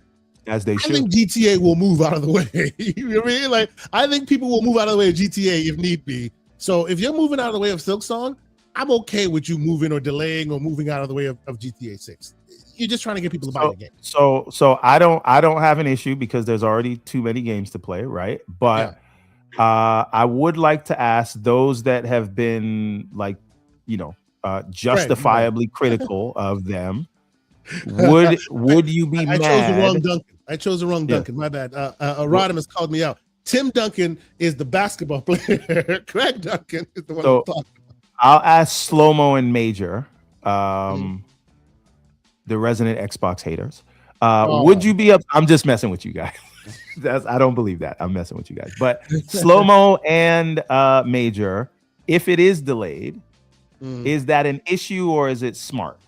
Speaker 2: As they should.
Speaker 1: I think GTA will move out of the way. You know what I mean? Like, I think people will move out of the way of GTA if need be. So if you're moving out of the way of Silk Song, I'm okay with you moving or delaying or moving out of the way of GTA 6. You're just trying to get people to buy the game.
Speaker 2: So I don't have an issue because there's already too many games to play, right? But I would like to ask those that have been justifiably critical of them. Would you be mad?
Speaker 1: I chose the wrong Duncan. My bad. Rodimus called me out. Tim Duncan is the basketball player. Craig Duncan is the one I'm talking about.
Speaker 2: I'll ask Slow-Mo and Major, the resident Xbox haters. Would you be up? I'm just messing with you guys. I don't believe that. I'm messing with you guys. But Slow-Mo and Major, if it is delayed, is that an issue or is it smart?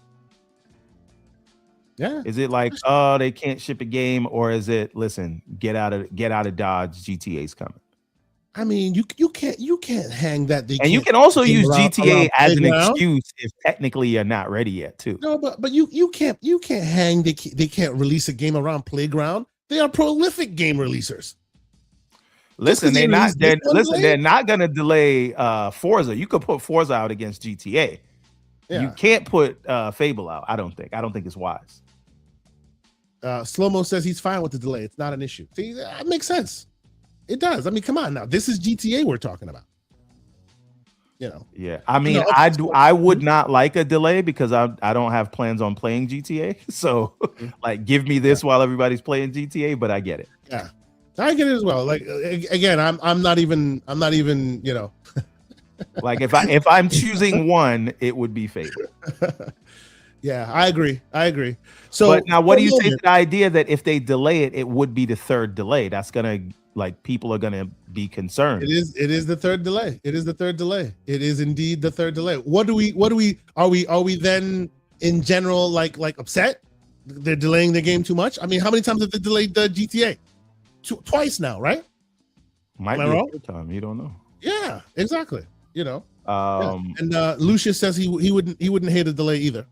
Speaker 1: Yeah.
Speaker 2: Is it like, they can't ship a game, or is it, listen, get out of Dodge, GTA's coming?
Speaker 1: I mean, you can't hang that.
Speaker 2: And you can also use GTA as an excuse if technically you're not ready yet, too.
Speaker 1: No, but you can't hang. They can't release a game around Playground. They are prolific game releasers.
Speaker 2: Listen, they're not gonna delay Forza. You could put Forza out against GTA. Yeah. You can't put Fable out. I don't think it's wise.
Speaker 1: Slow-mo says he's fine with the delay. It's not an issue. See, that makes sense. It does. I mean, come on now. This is GTA we're talking about.
Speaker 2: Yeah. I mean, I would not like a delay because I don't have plans on playing GTA. So like, give me this while everybody's playing GTA, but I get it.
Speaker 1: Yeah, I get it as well. Like, again, I'm not even,
Speaker 2: like if I'm choosing one, it would be Fable.
Speaker 1: Yeah, I agree. So
Speaker 2: but now what do you say to the idea that if they delay it, it would be the third delay? That's gonna, like, people are gonna be concerned.
Speaker 1: It is the third delay. It is the third delay. It is indeed the third delay. Are we then in general like upset? They're delaying the game too much? I mean, how many times have they delayed the GTA? Twice now, right?
Speaker 2: Might be a third time. You don't know.
Speaker 1: Yeah, exactly. And Lucius says he wouldn't hate a delay either.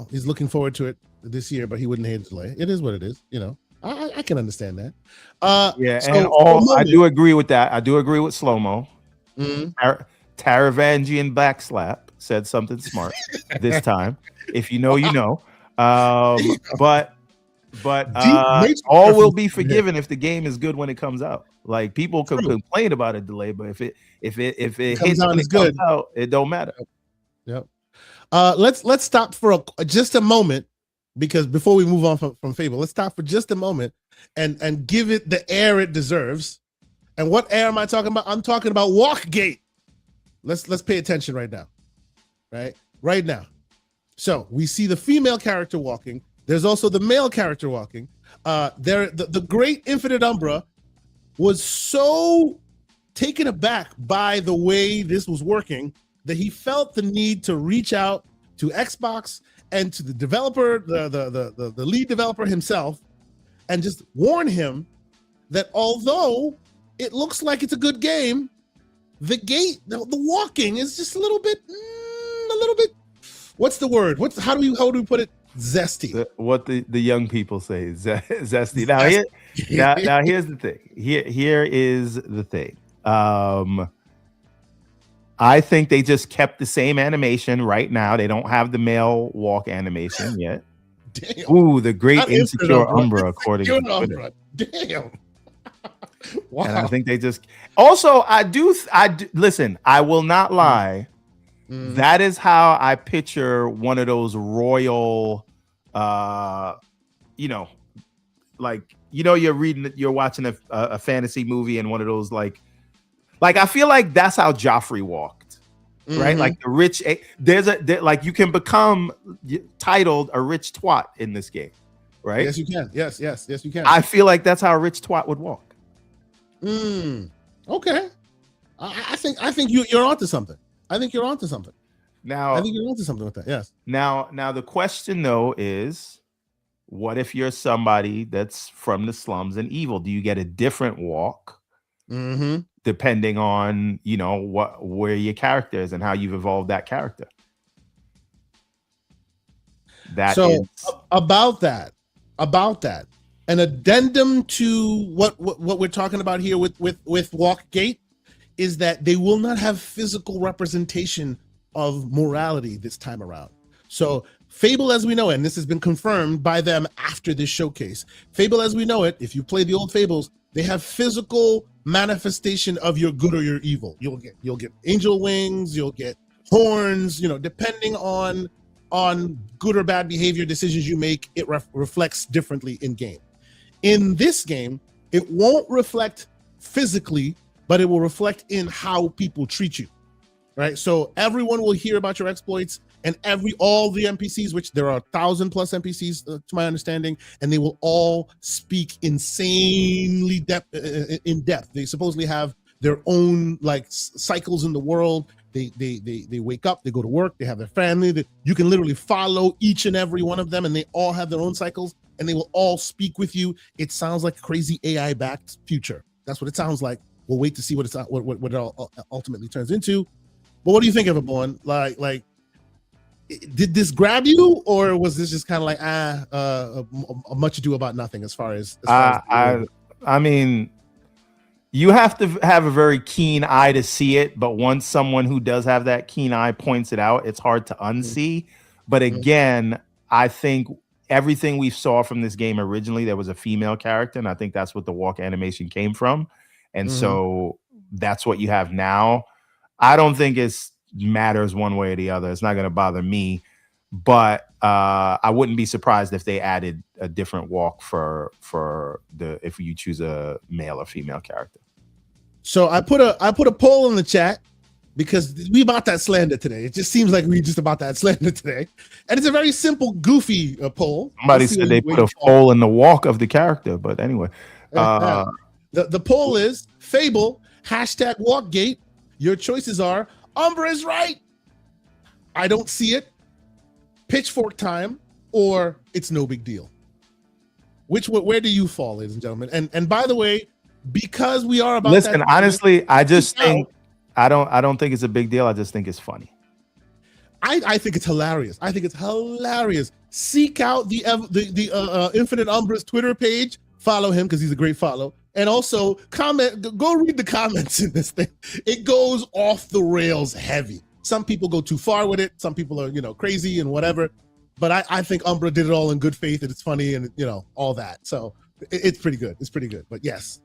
Speaker 1: He's looking forward to it this year, but he wouldn't hate a delay. It is what it is. I can understand that.
Speaker 2: I do agree with that. I do agree with Slow-mo. Taravangian Backslap said something smart this time. If you know, you know. But all will be forgiven if the game is good when it comes out. Like, people can complain about a delay, but if it hits when it comes out, it don't matter.
Speaker 1: Yep. Let's stop for just a moment, because before we move on from Fable, let's stop for just a moment and give it the air it deserves. And what air am I talking about? I'm talking about Walkgate. Let's pay attention right now. Right now. So we see the female character walking. There's also the male character walking. The great Infinite Umbra was so taken aback by the way this was working that he felt the need to reach out to Xbox and to the developer, the lead developer himself, and just warn him that although it looks like it's a good game, the walking is just a little bit. What's the word? How do we put it? Zesty.
Speaker 2: What the young people say, zesty. Now here's the thing. Here is the thing. I think they just kept the same animation right now. They don't have the male walk animation yet.
Speaker 1: Damn.
Speaker 2: Ooh, the great insecure Umbra, according to Twitter.
Speaker 1: Damn. Wow.
Speaker 2: And I think they just also I do listen, I will not lie. That is how I picture one of those royal you're watching a fantasy movie and one of those like I feel like that's how Joffrey walked, right? Like the rich. Like you can become titled a rich twat in this game, right?
Speaker 1: Yes, you can. Yes, you can.
Speaker 2: I feel like that's how a rich twat would walk.
Speaker 1: Okay. I think you're onto something. I think you're onto something.
Speaker 2: Now
Speaker 1: I think you're onto something with that. Yes.
Speaker 2: Now the question though is, what if you're somebody that's from the slums and evil? Do you get a different walk? Depending on where your character is and how you've evolved that character.
Speaker 1: About that, an addendum to what we're talking about here with Walkgate is that they will not have physical representation of morality this time around. So Fable as we know it, and this has been confirmed by them after this showcase, Fable as we know it, if you play the old Fables, they have physical manifestation of your good or your evil. You'll get angel wings, you'll get horns, depending on good or bad behavior decisions you make, it reflects differently in game. In this game, it won't reflect physically, but it will reflect in how people treat you, right? So everyone will hear about your exploits, and all the NPCs, which there are 1,000+ NPCs to my understanding, and they will all speak insanely in depth. They supposedly have their own cycles in the world. They wake up, they go to work, they have their family. You can literally follow each and every one of them, and they all have their own cycles, and they will all speak with you. It sounds like a crazy AI-backed future. That's what it sounds like. We'll wait to see what it all ultimately turns into. But what do you think, Everborn? Like, did this grab you, or was this just kind of like much ado about nothing as far as
Speaker 2: I mean, you have to have a very keen eye to see it, but once someone who does have that keen eye points it out, it's hard to unsee. But again, I think everything we saw from this game originally, there was a female character, and I think that's what the walk animation came from. And so that's what you have now. I don't think it matters one way or the other. It's not going to bother me, but I wouldn't be surprised if they added a different walk for if you choose a male or female character.
Speaker 1: So I put a poll in the chat because we about that slander today. It just seems like we just about that slander today, and it's a very simple, goofy poll.
Speaker 2: Somebody said they put a poll in the walk of the character, but anyway,
Speaker 1: the poll is Fable #Walkgate. Your choices are Umbra is right, I don't see it, Pitchfork time, or it's no big deal. Where do you fall, ladies and gentlemen? And by the way, because we are about
Speaker 2: listen, honestly, I just think I don't think it's a big deal. I just think it's funny.
Speaker 1: I think it's hilarious. Seek out the Infinite Umbra's Twitter page. Follow him because he's a great follow. And also go read the comments in this thing. It goes off the rails heavy. Some people go too far with it. Some people are, crazy and whatever. But I think Umbra did it all in good faith, and it's funny, and all that. So it's pretty good. It's pretty good. But yes.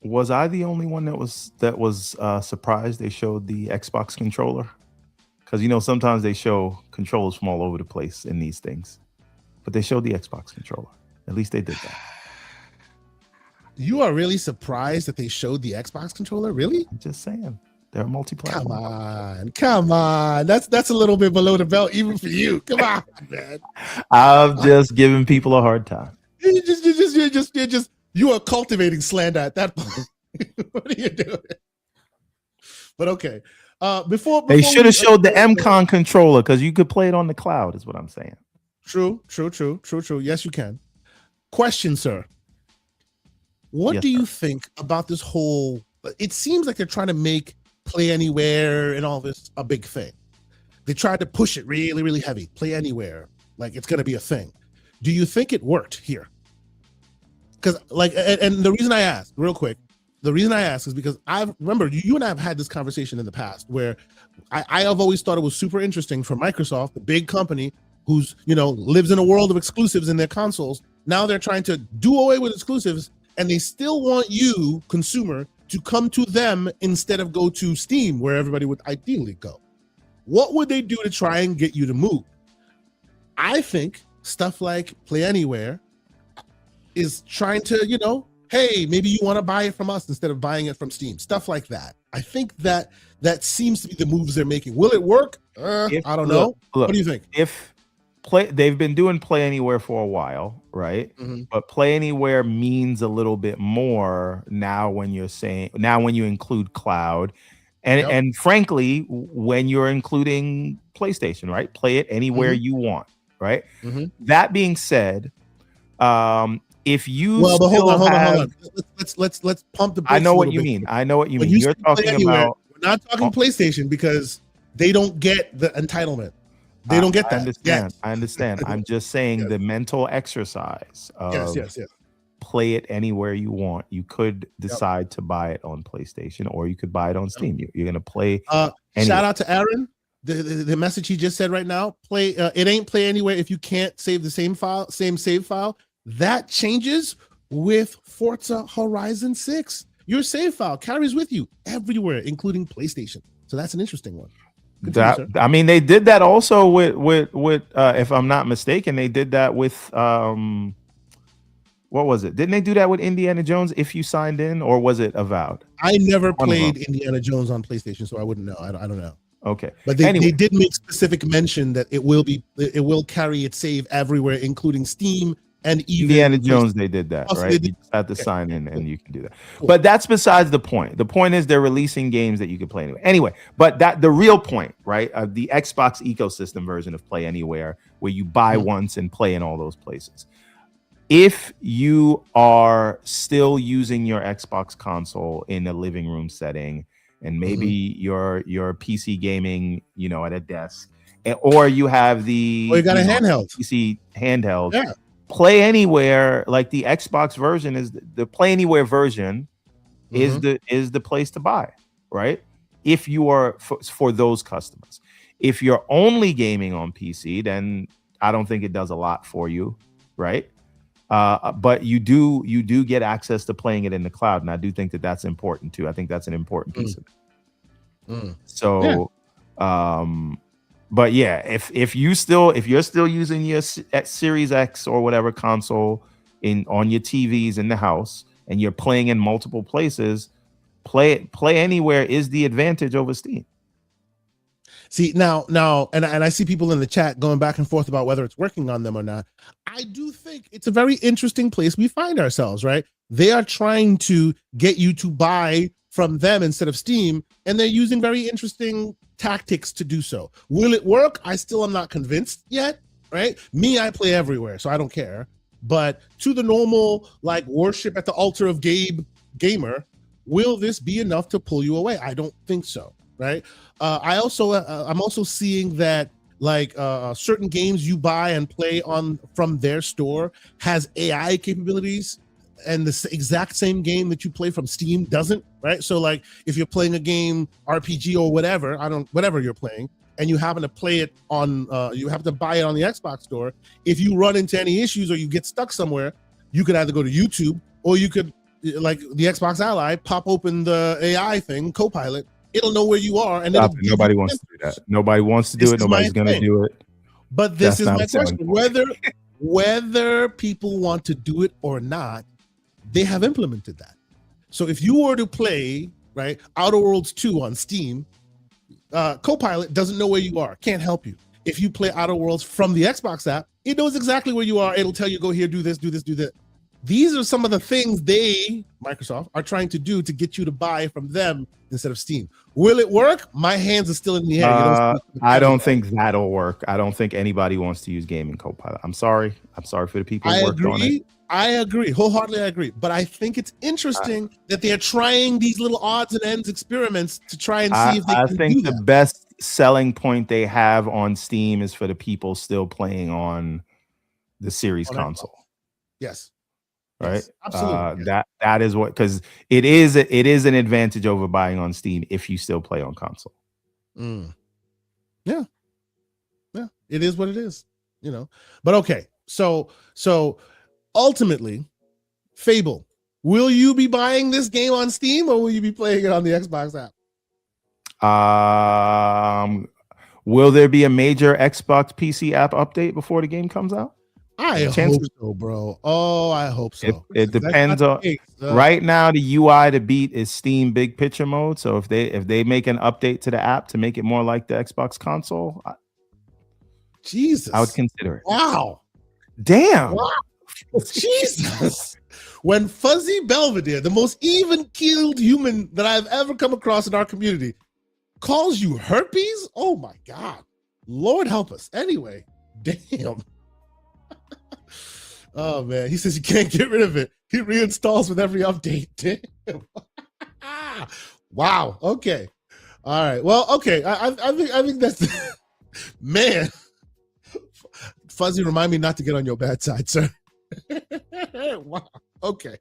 Speaker 2: Was I the only one that was surprised they showed the Xbox controller? Because sometimes they show controllers from all over the place in these things, but they showed the Xbox controller. At least they did that.
Speaker 1: You are really surprised that they showed the Xbox controller? Really?
Speaker 2: I'm just saying. They're multi-platform.
Speaker 1: Come on. That's a little bit below the belt, even for you. Come on, man.
Speaker 2: I'm just giving people a hard time.
Speaker 1: You are cultivating slander at that point. What are you doing? But okay. Before
Speaker 2: they should have showed the MCon controller because you could play it on the cloud, is what I'm saying.
Speaker 1: True. Yes, you can. Question, sir. What do you think about this whole? It seems like they're trying to make play anywhere and all this a big thing. They tried to push it really, really heavy. Play anywhere, like it's going to be a thing. Do you think it worked here? Because and the reason I ask, real quick, is because I remember you and I have had this conversation in the past where I have always thought it was super interesting for Microsoft, the big company who's lives in a world of exclusives in their consoles. Now they're trying to do away with exclusives, and they still want you, consumer, to come to them instead of go to Steam, where everybody would ideally go. What would they do to try and get you to move? I think stuff like Play Anywhere is trying to, hey, maybe you want to buy it from us instead of buying it from Steam. Stuff like that. I think that seems to be the moves they're making. Will it work? I don't know. What do you think?
Speaker 2: They've been doing Play Anywhere for a while, right? Mm-hmm. But Play Anywhere means a little bit more now when you include cloud, and frankly, when you're including PlayStation, right? Play it anywhere you want, right? Mm-hmm. That being said, if you
Speaker 1: hold on. Let's pump the brakes.
Speaker 2: I know what you mean. You're talking about.
Speaker 1: We're not talking PlayStation because they don't get the entitlement. They don't get that.
Speaker 2: I understand. I'm just saying the mental exercise of play it anywhere you want. You could decide to buy it on PlayStation, or you could buy it on Steam. You're gonna play.
Speaker 1: Shout out to Aaron. The message he just said right now. Play. It ain't Play Anywhere if you can't save the same save file. That changes with Forza Horizon 6. Your save file carries with you everywhere, including PlayStation. So that's an interesting one.
Speaker 2: They did that also with if I'm not mistaken, they did that with what was it? Didn't they do that with Indiana Jones if you signed in, or was it Avowed?
Speaker 1: I never played Indiana Jones on PlayStation, so I wouldn't know. I don't know.
Speaker 2: Okay,
Speaker 1: but they did make specific mention that it will carry its save everywhere, including Steam. And even
Speaker 2: Indiana Jones, they did that, right? You just have to sign in, and you can do that. Cool. But that's besides the point. The point is they're releasing games that you can play anywhere. Anyway, but the real point, right? The Xbox ecosystem version of Play Anywhere, where you buy once and play in all those places. If you are still using your Xbox console in a living room setting, and maybe you're PC gaming, at a desk, or you have you
Speaker 1: got a handheld
Speaker 2: PC handheld. Yeah. Play Anywhere, like the Xbox version, is the Play Anywhere version is the place to buy, right? If you are for those customers. If you're only gaming on PC, then I don't think it does a lot for you, right? But you do get access to playing it in the cloud, and I do think that that's important too. I think that's an important piece of it. So, but yeah, if you're still using your Series X or whatever console on your TVs in the house, and you're playing in multiple places, play anywhere is the advantage over Steam.
Speaker 1: See, now, and I see people in the chat going back and forth about whether it's working on them or not. I do think it's a very interesting place we find ourselves, right? They are trying to get you to buy from them instead of Steam, and they're using very interesting tactics to do so. Will it work? I still am not convinced yet, right? Me, I play everywhere, so I don't care. But to the normal, like, worship at the altar of gamer, will this be enough to pull you away? I don't think so, right? I'm also seeing that, like, certain games you buy and play from their store has AI capabilities, and the exact same game that you play from Steam doesn't, right? So, like, if you're playing a game, RPG or whatever, whatever you're playing, and you happen to play it on, you have to buy it on the Xbox store. If you run into any issues or you get stuck somewhere, you could either go to YouTube, or you could, like the Xbox Ally, pop open the AI thing, Copilot. It'll know where you are, and
Speaker 2: nobody wants to do that. Nobody wants to do it. Nobody's going to do it.
Speaker 1: But this is my question: whether people want to do it or not, they have implemented that. So if you were to play, right, Outer Worlds 2 on Steam, Copilot doesn't know where you are, can't help you. If you play Outer Worlds from the Xbox app, it knows exactly where you are. It'll tell you, go here, do this, do this, do that. These are some of the things Microsoft, are trying to do to get you to buy from them instead of Steam. Will it work? My hands are still in the air.
Speaker 2: I don't think that'll work. I don't think anybody wants to use Gaming Copilot. I'm sorry for the people who worked on it.
Speaker 1: I agree. Wholeheartedly, I agree. But I think it's interesting that they're trying these little odds and ends experiments to try and see if they can do that. I think
Speaker 2: the best selling point they have on Steam is for the people still playing on the Series console.
Speaker 1: Yes.
Speaker 2: Right.
Speaker 1: Yes, absolutely.
Speaker 2: That is what, because it is an advantage over buying on Steam if you still play on console.
Speaker 1: Yeah. It is what it is, But okay, so ultimately, Fable, will you be buying this game on Steam, or will you be playing it on the Xbox
Speaker 2: app? Will there be a major Xbox PC app update before the game comes out?
Speaker 1: I hope so, bro. Oh, I hope so.
Speaker 2: It depends on. Right now, the UI to beat is Steam Big Picture mode. So if they make an update to the app to make it more like the Xbox console,
Speaker 1: Jesus,
Speaker 2: I would consider it.
Speaker 1: Wow.
Speaker 2: Damn.
Speaker 1: Wow. Jesus. When Fuzzy Belvedere, the most even-keeled human that I've ever come across in our community, calls you herpes, oh my God. Lord help us. Anyway, damn. Oh man, he says you can't get rid of it. He reinstalls with every update. Damn. Wow. Okay. All right. Well, okay. I think that's man. Fuzzy, remind me not to get on your bad side, sir. Wow. Okay.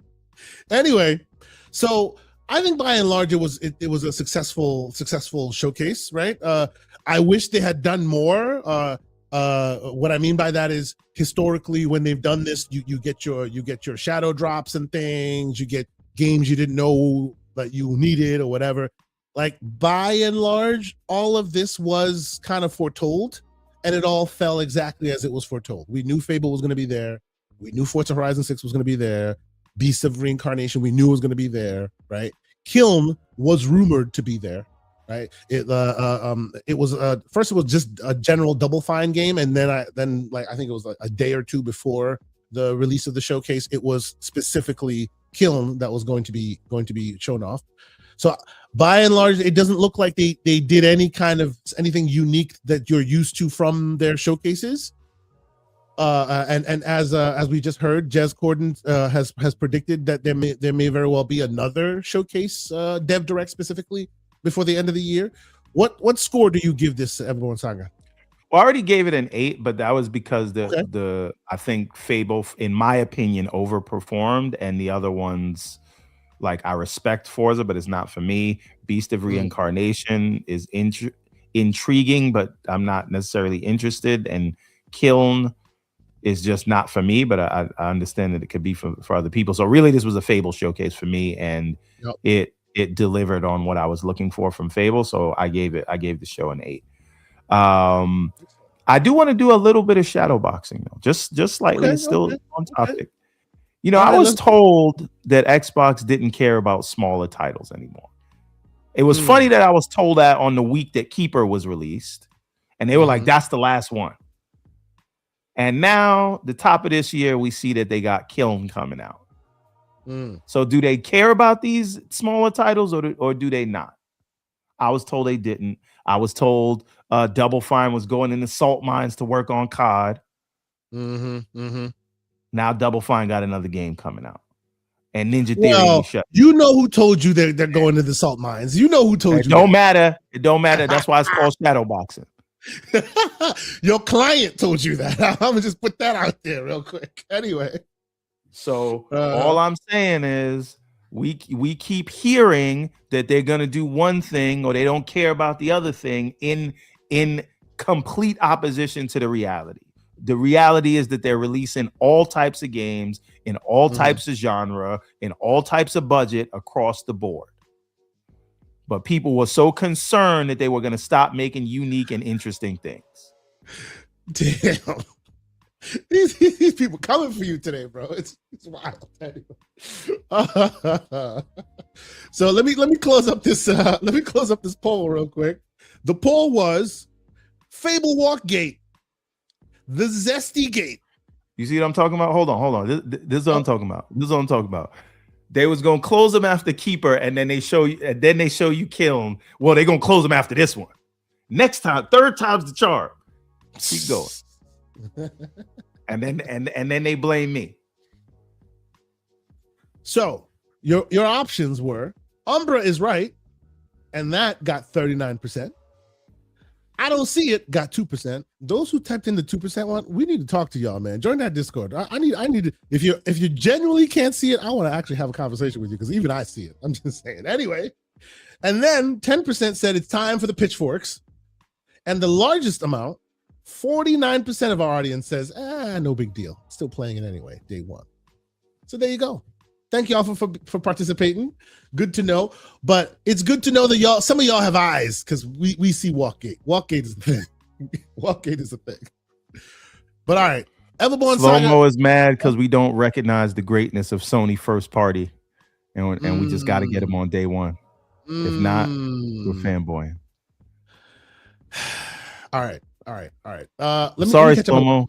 Speaker 1: Anyway, so I think by and large it was a successful showcase, right? I wish they had done more. What I mean by that is, historically, when they've done this, you get your shadow drops and things. You get games you didn't know that you needed or whatever. Like, by and large, all of this was kind of foretold, and it all fell exactly as it was foretold. We knew Fable was going to be there. We knew Forza Horizon 6 was going to be there. Beast of Reincarnation, we knew was going to be there, right? Kiln was rumored to be there, right? It was first it was just a general Double Fine game, and then I think it was like a day or two before the release of the showcase, it was specifically Kiln that was going to be shown off. So by and large, it doesn't look like they did anything unique that you're used to from their showcases. And as we just heard, Jez Corden has predicted that there may very well be another showcase, Dev Direct specifically, before the end of the year. What score do you give this Everborn Saga?
Speaker 2: Well, I already gave it an 8, but that was because I think Fable, in my opinion, overperformed, and the other ones, like, I respect Forza, but it's not for me. Beast of Reincarnation is intriguing, but I'm not necessarily interested, and Kiln is just not for me, but I understand that it could be for other people. So really, this was a Fable showcase for me, and it delivered on what I was looking for from Fable. So I gave the show an 8. I do want to do a little bit of shadow boxing though, just slightly. It's still on topic. You know, I was told that Xbox didn't care about smaller titles anymore. It was funny that I was told that on the week that Keeper was released, and they were like, "That's the last one." And now, the top of this year, we see that they got Kiln coming out. So, do they care about these smaller titles, or do they not? I was told they didn't. I was told Double Fine was going into salt mines to work on COD. Now Double Fine got another game coming out, and Ninja Theory shut.
Speaker 1: You know who told you they're going to the salt mines? You know who told you?
Speaker 2: It don't matter. It don't matter. That's why it's called shadow boxing.
Speaker 1: Your client told you that. I'm gonna just put that out there real quick. Anyway,
Speaker 2: so all I'm saying is we keep hearing that they're gonna do one thing or they don't care about the other thing in complete opposition to the reality. The reality is that they're releasing all types of games in all types of genre, in all types of budget across the board. But people were so concerned that they were going to stop making unique and interesting things.
Speaker 1: Damn. These people coming for you today, bro. It's wild. So let me close up this poll real quick. The poll was Fable Walkgate, the Zesty Gate.
Speaker 2: You see what I'm talking about? Hold on. This is what I'm talking about. They was gonna close them after Keeper, and then they show you Kiln. Well, they're gonna close them after this one. Next time, third time's the charm. Keep going. and then they blame me.
Speaker 1: So your options were Umbra is right, and that got 39%. I don't see it, got 2%. Those who typed in the 2% one, we need to talk to y'all, man. Join that Discord. I need to, if you genuinely can't see it, I want to actually have a conversation with you because even I see it. I'm just saying. Anyway, and then 10% said it's time for the pitchforks. And the largest amount, 49% of our audience says, no big deal. Still playing it anyway, day one. So there you go. Thank y'all for participating. Good to know. But it's good to know that some of y'all have eyes because we see Walkgate. Walkgate is the thing. Walkgate is the thing. But all right. Everborn
Speaker 2: Slow-mo is mad because we don't recognize the greatness of Sony first party. And we just got to get them on day one. If not, we're fanboying.
Speaker 1: All right.
Speaker 2: Sorry, Slow-mo.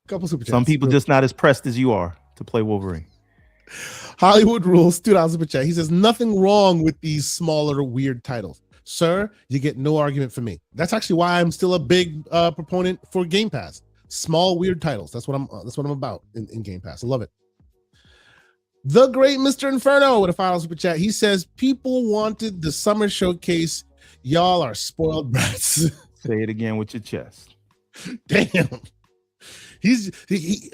Speaker 1: Couple super chats.
Speaker 2: Some people just not as pressed as you are to play Wolverine.
Speaker 1: Hollywood Rules, $2 super chat. He says, nothing wrong with these smaller, weird titles. Sir, you get no argument from me. That's actually why I'm still a big proponent for Game Pass. Small, weird titles. That's what I'm about in Game Pass. I love it. The great Mr. Inferno with a final super chat. He says, people wanted the summer showcase. Y'all are spoiled brats.
Speaker 2: Say it again with your chest.
Speaker 1: Damn. He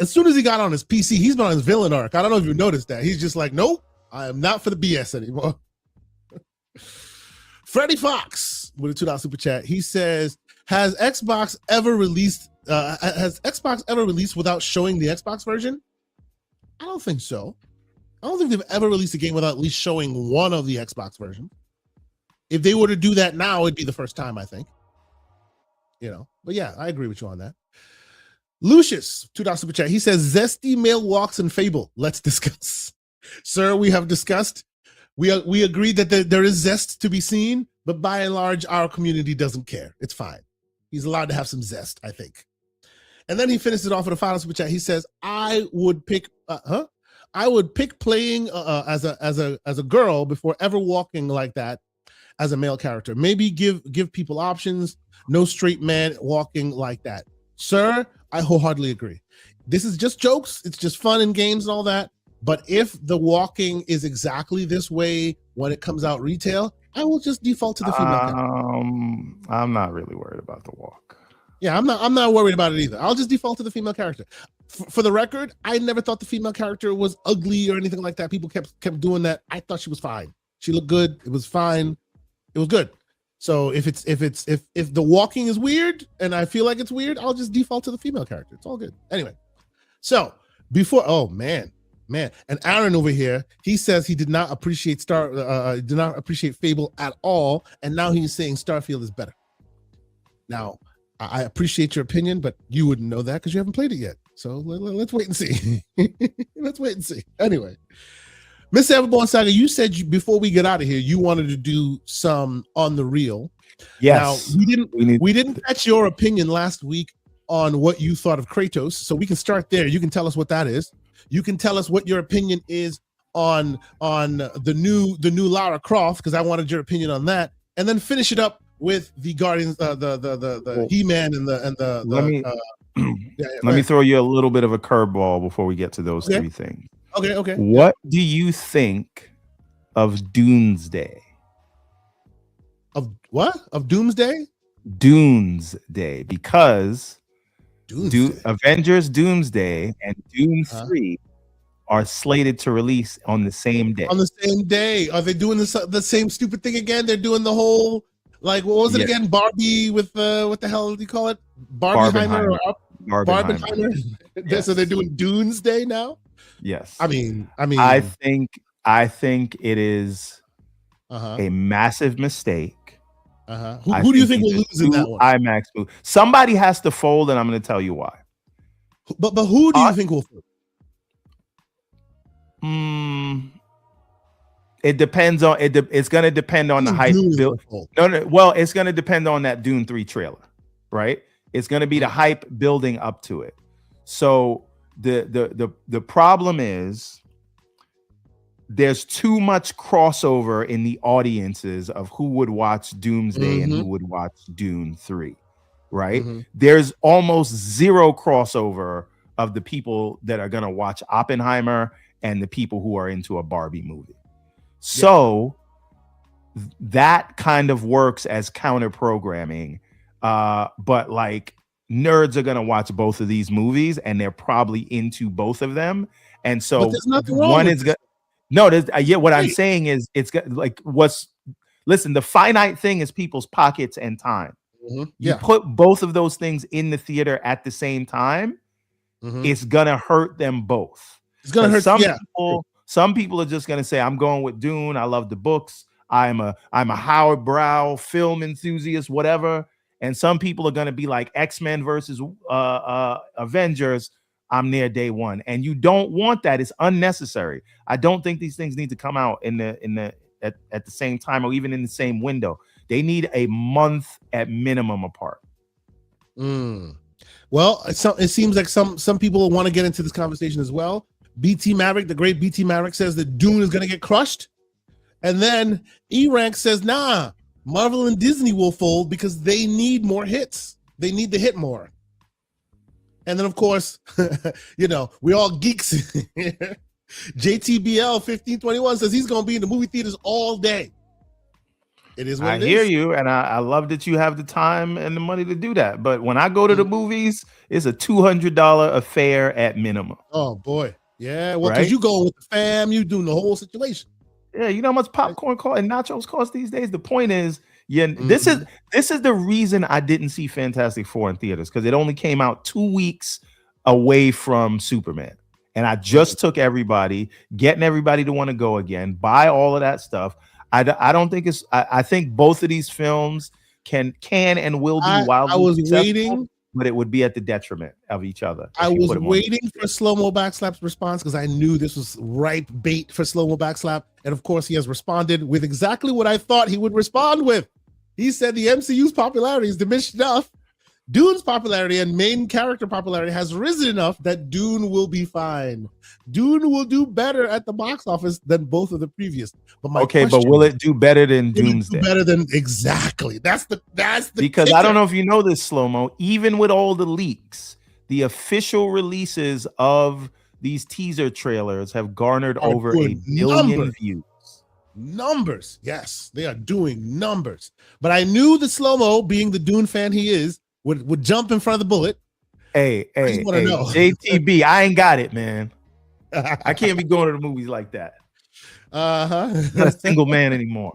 Speaker 1: as soon as he got on his PC, he's been on his villain arc. I don't know if you noticed that. He's just like, nope, I am not for the BS anymore. Freddie Fox with a $2 super chat. He says, has Xbox ever released without showing the Xbox version? I don't think so. I don't think they've ever released a game without at least showing one of the Xbox versions. If they were to do that now, it'd be the first time, I think. But yeah, I agree with you on that. Lucius, $2 super chat. He says, zesty male walks in Fable. Let's discuss. Sir, we have discussed. We agreed that there is zest to be seen, but by and large, our community doesn't care. It's fine. He's allowed to have some zest, I think. And then he finishes it off with a final super chat. He says, I would pick playing as a girl before ever walking like that as a male character. Maybe give people options. No straight man walking like that. Sir, I wholeheartedly agree. This is just jokes. It's just fun in games and all that. But if the walking is exactly this way when it comes out retail, I will just default to the female character.
Speaker 2: I'm not really worried about the walk.
Speaker 1: Yeah, I'm not worried about it either. I'll just default to the female character. For the record, I never thought the female character was ugly or anything like that. People kept doing that. I thought she was fine. She looked good. It was fine. It was good. So if the walking is weird and I feel like it's weird, I'll just default to the female character. It's all good. Anyway, so oh man, and Aaron over here, he says he did not appreciate Fable at all, and now he's saying Starfield is better. Now, I appreciate your opinion, but you wouldn't know that because you haven't played it yet. So let's wait and see. Let's wait and see. Anyway, Mr. Everborn Saga, you said before we get out of here, you wanted to do some on the reel.
Speaker 2: Yes.
Speaker 1: Now, we didn't catch your opinion last week on what you thought of Kratos, so we can start there. You can tell us what that is. You can tell us what your opinion is on the new Lara Croft, because I wanted your opinion on that, and then finish it up with the Guardians, the He-Man and the.
Speaker 2: Let me throw you a little bit of a curveball before we get to those three things.
Speaker 1: Okay.
Speaker 2: What do you think of Doomsday?
Speaker 1: Of what? Of Doomsday?
Speaker 2: Doomsday, because
Speaker 1: Doomsday.
Speaker 2: Avengers Doomsday and Doom 3 are slated to release on the same day.
Speaker 1: On the same day. Are they doing the same stupid thing again? They're doing the whole, like, what was it again? Barbie with what the hell do you call it? Barbenheimer.
Speaker 2: Yes.
Speaker 1: So they're doing Doomsday now?
Speaker 2: Yes.
Speaker 1: I mean,
Speaker 2: I think it is a massive mistake.
Speaker 1: Who do you think will lose in that one?
Speaker 2: IMAX movie. Somebody has to fold, and I'm going to tell you why.
Speaker 1: But who do you think will fold?
Speaker 2: It depends on it. It's going to depend on the hype. Well, it's going to depend on that Dune 3 trailer, right? It's going to be the hype building up to it. So the problem is there's too much crossover in the audiences of who would watch Doomsday and who would watch Dune 3, right? There's almost zero crossover of the people that are going to watch Oppenheimer and the people who are into a Barbie movie. So that kind of works as counter programming. But like nerds are going to watch both of these movies and they're probably into both of them. And so one is good. No, what I'm saying is it's like listen, the finite thing is people's pockets and time. You put both of those things in the theater at the same time, it's gonna hurt them both.
Speaker 1: It's gonna hurt
Speaker 2: some people are just gonna say, I'm going with Dune. I love the books. I'm a Howard Brow film enthusiast, whatever. And some people are gonna be like X-Men versus Avengers. I'm there day one, and you don't want that. It's unnecessary. I don't think these things need to come out at the same time or even in the same window. They need a month at minimum apart.
Speaker 1: Well, it seems like some people want to get into this conversation as well. BT Maverick, the great BT Maverick, says that Dune is going to get crushed, and then E-Rank says, nah, Marvel and Disney will fold because they need more hits. They need to hit more. And then, of course, we all geeks. JTBL 1521 says he's going to be in the movie theaters all day. It is what
Speaker 2: I hear you, and I love that you have the time and the money to do that. But when I go to the movies, it's a $200 affair at minimum.
Speaker 1: Oh, boy. Yeah, well, because you going with the fam, you doing the whole situation.
Speaker 2: Yeah, you know how much popcorn and nachos cost these days? The point is, this is the reason I didn't see Fantastic Four in theaters, because it only came out 2 weeks away from Superman. And I just took everybody, getting everybody to want to go again, buy all of that stuff. I don't think I think both of these films can and will be wildly successful, but it would be at the detriment of each other.
Speaker 1: I was waiting for Slow-Mo Backslap's response because I knew this was ripe bait for Slow-Mo Backslap. And of course, he has responded with exactly what I thought he would respond with. He said the MCU's popularity is diminished enough. Dune's popularity and main character popularity has risen enough that Dune will be fine. Dune will do better at the box office than both of the previous. But
Speaker 2: will it do better than Doomsday?
Speaker 1: Better than exactly. That's the
Speaker 2: because kicker. I don't know if you know this, Slow-Mo. Even with all the leaks, the official releases of these teaser trailers have garnered over 1 billion views.
Speaker 1: Numbers, yes, they are doing numbers. But I knew the Slow-Mo, being the Dune fan he is, would jump in front of the bullet.
Speaker 2: Hey, JTB, I ain't got it, man. I can't be going to the movies like that. I'm not a single man anymore.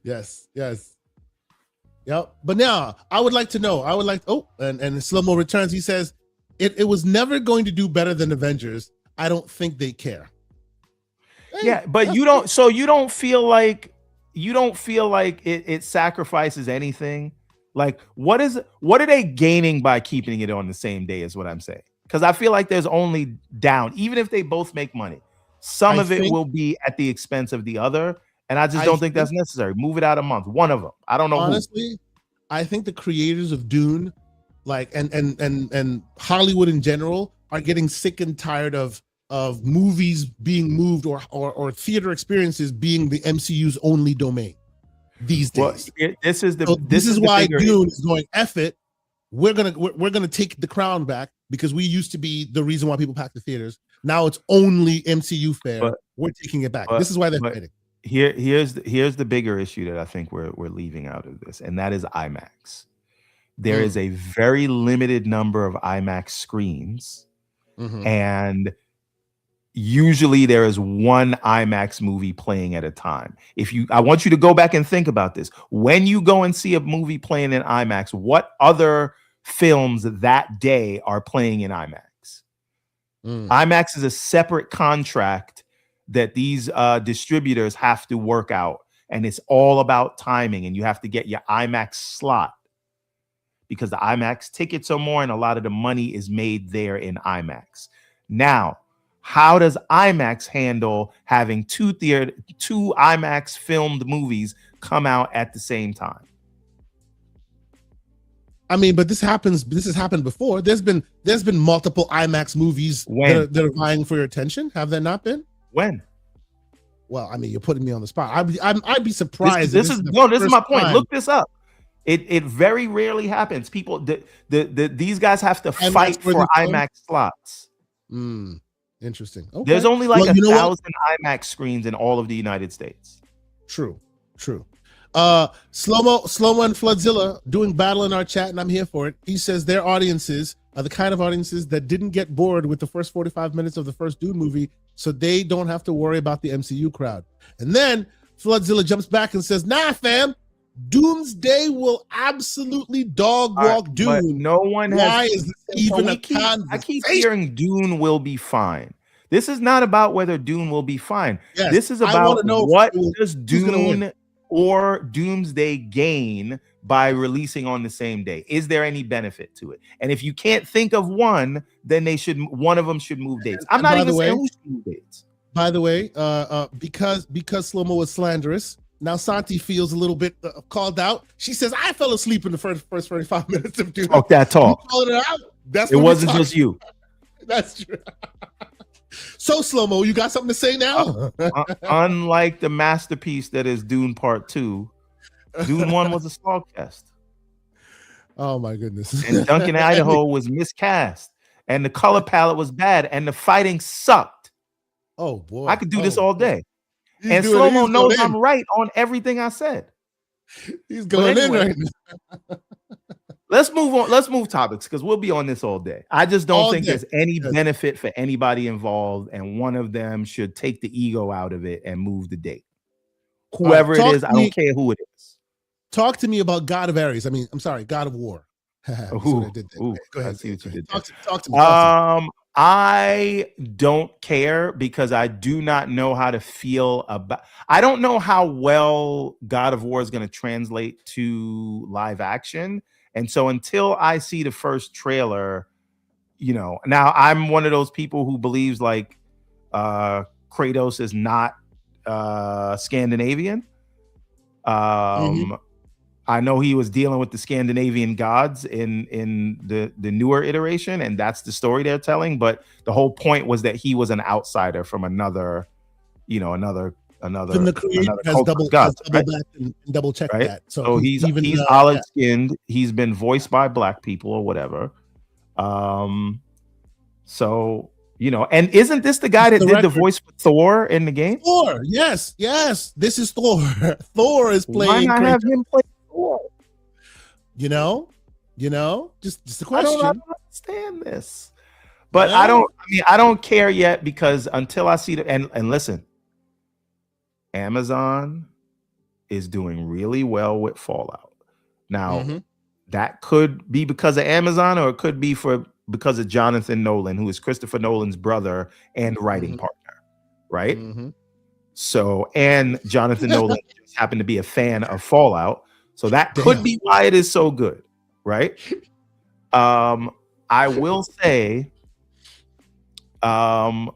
Speaker 1: Yes. Yep. But now I would like to know. And Slow-Mo returns. He says it was never going to do better than Avengers. I don't think they care. Hey,
Speaker 2: yeah, but you don't. So you don't feel like it sacrifices anything. Like what are they gaining by keeping it on the same day? Is what I'm saying. Because I feel like there's only down, even if they both make money. Some of it will be at the expense of the other. And I just don't think that's necessary. Move it out a month. One of them. I don't know.
Speaker 1: Honestly, I think the creators of Dune, like and Hollywood in general, are getting sick and tired of movies being moved or theater experiences being the MCU's only domain these days.
Speaker 2: Well, this is
Speaker 1: why Dune is going, F it. We're gonna take the crown back because we used to be the reason why people pack the theaters. Now it's only MCU fare. We're taking it back. This is why they're fighting.
Speaker 2: Here's the bigger issue that I think we're leaving out of this, and that is IMAX. There is a very limited number of IMAX screens, and usually there is one IMAX movie playing at a time. I want you to go back and think about this. When you go and see a movie playing in IMAX, what other films that day are playing in IMAX? IMAX is a separate contract that these distributors have to work out, and it's all about timing, and you have to get your IMAX slot because the IMAX tickets are more, and a lot of the money is made there in IMAX. Now, how does IMAX handle having two IMAX filmed movies come out at the same time?
Speaker 1: I mean, but this has happened before. There's been multiple IMAX movies that are vying for your attention. Have there not been?
Speaker 2: When?
Speaker 1: Well, I mean, you're putting me on the spot. I'd be surprised.
Speaker 2: This is my point. Look this up. It very rarely happens. People, these guys have to fight for IMAX slots.
Speaker 1: Interesting. Okay.
Speaker 2: There's only like 1,000 IMAX screens in all of the United States.
Speaker 1: True. Slow-Mo and Floodzilla doing battle in our chat, and I'm here for it. He says their audiences are the kind of audiences that didn't get bored with the first 45 minutes of the first Dune movie, so they don't have to worry about the MCU crowd. And then Floodzilla jumps back and says, nah, fam, Doomsday will absolutely dog walk Dune.
Speaker 2: But no one
Speaker 1: Why is this even a conversation?
Speaker 2: I keep hearing Dune will be fine. This is not about whether Dune will be fine. Yes, this is about what does Dune or Doomsday gain by releasing on the same day? Is there any benefit to it? And if you can't think of one, then one of them should move dates. I'm not even saying who should move dates.
Speaker 1: By the way, because Slow-Mo was slanderous, now Santi feels a little bit called out. She says, I fell asleep in the first 45 minutes of Dune.
Speaker 2: Talk that talk.
Speaker 1: It
Speaker 2: wasn't just you.
Speaker 1: That's true. So, Slow-Mo, you got something to say now?
Speaker 2: Unlike the masterpiece that is Dune Part 2, Dune 1 was a slog fest.
Speaker 1: Oh, my goodness.
Speaker 2: And Duncan, Idaho was miscast, and the color palette was bad, and the fighting sucked.
Speaker 1: Oh, boy.
Speaker 2: I could do this all day. And Slow-Mo knows I'm right on everything I said.
Speaker 1: He's going in right now.
Speaker 2: Let's move on. Let's move topics because we'll be on this all day. I just don't think there's any benefit for anybody involved, and one of them should take the ego out of it and move the date. Whoever it is, I don't care who it is.
Speaker 1: Talk to me about God of Ares. I'm sorry, God of War.
Speaker 2: Go ahead. See what you did.
Speaker 1: Talk to me.
Speaker 2: I don't care because I do not know how to feel about. I don't know how well God of War is going to translate to live action. And so until I see the first trailer, now I'm one of those people who believes like Kratos is not Scandinavian. I know he was dealing with the Scandinavian gods in the newer iteration, and that's the story they're telling. But the whole point was that he was an outsider from another. Then the creator has double and double checked that. So he's olive skinned. He's been voiced by black people or whatever. So and isn't this the guy that did the voice for Thor in the game?
Speaker 1: Thor, yes. This is Thor. Thor is playing.
Speaker 2: Why not have him play Thor?
Speaker 1: Just a question.
Speaker 2: I don't understand this, but I don't care yet because until I see and listen. Amazon is doing really well with Fallout. Now, that could be because of Amazon, or it could be because of Jonathan Nolan, who is Christopher Nolan's brother and writing partner, right? So, and Jonathan Nolan just happened to be a fan of Fallout, so that could be why it is so good, right? I will say, the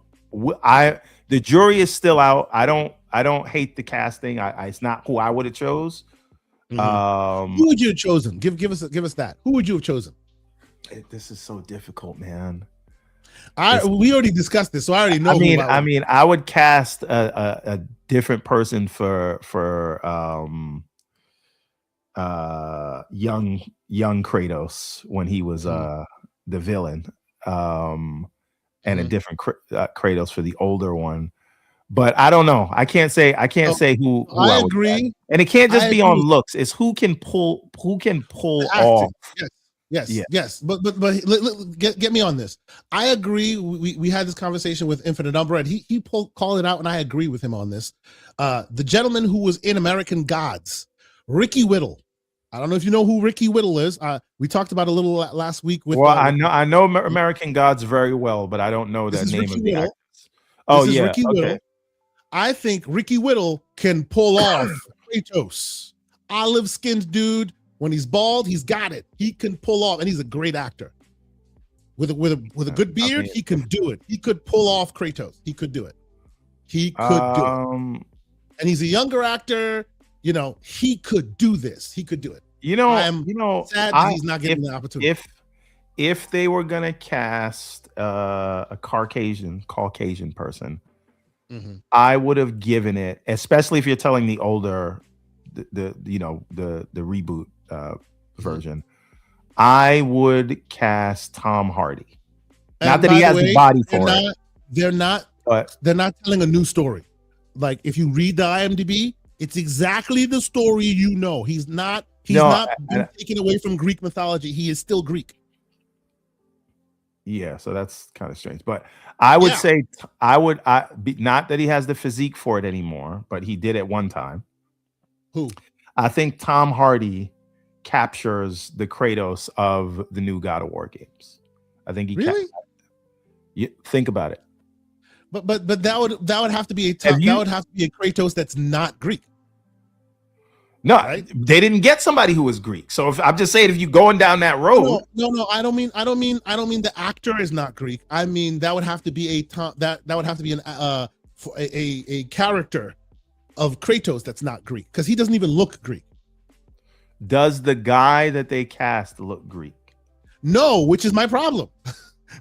Speaker 2: jury is still out. I don't hate the casting. It's not who I would have chose.
Speaker 1: Who would you have chosen? Give us that. Who would you have chosen?
Speaker 2: This is so difficult, man.
Speaker 1: We already discussed this, so I already know.
Speaker 2: I mean, I would cast a different person for young Kratos when he was the villain, and a different Kratos for the older one. But I don't know. I can't say who I agree. And it can't just be on looks. It's who can pull off. Yes. But
Speaker 1: get me on this. I agree. We had this conversation with Infinite Number, and he called it out, and I agree with him on this. The gentleman who was in American Gods, Ricky Whittle. I don't know if you know who Ricky Whittle is. We talked about a little last week with.
Speaker 2: Well, I know American Gods very well, but I don't know that name of the actors. Oh yeah,
Speaker 1: Ricky Whittle. I think Ricky Whittle can pull off Kratos, olive-skinned dude. When he's bald, he's got it. He can pull off, and he's a great actor. With a good beard, he can do it. He could pull off Kratos. He could do it. He could do it. And he's a younger actor. You know, he could do this. He could do it.
Speaker 2: I'm
Speaker 1: sad that he's not getting the opportunity.
Speaker 2: If they were gonna cast a Caucasian person, I would have given it, especially if you're telling the older, the reboot version. I would cast Tom Hardy. Not that he has the body for it.
Speaker 1: They're not telling a new story. Like if you read the IMDb, it's exactly the story you know. He's not been taken away from Greek mythology. He is still Greek.
Speaker 2: Yeah, so that's kind of strange. But I would say not that he has the physique for it anymore, but he did at one time.
Speaker 1: Who?
Speaker 2: I think Tom Hardy captures the Kratos of the new God of War games. I think he
Speaker 1: really.
Speaker 2: Think about it.
Speaker 1: But that would have to be a Kratos that's not Greek.
Speaker 2: No, right? They didn't get somebody who was Greek. So I'm just saying, if you're going down that road,
Speaker 1: no, I don't mean the actor is not Greek. I mean that would have to be a character of Kratos that's not Greek, because he doesn't even look Greek.
Speaker 2: Does the guy that they cast look Greek?
Speaker 1: No, which is my problem.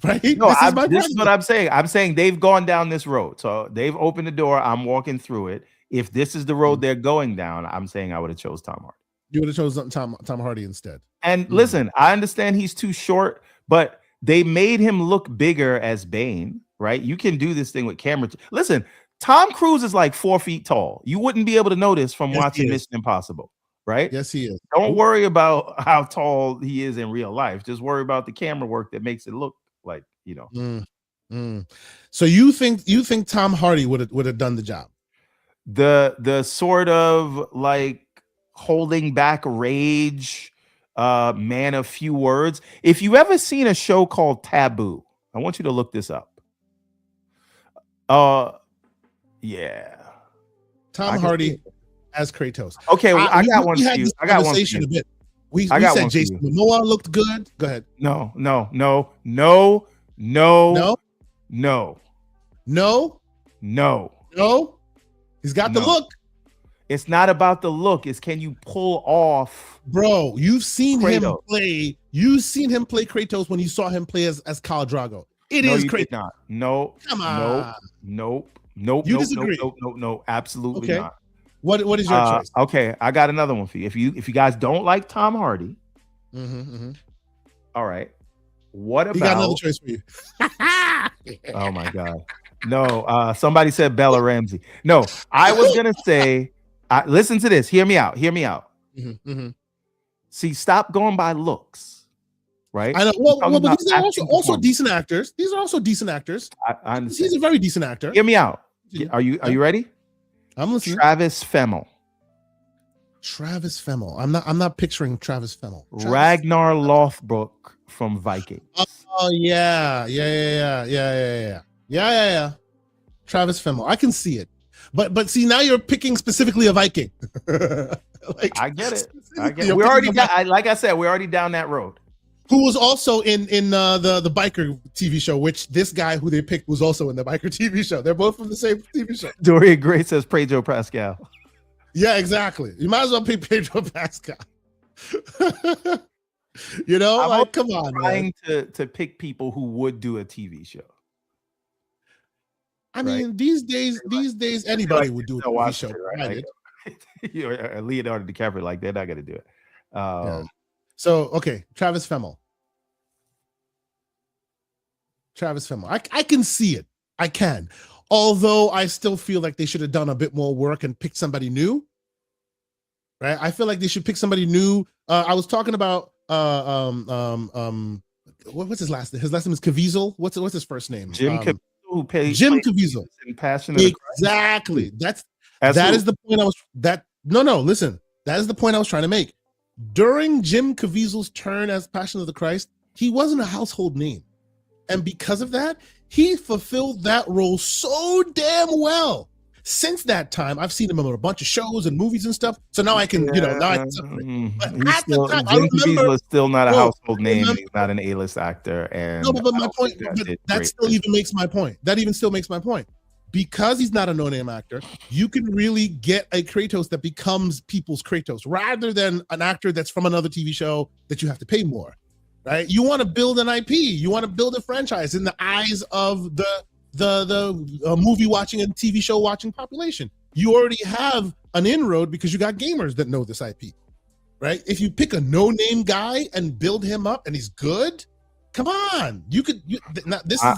Speaker 1: Right?
Speaker 2: No, this is what I'm saying. I'm saying they've gone down this road. So they've opened the door. I'm walking through it. If this is the road they're going down, I'm saying I would have chose Tom Hardy.
Speaker 1: You would have chosen Tom Hardy instead.
Speaker 2: And listen, I understand he's too short, but they made him look bigger as Bane, right? You can do this thing with camera. Listen, Tom Cruise is like 4 feet tall. You wouldn't be able to notice from watching Mission Impossible, right?
Speaker 1: Yes, he is.
Speaker 2: Don't worry about how tall he is in real life. Just worry about the camera work that makes it look like,
Speaker 1: So you think Tom Hardy would have done the job?
Speaker 2: The sort of like holding back rage, man of few words. If you ever seen a show called Taboo, I want you to look this up. Yeah,
Speaker 1: Tom Hardy as Kratos.
Speaker 2: Okay, well, I got one for you. I got one for you.
Speaker 1: A bit. We said Jason Momoa looked good. Go ahead.
Speaker 2: No.
Speaker 1: He's got the look.
Speaker 2: It's not about the look. It's can you pull off?
Speaker 1: Bro, you've seen him play. You've seen him play Kratos when you saw him play as Khal Drago. It is Kratos.
Speaker 2: Not. No.
Speaker 1: Come on.
Speaker 2: Nope.
Speaker 1: You disagree?
Speaker 2: No. Absolutely not.
Speaker 1: What is your choice?
Speaker 2: Okay, I got another one for you. If you guys don't like Tom Hardy, all right. What about?
Speaker 1: He got another choice for you.
Speaker 2: Oh my God. No, somebody said Bella Ramsey. No, I was gonna say, listen to this. Hear me out. See, stop going by looks, right?
Speaker 1: I know. Well, but these are also decent actors. These are also decent actors.
Speaker 2: I understand.
Speaker 1: He's a very decent actor.
Speaker 2: Hear me out. Are you ready?
Speaker 1: I'm listening.
Speaker 2: Travis Fimmel.
Speaker 1: Travis Fimmel. I'm not picturing Travis Fimmel.
Speaker 2: Ragnar Lothbrok from Vikings.
Speaker 1: Oh yeah. Travis Fimmel. I can see it. But see, now you're picking specifically a Viking.
Speaker 2: Like, I get it. We're already down, like I said, we're already down that road.
Speaker 1: Who was also in the biker TV show, which this guy who they picked was also in the biker TV show. They're both from the same TV show.
Speaker 2: Dorian Gray says Pedro Pascal.
Speaker 1: Yeah, exactly. You might as well pick Pedro Pascal. You know, I'm like, come on,
Speaker 2: trying to pick people who would do a TV show.
Speaker 1: I mean, these days, anybody would do a TV show. Right?
Speaker 2: You know, Leonardo DiCaprio, like, they're not going to do it.
Speaker 1: So, okay, Travis Fimmel. I can see it. I can. Although I still feel like they should have done a bit more work and picked somebody new. Right? I feel like they should pick somebody new. I was talking about what's his last name? His last name is Caviezel. What's his first name?
Speaker 2: Jim Caviezel, who plays
Speaker 1: Jim Caviezel.
Speaker 2: In Passion of the Christ.
Speaker 1: Exactly. That is the point I was listen. That is the point I was trying to make. During Jim Caviezel's turn as Passion of the Christ, he wasn't a household name. And because of that, he fulfilled that role so damn well. Since that time, I've seen him in a bunch of shows and movies and stuff. So now I can, now I can separate. But at the time,
Speaker 2: Jim Caviezel is still not a household name. He's not an A-list actor. And
Speaker 1: but my point, that still even makes my point. That even still makes my point. Because he's not a no-name actor, you can really get a Kratos that becomes people's Kratos rather than an actor that's from another TV show that you have to pay more, right? You want to build an IP. You want to build a franchise in the eyes of the movie watching and TV show watching population. You already have an inroad because you got gamers that know this IP, right? If you pick a no-name guy and build him up and he's good, come on, this is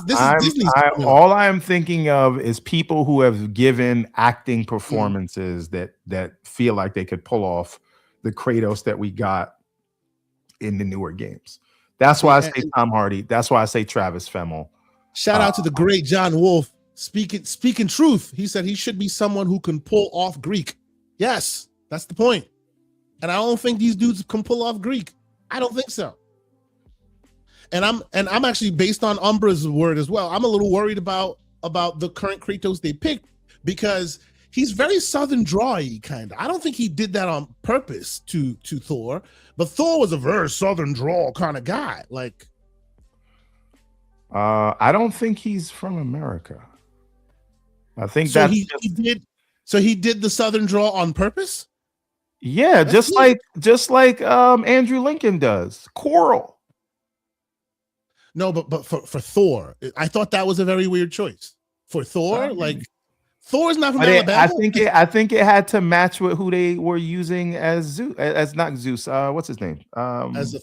Speaker 1: Disney's.
Speaker 2: All I am thinking of is people who have given acting performances that feel like they could pull off the Kratos that we got in the newer games. That's why I say Tom Hardy. That's why I say Travis Fimmel.
Speaker 1: Shout out to the great John Wolfe. Speaking truth, he said he should be someone who can pull off Greek. Yes, that's the point. And I don't think these dudes can pull off Greek. I don't think so. And I'm actually, based on Umbra's word as well, I'm a little worried about the current Kratos they picked because he's very Southern drawy kind of. I don't think he did that on purpose to Thor, but Thor was a very Southern drawl kind of guy. Like,
Speaker 2: I don't think he's from America. I think
Speaker 1: he did the Southern drawl on purpose.
Speaker 2: Yeah, just like Andrew Lincoln does. Coral.
Speaker 1: No, but for Thor, I thought that was a very weird choice. For Thor, like Thor's not from Alabama.
Speaker 2: I think it had to match with who they were using as Zeus, as not Zeus. What's his name? As Zeus.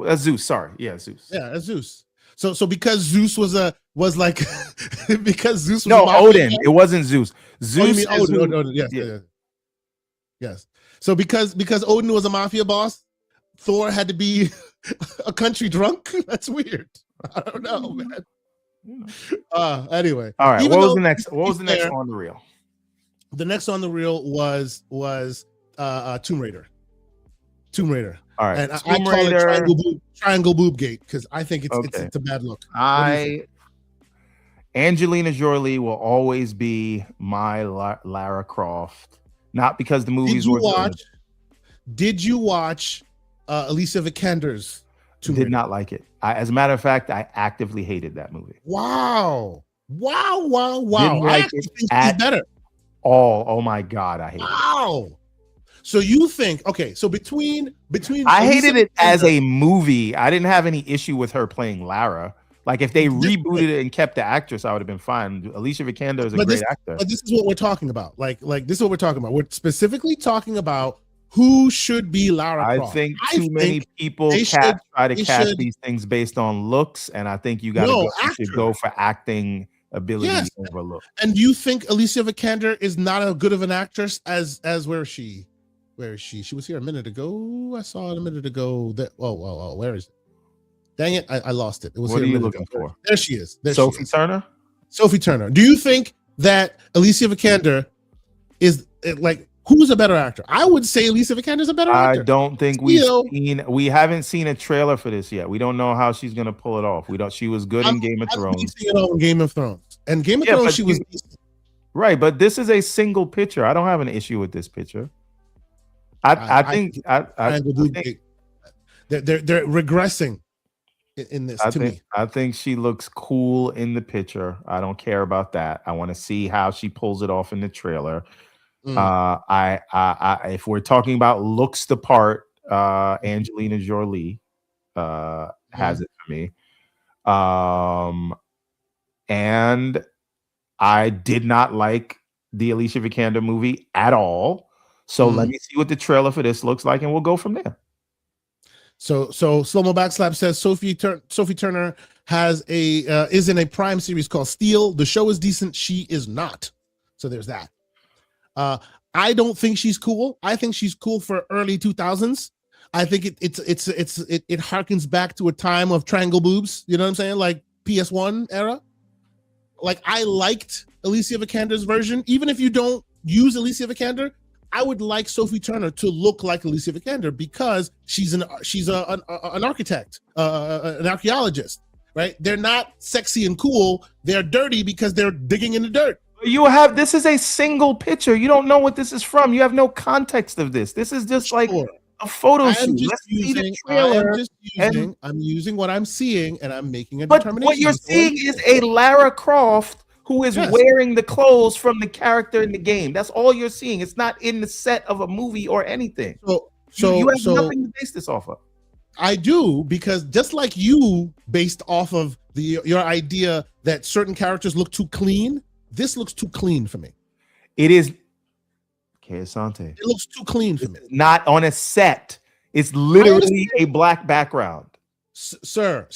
Speaker 1: As Zeus.
Speaker 2: Sorry, yeah, Zeus.
Speaker 1: Yeah, as Zeus. So because Zeus was because Zeus was
Speaker 2: Odin. It wasn't Zeus. Zeus.
Speaker 1: Odin. Yes. So because Odin was a mafia boss, Thor had to be a country drunk. That's weird. I don't know, man. Anyway.
Speaker 2: All right. What was the next on the reel?
Speaker 1: The next on the reel was Tomb Raider. All right. And I call it triangle boob gate because I think it's a bad look.
Speaker 2: Angelina Jolie will always be my Lara Croft. Not because the movies were good.
Speaker 1: Did you watch Alicia Vikander's Tomb Raider?
Speaker 2: Did not like it. As a matter of fact, I actively hated that movie.
Speaker 1: Wow.
Speaker 2: Didn't like it at better. Oh my God, I hate it.
Speaker 1: Wow. So you think, okay, so between
Speaker 2: I hated it as a movie. I didn't have any issue with her playing Lara. Like if they rebooted it and kept the actress, I would have been fine. Alicia Vikander is a great actor.
Speaker 1: But this is what we're talking about. Like this is what we're talking about. We're specifically talking about who should be Lara Croft.
Speaker 2: I think too many people try to cast these things based on looks, and I think you should go for acting ability over look.
Speaker 1: And do you think Alicia Vikander is not as good of an actress as where is she? Where is she? She was here a minute ago. I saw it a minute ago. Where is it? Dang it, I lost it. It was
Speaker 2: what
Speaker 1: here
Speaker 2: are you looking for?
Speaker 1: There she is.
Speaker 2: Sophie Turner?
Speaker 1: Sophie Turner. Do you think that Alicia Vikander is like who's a better actor? I would say Alicia Vikander's a better actor.
Speaker 2: I don't think we haven't seen a trailer for this yet. We don't know how she's gonna pull it off. She was good in Game of Thrones.
Speaker 1: Game of Thrones. And Game of Thrones, she was decent.
Speaker 2: Right, but this is a single picture. I don't have an issue with this picture. I think
Speaker 1: they're regressing in this to me.
Speaker 2: I think she looks cool in the picture. I don't care about that. I want to see how she pulls it off in the trailer. If we're talking about looks the part, Angelina Jolie has it for me. And I did not like the Alicia Vikander movie at all. So let me see what the trailer for this looks like, and we'll go from there.
Speaker 1: So Slow-Mo Backslap says Sophie Turner is in a Prime series called Steel. The show is decent. She is not. So there's that. I don't think she's cool. I think she's cool for early 2000s. I think it harkens back to a time of triangle boobs. You know what I'm saying? Like PS1 era. Like I liked Alicia Vikander's version. Even if you don't use Alicia Vikander, I would like Sophie Turner to look like Alicia Vikander because she's an architect, an archaeologist, right? They're not sexy and cool. They're dirty because they're digging in the dirt.
Speaker 2: This is a single picture. You don't know what this is from. You have no context of this. This is just like a photo shoot.
Speaker 1: I'm using what I'm seeing and I'm making a determination.
Speaker 2: What you're seeing is a Lara Croft who is wearing the clothes from the character in the game. That's all you're seeing. It's not in the set of a movie or anything. So you have nothing to base this off of.
Speaker 1: I do, because just like you based off of your idea that certain characters look too clean, this looks too clean for me.
Speaker 2: It is. Asante.
Speaker 1: It looks too clean for me.
Speaker 2: Not on a set. It's literally a black background.
Speaker 1: Sir,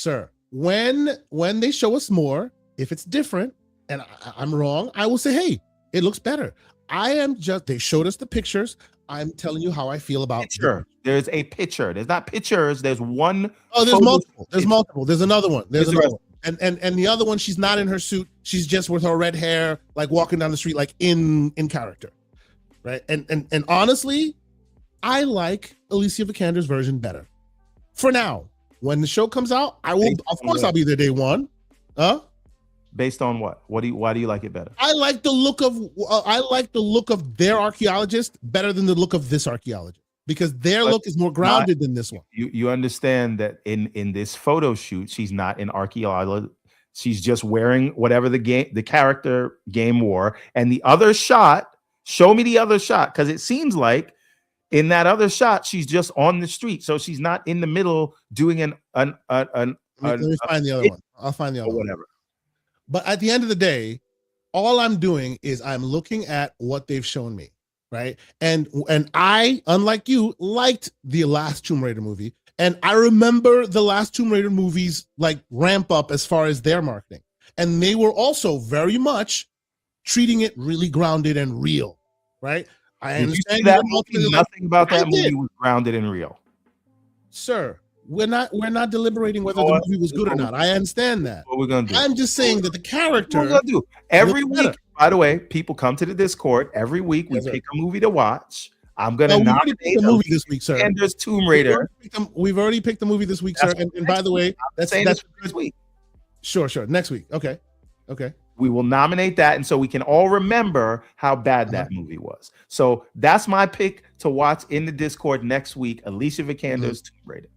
Speaker 1: when they show us more, if it's different, and I'm wrong, I will say, hey, it looks better. They showed us the pictures. I'm telling you how I feel about
Speaker 2: picture. There's a picture. There's not pictures. There's one.
Speaker 1: Oh, there's multiple. There's multiple. There's another one. There's another one. And the other one, she's not in her suit. She's just with her red hair, like walking down the street, like in character. Right. And honestly, I like Alicia Vikander's version better. For now. When the show comes out, I will, of course, I'll be there day one.
Speaker 2: Based on what? Why do you like it better?
Speaker 1: I like the look of their archaeologist better than the look of this archaeologist, because their look is more grounded than this one.
Speaker 2: You understand that in this photo shoot, she's not an archaeologist. She's just wearing whatever the character game wore. And the other shot, show me the other shot, because it seems like in that other shot, she's just on the street. So she's not in the middle doing let me
Speaker 1: find the other one. I'll find the other one.
Speaker 2: Whatever.
Speaker 1: But at the end of the day, all I'm doing is I'm looking at what they've shown me, right? And I, unlike you, liked the last Tomb Raider movie. And I remember the last Tomb Raider movies like ramp up as far as their marketing. And they were also very much treating it really grounded and real, right? I understand
Speaker 2: that movie, nothing about that movie was grounded and real.
Speaker 1: Sir, we're not deliberating whether the movie was good or not. I understand that.
Speaker 2: What we're gonna do?
Speaker 1: I'm just saying that the character.
Speaker 2: What we're gonna do every week. By the way, people come to the Discord every week. We pick a movie to watch. I'm gonna nominate
Speaker 1: the movie this week, sir.
Speaker 2: And there's Tomb Raider.
Speaker 1: We've already picked the movie this week, sir. And by the way, that's
Speaker 2: this week.
Speaker 1: Sure. Next week. Okay.
Speaker 2: We will nominate that, and so we can all remember how bad that movie was. So that's my pick to watch in the Discord next week. Alicia Vikander's Tomb Raider.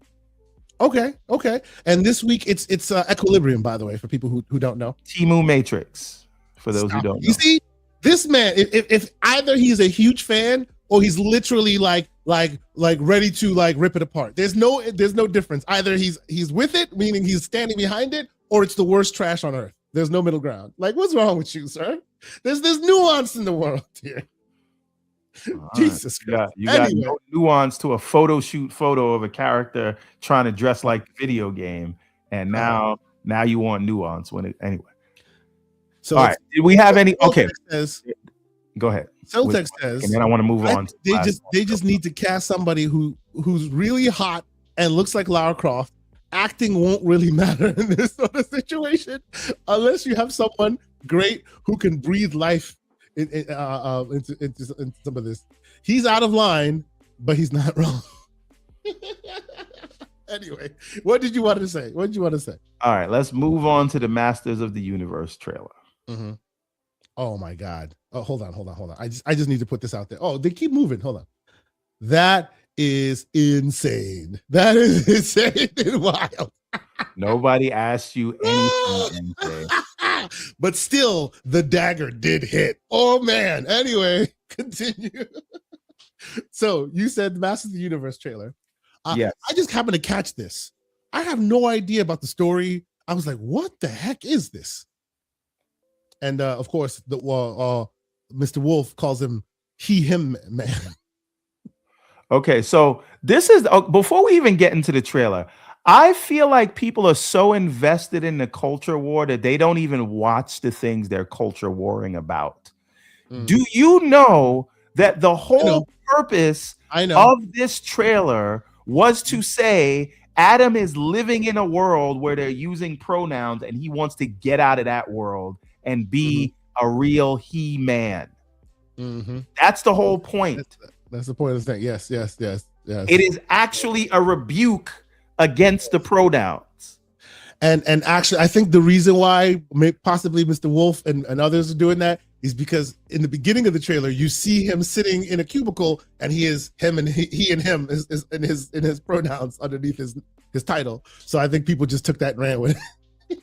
Speaker 1: Okay. And this week it's Equilibrium, by the way, for people who don't know.
Speaker 2: Timu Matrix, for those who don't know.
Speaker 1: You see, this man, if either he's a huge fan or he's literally like ready to like rip it apart. There's no difference. Either he's with it, meaning he's standing behind it, or it's the worst trash on earth. There's no middle ground. Like, what's wrong with you, sir? There's nuance in the world here. Jesus Christ.
Speaker 2: You got no nuance to a photo shoot photo of a character trying to dress like a video game, and now you want nuance anyway.
Speaker 1: So
Speaker 2: all right, did we have any? Okay, go ahead.
Speaker 1: Celtex says,
Speaker 2: and then I want to move on.
Speaker 1: They just need to cast somebody who's really hot and looks like Lara Croft. Acting won't really matter in this sort of situation unless you have someone great who can breathe life into some of this. He's out of line, but he's not wrong. Anyway, what did you want to say?
Speaker 2: All right, let's move on to the Masters of the Universe trailer.
Speaker 1: Mm-hmm. Oh my God! Oh, hold on. I just need to put this out there. Oh, they keep moving. Hold on. That is insane. That is insane and wild.
Speaker 2: Nobody asked you anything.
Speaker 1: But still, the dagger did hit. Oh man. Anyway, continue. So you said the Masters of the Universe trailer.
Speaker 2: Yes.
Speaker 1: I just happened to catch this. I have no idea about the story. I was like, what the heck is this? And of course, Mr. Wolf calls him him man.
Speaker 2: Okay, so this is before we even get into the trailer. I feel like people are so invested in the culture war that they don't even watch the things they're culture warring about. Do you know that the whole purpose of this trailer was to say Adam is living in a world where they're using pronouns and he wants to get out of that world and be a real he-man. That's the whole point.
Speaker 1: That's the point of the thing. Yes.
Speaker 2: It is actually a rebuke against the pronouns.
Speaker 1: And actually, I think the reason why possibly Mr. Wolf and others are doing that is because in the beginning of the trailer, you see him sitting in a cubicle and he is him and he and him is in his pronouns underneath his title. So I think people just took that and ran with it.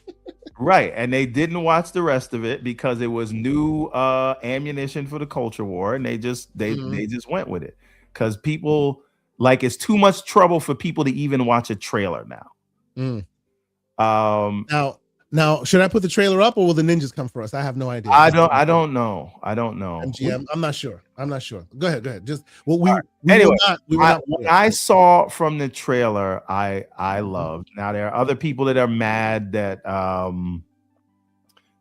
Speaker 2: Right. And they didn't watch the rest of it because it was new ammunition for the culture war. And they just went with it because people like it's too much trouble for people to even watch a trailer now.
Speaker 1: Now, should I put the trailer up or will the ninjas come for us? I have no idea.
Speaker 2: I don't know.
Speaker 1: MGM, I'm not sure. Go ahead. Just
Speaker 2: I saw from the trailer, I loved. Now there are other people that are mad that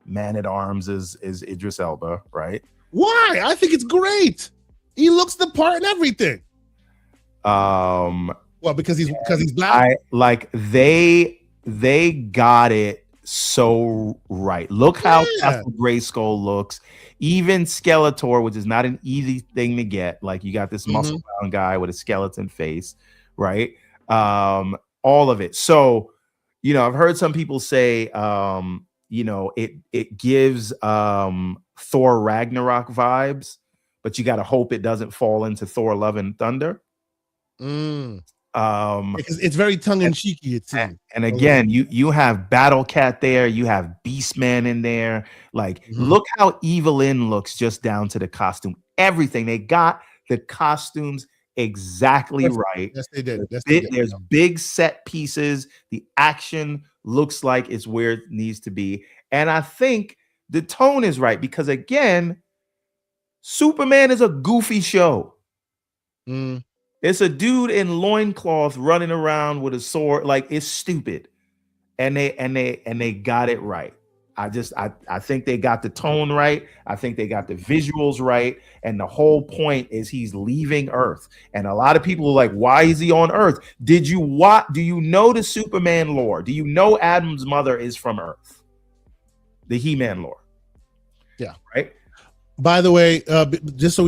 Speaker 2: Man at Arms is Idris Elba, right?
Speaker 1: Why? I think it's great. He looks the part and everything. Well, because he's black.
Speaker 2: They got it so right. Look how Castle Grayskull looks. Even Skeletor, which is not an easy thing to get. Like you got this muscle bound guy with a skeleton face, right? All of it. So, I've heard some people say, it gives Thor Ragnarok vibes, but you got to hope it doesn't fall into Thor Love and Thunder.
Speaker 1: It's very tongue-in-cheeky, it seems.
Speaker 2: And again, you have Battle Cat there, you have Beastman in there. Like, look how Evelyn looks just down to the costume. Everything. They got the costumes exactly right.
Speaker 1: Yes, they did.
Speaker 2: There's big set pieces. The action looks like it's where it needs to be. And I think the tone is right because, again, Superman is a goofy show. It's a dude in loincloth running around with a sword. Like, it's stupid. And they got it right. I think they got the tone right. I think they got the visuals right. And the whole point is he's leaving Earth. And a lot of people are like, why is he on Earth? Do you know the Superman lore? Do you know Adam's mother is from Earth? The He-Man lore.
Speaker 1: Yeah.
Speaker 2: Right.
Speaker 1: By the way, just so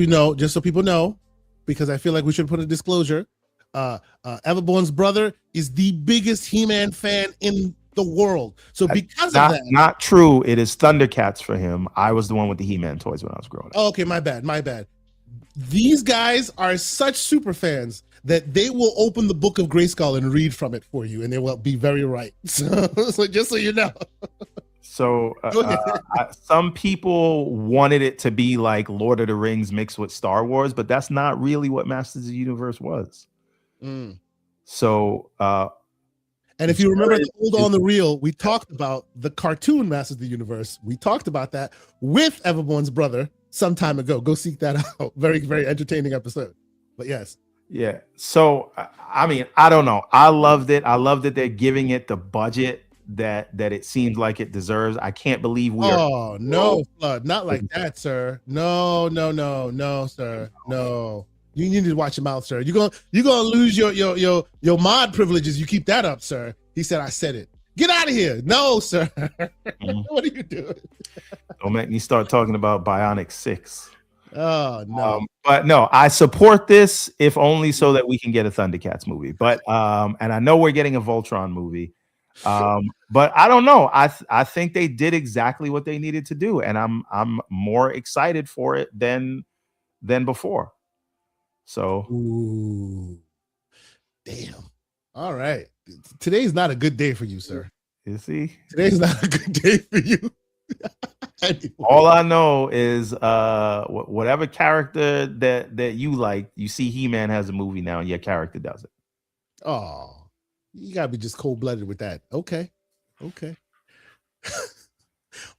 Speaker 1: people know, because I feel like we should put a disclosure. Everborn's brother is the biggest He-Man fan in the world. So because of that,
Speaker 2: not true. It is Thundercats for him. I was the one with the He-Man toys when I was growing up.
Speaker 1: Oh, okay, my bad. These guys are such super fans that they will open the Book of Grayskull and read from it for you, and they will be very right. So just so you know.
Speaker 2: So some people wanted it to be like Lord of the Rings mixed with Star Wars, but that's not really what Masters of the Universe was. So,
Speaker 1: and if you remember the old On the Reel, we talked about the cartoon Masters of the Universe. We talked about that with Everborn's brother some time ago. Go seek that out. Very, very entertaining episode. But yes.
Speaker 2: Yeah. So, I mean, I don't know. I loved it. I love that they're giving it the budget that it seems like it deserves. I can't believe we are.
Speaker 1: Oh no, Flood, not like that, sir. No, sir. No. You need to watch your mouth, sir. You're gonna lose your mod privileges. You keep that up, sir. He said I said it. Get out of here. No, sir. What are you doing?
Speaker 2: Don't make me start talking about Bionic 6.
Speaker 1: Oh, no.
Speaker 2: But no, I support this if only so that we can get a Thundercats movie. But and I know we're getting a Voltron movie. But I don't know. I think they did exactly what they needed to do, and I'm more excited for it than before. So
Speaker 1: ooh, damn. All right. Today's not a good day for you, sir.
Speaker 2: You see?
Speaker 1: Today's not a good day for you. Anyway.
Speaker 2: All I know is whatever character that you like, you see He-Man has a movie now and your character does it.
Speaker 1: Oh, you gotta be just cold-blooded with that. Okay.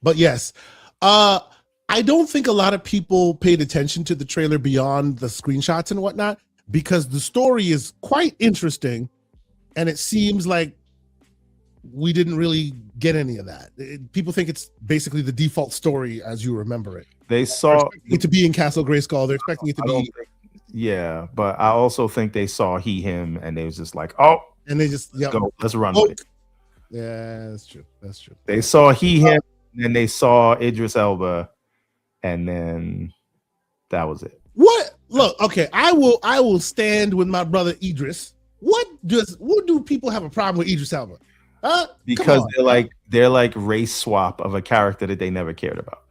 Speaker 1: But yes, I don't think a lot of people paid attention to the trailer beyond the screenshots and whatnot, because the story is quite interesting, and it seems like we didn't really get any of that. People think it's basically the default story as you remember it.
Speaker 2: They saw
Speaker 1: it to be in Castle Grayskull. They're expecting it to be.
Speaker 2: Yeah, but I also think they saw him, and they was just like, oh,
Speaker 1: and they just
Speaker 2: go, let's run with it.
Speaker 1: Yeah, that's true.
Speaker 2: They saw him, and then they saw Idris Elba, and then that was it.
Speaker 1: What? Look, okay, I will stand with my brother Idris. What do people have a problem with Idris Elba?
Speaker 2: Because they're like race swap of a character that they never cared about.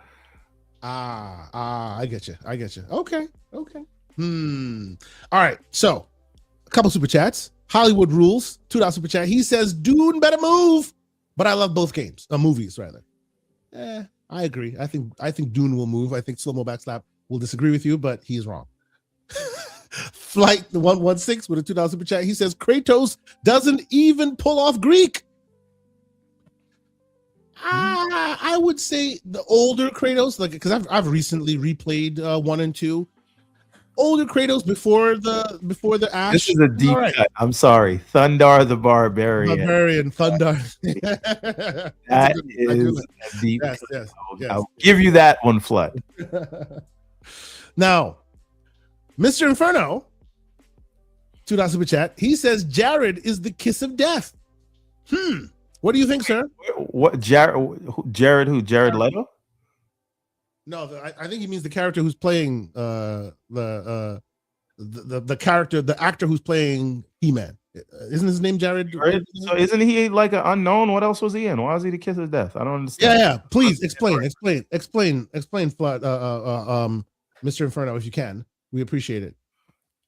Speaker 1: I get you. Okay. All right. So, a couple super chats. Hollywood Rules, $2 super chat. He says Dune better move, but I love both games, movies rather. I agree. I think Dune will move. I think Slow Mo Backslap will disagree with you, but he's wrong. Flight the 116 with a $2 super chat. He says Kratos doesn't even pull off Greek. I would say the older Kratos, like, because I've recently replayed 1 and 2. Older Kratos before the Ash.
Speaker 2: This is a deep cut. I'm sorry, Thundar the Barbarian.
Speaker 1: Thundar.
Speaker 2: That is a deep.
Speaker 1: Yes.
Speaker 2: I'll give you that one, Flood.
Speaker 1: Now, Mr. Inferno, $2 super chat. He says Jared is the kiss of death. What do you think, sir?
Speaker 2: What Jared who? Jared Leto?
Speaker 1: No, I think he means the character who's playing the character, the actor who's playing He-Man. Isn't his name Jared?
Speaker 2: So isn't he like an unknown? What else was he in? Why is he the kiss of death? I don't understand.
Speaker 1: Yeah. Please explain, Mr. Inferno, if you can. We appreciate it.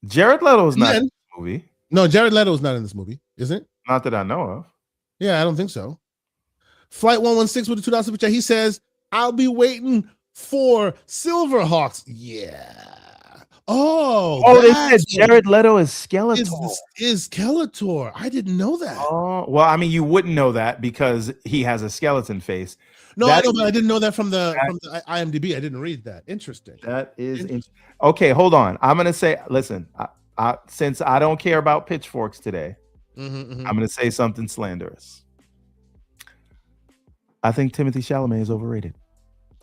Speaker 2: Jared Leto is not in this movie.
Speaker 1: No, Jared Leto is not in this movie, isn't it?
Speaker 2: Not that I know of.
Speaker 1: Yeah, I don't think so. Flight 116 with a $2 super chat. He says, I'll be waiting for Silverhawks. Yeah. Oh,
Speaker 2: they said Jared Leto is Skeletor.
Speaker 1: Is Skeletor. I didn't know that.
Speaker 2: Oh, well, I mean, you wouldn't know that because he has a skeleton face.
Speaker 1: No, I know, but I didn't know that from the IMDb. I didn't read that. Interesting.
Speaker 2: That is okay. Hold on. I'm gonna say, listen, since I don't care about pitchforks today, I'm gonna say something slanderous. I think Timothée Chalamet is overrated,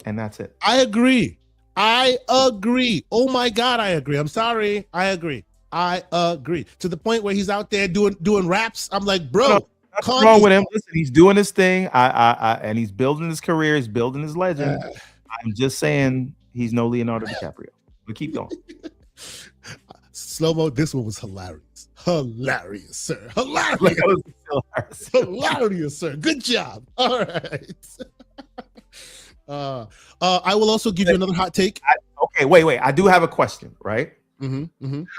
Speaker 2: and that's it.
Speaker 1: I agree. Oh my God, I agree. I'm sorry. I agree. To the point where he's out there doing raps. I'm like, bro.
Speaker 2: What's wrong with him? Listen, he's doing his thing. And he's building his career. He's building his legend. I'm just saying he's no Leonardo DiCaprio. But keep going.
Speaker 1: Slow-mo, this one was hilarious. Hilarious, sir. Hilarious, sir. Good job. All right. I will also give you another hot take.
Speaker 2: Okay, wait. I do have a question, right?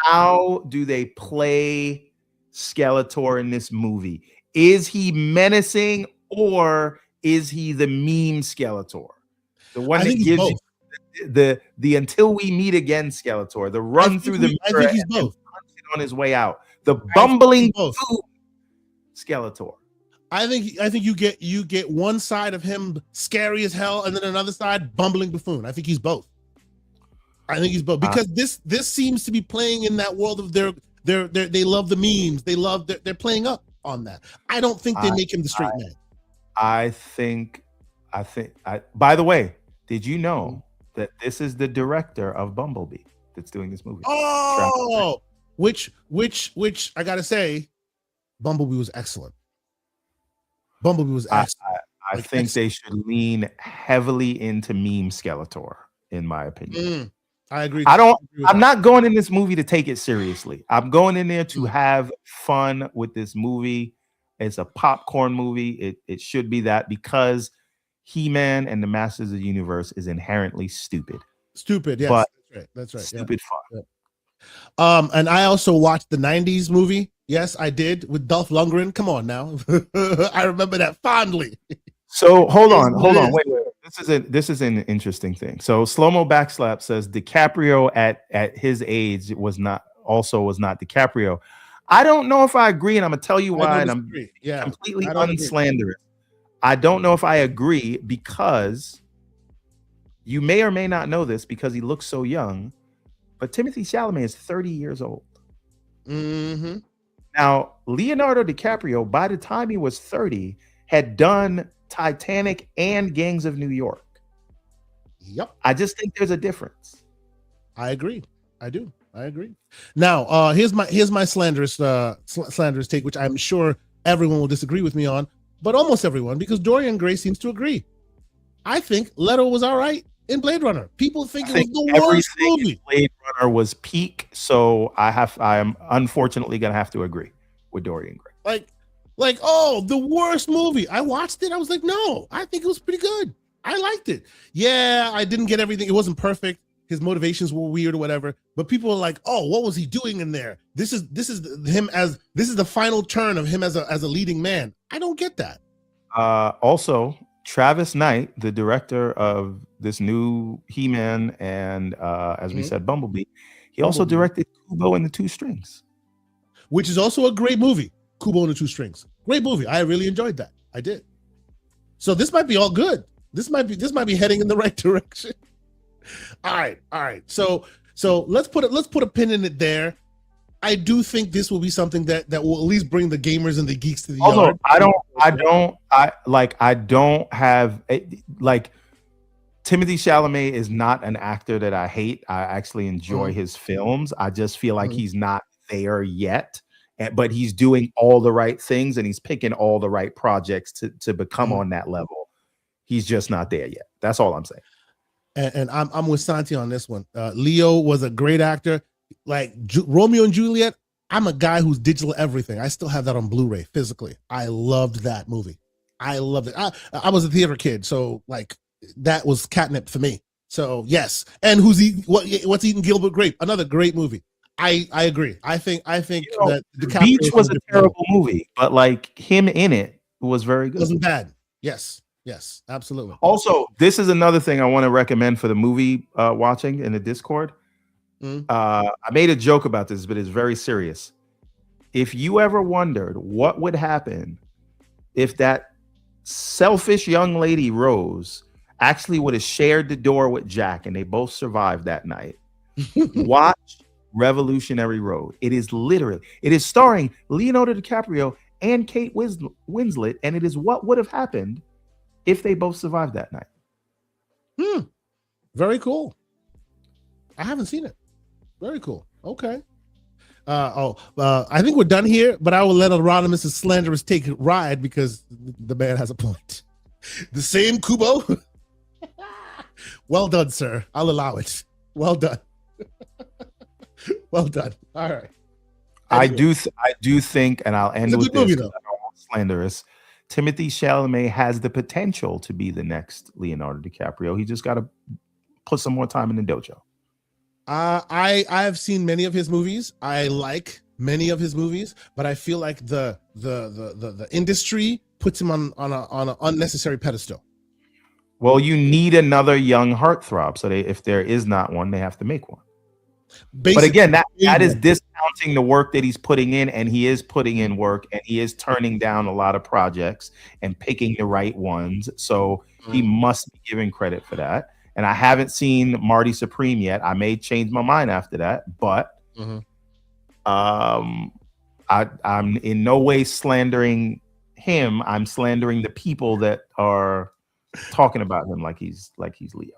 Speaker 2: How do they play Skeletor in this movie? Is he menacing or is he the meme Skeletor? The one that gives you the until we meet again Skeletor, the run through the mirror, I think he's both on his way out, the bumbling Skeletor.
Speaker 1: I think you get one side of him scary as hell, and then another side bumbling buffoon. I think he's both. Because this seems to be playing in that world of they love the memes. They're playing up on that. I don't think they make him the straight man.
Speaker 2: I think. By the way, did you know that this is the director of Bumblebee that's doing this movie?
Speaker 1: Oh, which I gotta say, Bumblebee was excellent. Bumblebee was excellent.
Speaker 2: I think they should lean heavily into meme Skeletor, in my opinion.
Speaker 1: I agree.
Speaker 2: I'm not going in this movie to take it seriously. I'm going in there to have fun with this movie. It's a popcorn movie. It should be that, because He-Man and the Masters of the Universe is inherently stupid.
Speaker 1: Stupid, yes.
Speaker 2: But
Speaker 1: that's right.
Speaker 2: Stupid fun.
Speaker 1: Yeah. And I also watched the 90s movie. Yes, I did, with Dolph Lundgren. Come on now. I remember that fondly.
Speaker 2: So hold on. Wait. This is an interesting thing. So Slow-Mo Backslap says DiCaprio at his age was not DiCaprio. I don't know if I agree, and I'm gonna tell you why. And I'm completely unslanderous. I don't know if I agree, because you may or may not know this, because he looks so young, but Timothée Chalamet is 30 years old.
Speaker 1: Mm-hmm.
Speaker 2: Now, Leonardo DiCaprio, by the time he was 30, had done Titanic and Gangs of New York.
Speaker 1: Yep.
Speaker 2: I just think there's a difference.
Speaker 1: I agree. I do. I agree. Now, here's my slanderous take, which I'm sure everyone will disagree with me on, but almost everyone, because Dorian Gray seems to agree. I think Leto was all right in Blade Runner. People think it was the worst movie.
Speaker 2: Blade Runner was peak, so I'm unfortunately gonna have to agree with Dorian Gray.
Speaker 1: Like, oh, the worst movie. I watched it. I was like, no, I think it was pretty good. I liked it. Yeah, I didn't get everything. It wasn't perfect. His motivations were weird or whatever. But people are like, oh, what was he doing in there? This is the final turn of him as a leading man. I don't get that.
Speaker 2: Also, Travis Knight, the director of this new He-Man and as we said, Bumblebee, he also directed Kubo and the Two Strings,
Speaker 1: which is also a great movie. Kubo and the Two Strings, great movie. I really enjoyed that. I did. So this might be all good. This might be heading in the right direction. All right. So let's put a pin in it there. I do think this will be something that will at least bring the gamers and the geeks to the yard.
Speaker 2: I don't have Timothée Chalamet is not an actor that I hate. I actually enjoy his films. I just feel like he's not there yet, but he's doing all the right things and he's picking all the right projects to become on that level. He's just not there yet. That's all I'm saying.
Speaker 1: And I'm with Santi on this one. Leo was a great actor. Like Romeo and Juliet, I'm a guy who's digital everything. I still have that on Blu-ray physically. I loved that movie. I loved it. I was a theater kid, so like that was catnip for me. So yes. And what's eating Gilbert Grape? Another great movie. I agree. I think that
Speaker 2: The Beach was a terrible movie, but like him in it was very good.
Speaker 1: It wasn't bad. Yes, absolutely.
Speaker 2: Also, this is another thing I want to recommend for the movie watching in the Discord. I made a joke about this, but it's very serious. If you ever wondered what would happen if that selfish young lady Rose actually would have shared the door with Jack and they both survived that night, watch Revolutionary Road. It is starring Leonardo DiCaprio and Kate Winslet, and it is what would have happened if they both survived that night.
Speaker 1: Very cool. I haven't seen it. Very cool. Okay. I think we're done here, but I will let Anonymous' slanderous take ride because the man has a point. The same Kubo. Well done, sir. I'll allow it. Well done. Well done. All right. Anyway.
Speaker 2: I do think, and I'll end with this. Movie, slanderous. Timothée Chalamet has the potential to be the next Leonardo DiCaprio. He just got to put some more time in the dojo.
Speaker 1: I have seen many of his movies. I like many of his movies, but I feel like the industry puts him on an unnecessary pedestal.
Speaker 2: Well, you need another young heartthrob. So if there is not one, they have to make one. Basically, but again, that is discounting the work that he's putting in, and he is putting in work, and he is turning down a lot of projects and picking the right ones. So he must be given credit for that. And I haven't seen Marty Supreme yet. I may change my mind after that, but I'm in no way slandering him. I'm slandering the people that are talking about him like he's Leo.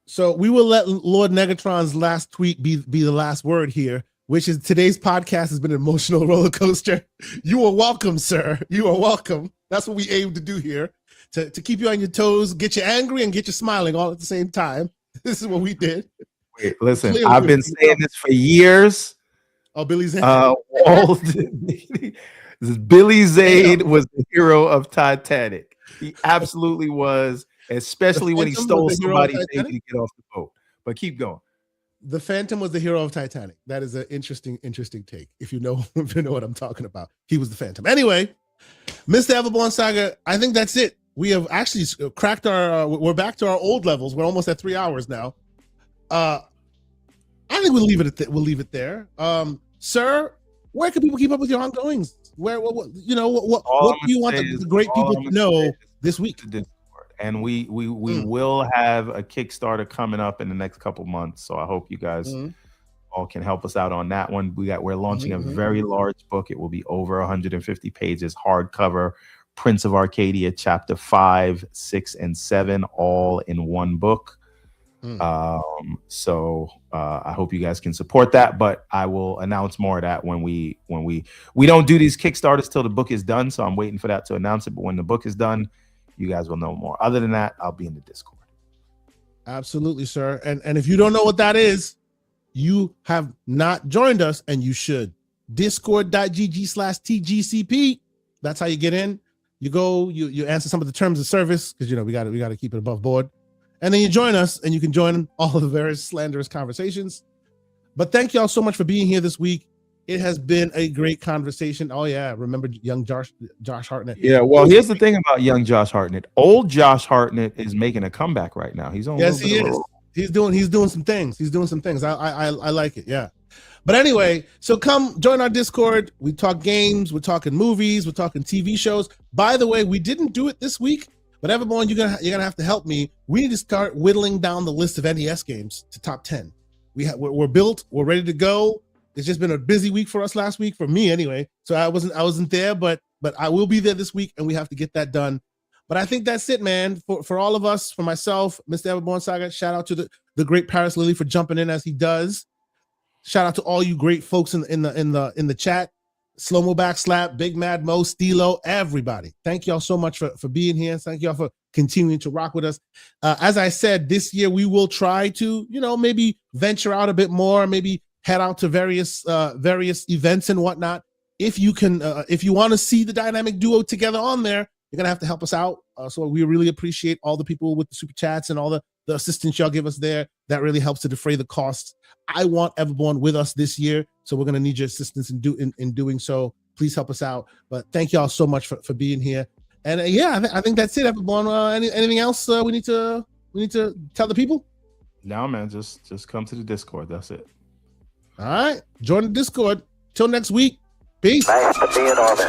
Speaker 1: So we will let Lord Negatron's last tweet be the last word here. which is today's podcast has been an emotional roller coaster. You are welcome, sir. You are welcome. That's what we aim to do here, to keep you on your toes, get you angry and get you smiling all at the same time. This is what we did.
Speaker 2: Wait, listen, clearly, I've been saying this for years.
Speaker 1: Oh, Billy Zane.
Speaker 2: Billy Zane was the hero of Titanic. He absolutely was, especially when he stole somebody's baby to get off the boat. But keep going.
Speaker 1: The Phantom was the hero of Titanic. That is an interesting take. If you know what I'm talking about, he was the Phantom. Anyway, Mr. Everborn Saga, I think that's it. We have actually cracked our. We're back to our old levels. We're almost at 3 hours now. I think we'll leave it. We'll leave it there. Sir, where can people keep up with your ongoings? What do you want the great people to know this week?
Speaker 2: And we will have a Kickstarter coming up in the next couple months. So I hope you guys all can help us out on that one. We're launching a very large book. It will be over 150 pages, hardcover, Prince of Arcadia, chapter 5, 6, and 7, all in one book. So I hope you guys can support that, but I will announce more of that when we don't do these Kickstarters till the book is done. So I'm waiting for that to announce it. But when the book is done, you guys will know more. Other than that, I'll be in the Discord.
Speaker 1: Absolutely, sir. And if you don't know what that is, you have not joined us, and you should. Discord.gg/TGCP. That's how you get in. You go, you answer some of the terms of service, because we got to keep it above board. And then you join us, and you can join all of the various slanderous conversations. But thank y'all so much for being here this week. It has been a great conversation. Oh yeah, remember young Josh Hartnett?
Speaker 2: Yeah. Well, here's the thing about young Josh Hartnett. Old Josh Hartnett is making a comeback right now. He's on.
Speaker 1: Yes, he is. He's doing some things. I like it. Yeah. But anyway, so come join our Discord. We talk games. We're talking movies. We're talking TV shows. By the way, we didn't do it this week. But Everborn, you're gonna have to help me. We need to start whittling down the list of NES games to top 10. We're built. We're ready to go. It's just been a busy week for us last week, for me anyway. So I wasn't there, but I will be there this week, and we have to get that done. But I think that's it, man. For all of us, for myself, Mr. Everborn Saga. Shout out to the great Paris Lily for jumping in as he does. Shout out to all you great folks in the chat. Slow-mo backslap, Big Mad Mo, Stilo, everybody. Thank y'all so much for being here. Thank y'all for continuing to rock with us. As I said, this year we will try to, maybe venture out a bit more, maybe head out to various events and whatnot. If you can, if you want to see the dynamic duo together on there, you're gonna have to help us out. So we really appreciate all the people with the super chats and all the assistance y'all give us there. That really helps to defray the costs. I want Everborn with us this year, so we're gonna need your assistance in doing so. Please help us out. But thank y'all so much for being here. And I think that's it, Everborn. Anything else we need to tell the people?
Speaker 2: No, man. Just come to the Discord. That's it.
Speaker 1: All right, join the Discord. Till next week. Peace.
Speaker 4: Nice to be in orbit.